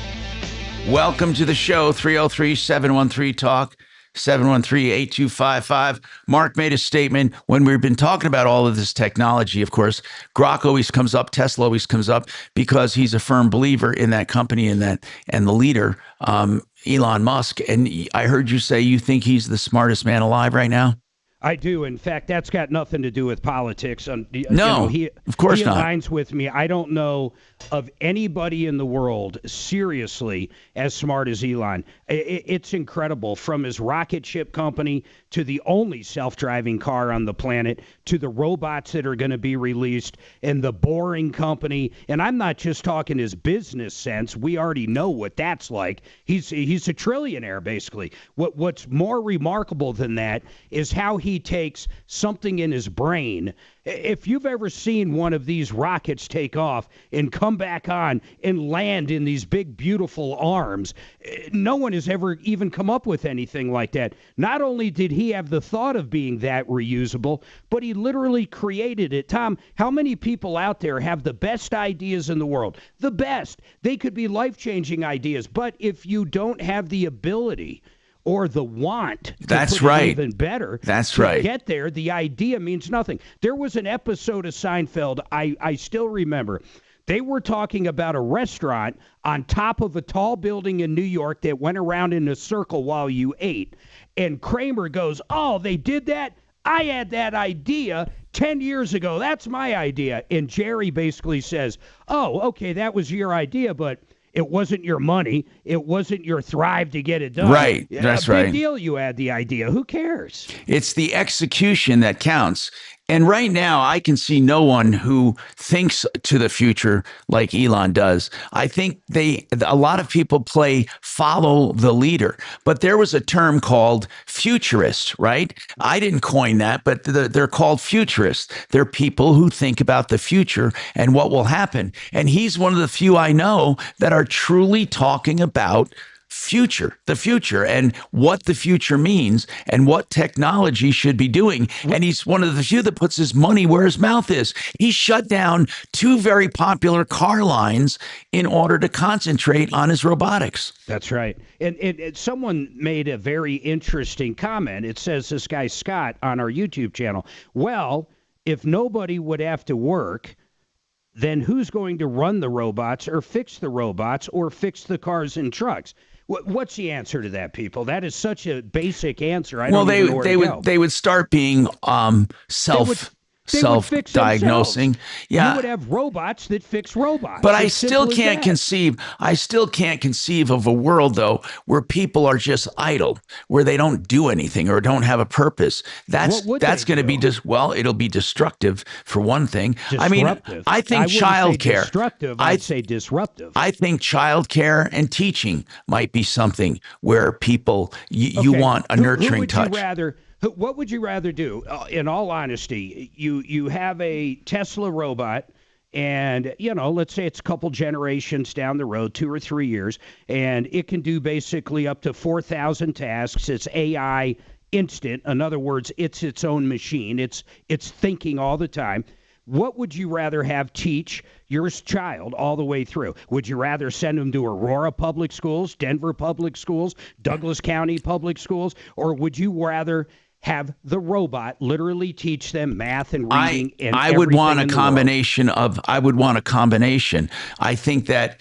Welcome to the show, 303-713-TALK, 713-8255. Mark made a statement when we've been talking about all of this technology. Of course, Grok always comes up, Tesla always comes up because he's a firm believer in that company and the leader, Elon Musk. And I heard you say you think he's the smartest man alive right now? I do. In fact, that's got nothing to do with politics. No, of course not. He aligns with me. I don't know of anybody in the world, seriously, as smart as Elon. It's incredible. From his rocket ship company to the only self-driving car on the planet to the robots that are going to be released and the Boring Company. And I'm not just talking his business sense. We already know what that's like. He's a trillionaire, basically. What's more remarkable than that is how he takes something in his brain. If you've ever seen one of these rockets take off and come back on and land in these big, beautiful arms, no one has ever even come up with anything like that. Not only did he have the thought of being that reusable, but he literally created it. Tom, how many people out there have the best ideas in the world? The best. They could be life-changing ideas, but if you don't have the ability or the want That's to put it right. even better That's to right. get there, the idea means nothing. There was an episode of Seinfeld I still remember. They were talking about a restaurant on top of a tall building in New York that went around in a circle while you ate. And Kramer goes, oh, they did that? I had that idea 10 years ago. That's my idea. And Jerry basically says, oh, okay, that was your idea, but it wasn't your money. It wasn't your thrive to get it done. Right. That's right. Big deal you had the idea. Who cares? It's the execution that counts. And right now, I can see no one who thinks to the future like Elon does. I think a lot of people follow the leader. But there was a term called futurist, right? I didn't coin that, but they're called futurists. They're people who think about the future and what will happen. And he's one of the few I know that are truly talking about the future and what the future means and what technology should be doing. And he's one of the few that puts his money where his mouth is. He shut down 2 very popular car lines in order to concentrate on his robotics. That's right. And someone made a very interesting comment. It says, this guy Scott on our YouTube channel, well, if nobody would have to work, then who's going to run the robots or fix the robots or fix the cars and trucks? What's the answer to that, people? That is such a basic answer. They would start being self-diagnosing. Yeah. You would have robots that fix robots. But I still can't conceive of a world, though, where people are just idle, where they don't do anything or don't have a purpose. That's going to be it'll be destructive for one thing. Disruptive. I mean, I think childcare. I'd say disruptive. I think childcare and teaching might be something where people you want a nurturing touch. What would you rather do? In all honesty, you have a Tesla robot, and let's say it's a couple generations down the road, 2 or 3 years, and it can do basically up to 4,000 tasks. It's AI instant. In other words, it's its own machine. It's thinking all the time. What would you rather have teach your child all the way through? Would you rather send them to Aurora Public Schools, Denver Public Schools, Douglas County Public Schools, or would you rather have the robot literally teach them math and reading and I would want a combination I think that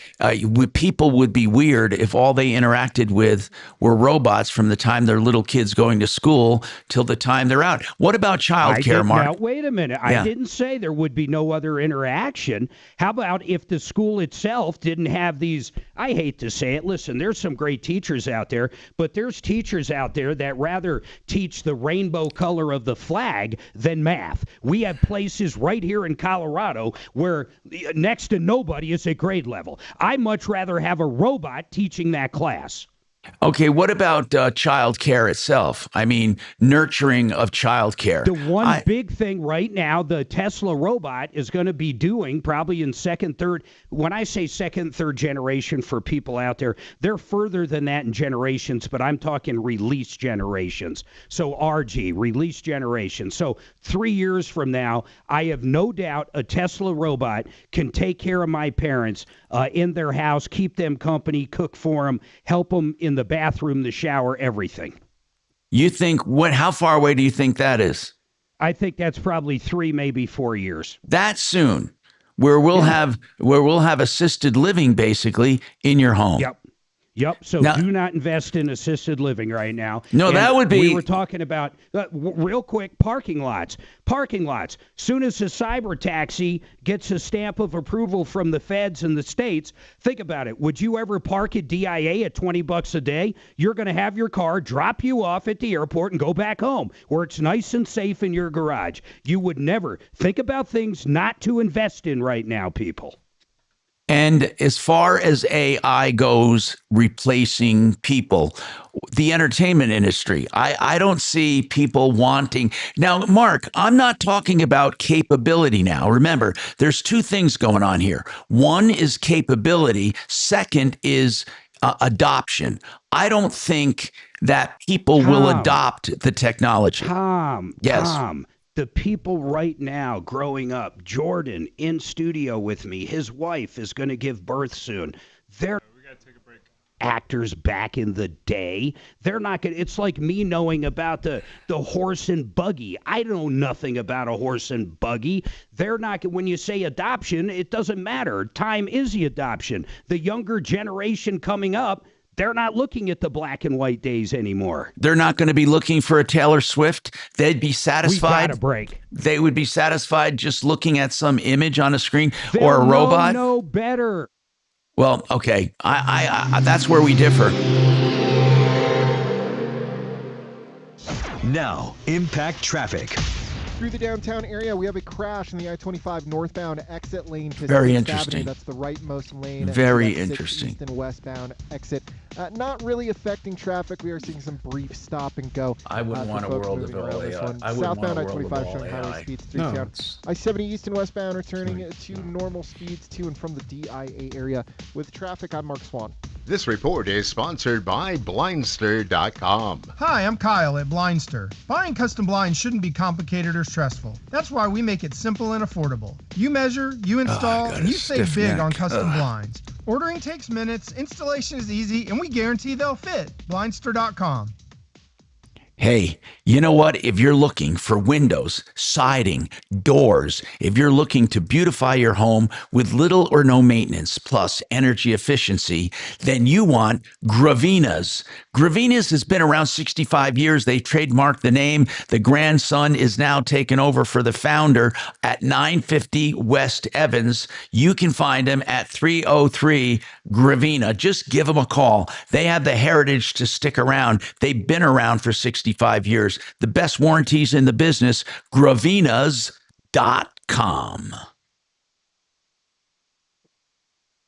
people would be weird if all they interacted with were robots from the time their little kids going to school till the time they're out. What about childcare, Mark? Now, wait a minute. I didn't say there would be no other interaction. How about if the school itself didn't have these, I hate to say it, listen, there's some great teachers out there, but there's teachers out there that rather teach the rainbow color of the flag than math. We have places right here in Colorado where next to nobody is at grade level. I'd much rather have a robot teaching that class. Okay, what about child care itself? I mean, nurturing of child care. The one big thing right now, the Tesla robot is going to be doing probably in second, third. When I say second, third generation for people out there, they're further than that in generations, but I'm talking release generations. So RG, release generation. So 3 years from now, I have no doubt a Tesla robot can take care of my parents in their house, keep them company, cook for them, help them in the bathroom, the shower, everything. You think how far away do you think that is? I think that's probably 3, maybe 4 years. That soon, where we'll have assisted living basically in your home. Yep. So now, do not invest in assisted living right now. No, and that would be. We were talking about real quick parking lots. Soon as a cyber taxi gets a stamp of approval from the feds and the states, think about it. Would you ever park at DIA at $20 a day? You're going to have your car drop you off at the airport and go back home where it's nice and safe in your garage. You would never think about things not to invest in right now, people. And as far as AI goes, replacing people, the entertainment industry, I don't see people wanting. Now, Mark, I'm not talking about capability now. Remember, there's 2 things going on here. One is capability. Second is adoption. I don't think that people will adopt the technology. Tom, the people right now growing up, Jordan in studio with me, his wife is going to give birth soon. We got to take a break. actors back in the day. They're not going to, it's like me knowing about the horse and buggy. I know nothing about a horse and buggy. They're not, when you say adoption, it doesn't matter. Time is the adoption. The younger generation coming up, they're not looking at the black and white days anymore. They're not going to be looking for a Taylor Swift. They'd be satisfied. We got a break. They would be satisfied just looking at some image on a screen or a robot. No better. Well, okay. I that's where we differ. Now, impact traffic. Through the downtown area, we have a crash in the I-25 northbound exit lane to Very 6th interesting. Avenue. That's the rightmost lane. Very to that 6th interesting. East and westbound exit. Not really affecting traffic. We are seeing some brief stop and go. I wouldn't want a world of all AI. I wouldn't Southbound want a world of I-25 all showing highway AI. speeds through No, town. I-70 east and westbound are turning to normal speeds to and from the DIA area. With traffic, I'm Mark Swan. This report is sponsored by Blindster.com. Hi, I'm Kyle at Blindster. Buying custom blinds shouldn't be complicated or stressful. That's why we make it simple and affordable. You measure, you install, and you save big on custom blinds. Ordering takes minutes, installation is easy, and we guarantee they'll fit. Blindster.com. Hey, you know what? If you're looking for windows, siding, doors, if you're looking to beautify your home with little or no maintenance plus energy efficiency, then you want Gravina's. Gravina's has been around 65 years. They trademarked the name. The grandson is now taken over for the founder at 950 West Evans. You can find them at 303 Gravina. Just give them a call. They have the heritage to stick around. They've been around for 65 years. The best warranties in the business, Gravinas.com.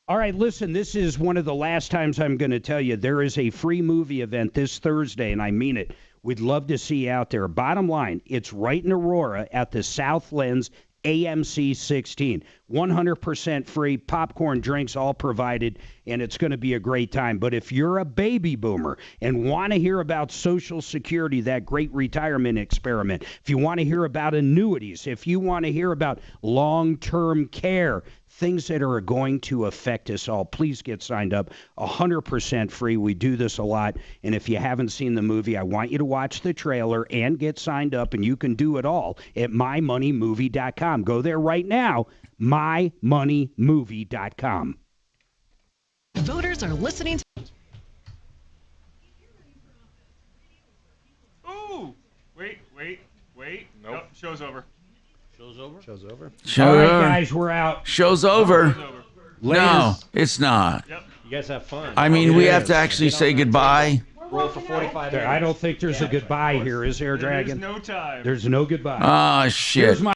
All right, listen, this is one of the last times I'm going to tell you there is a free movie event this Thursday, and I mean it. We'd love to see you out there. Bottom line, it's right in Aurora at the South Lens AMC 16. 100% free, popcorn, drinks all provided, and it's going to be a great time. But if you're a baby boomer and want to hear about Social Security, that great retirement experiment, if you want to hear about annuities, if you want to hear about long-term care, things that are going to affect us all, please get signed up. 100% free. We do this a lot. And if you haven't seen the movie, I want you to watch the trailer and get signed up, and you can do it all at mymoneymovie.com. Go there right now, mymoneymovie.com. Voters are listening to... Ooh! Wait. Nope. Show's over. Show's over? Show's over. All right, guys, we're out. Show's over. No, it's not. Yep. You guys have fun. I mean, we have to actually say goodbye. Roll for 45 minutes. I don't think there's a goodbye here, is there, Dragon? There's no time. There's no goodbye. Oh, shit. Here's my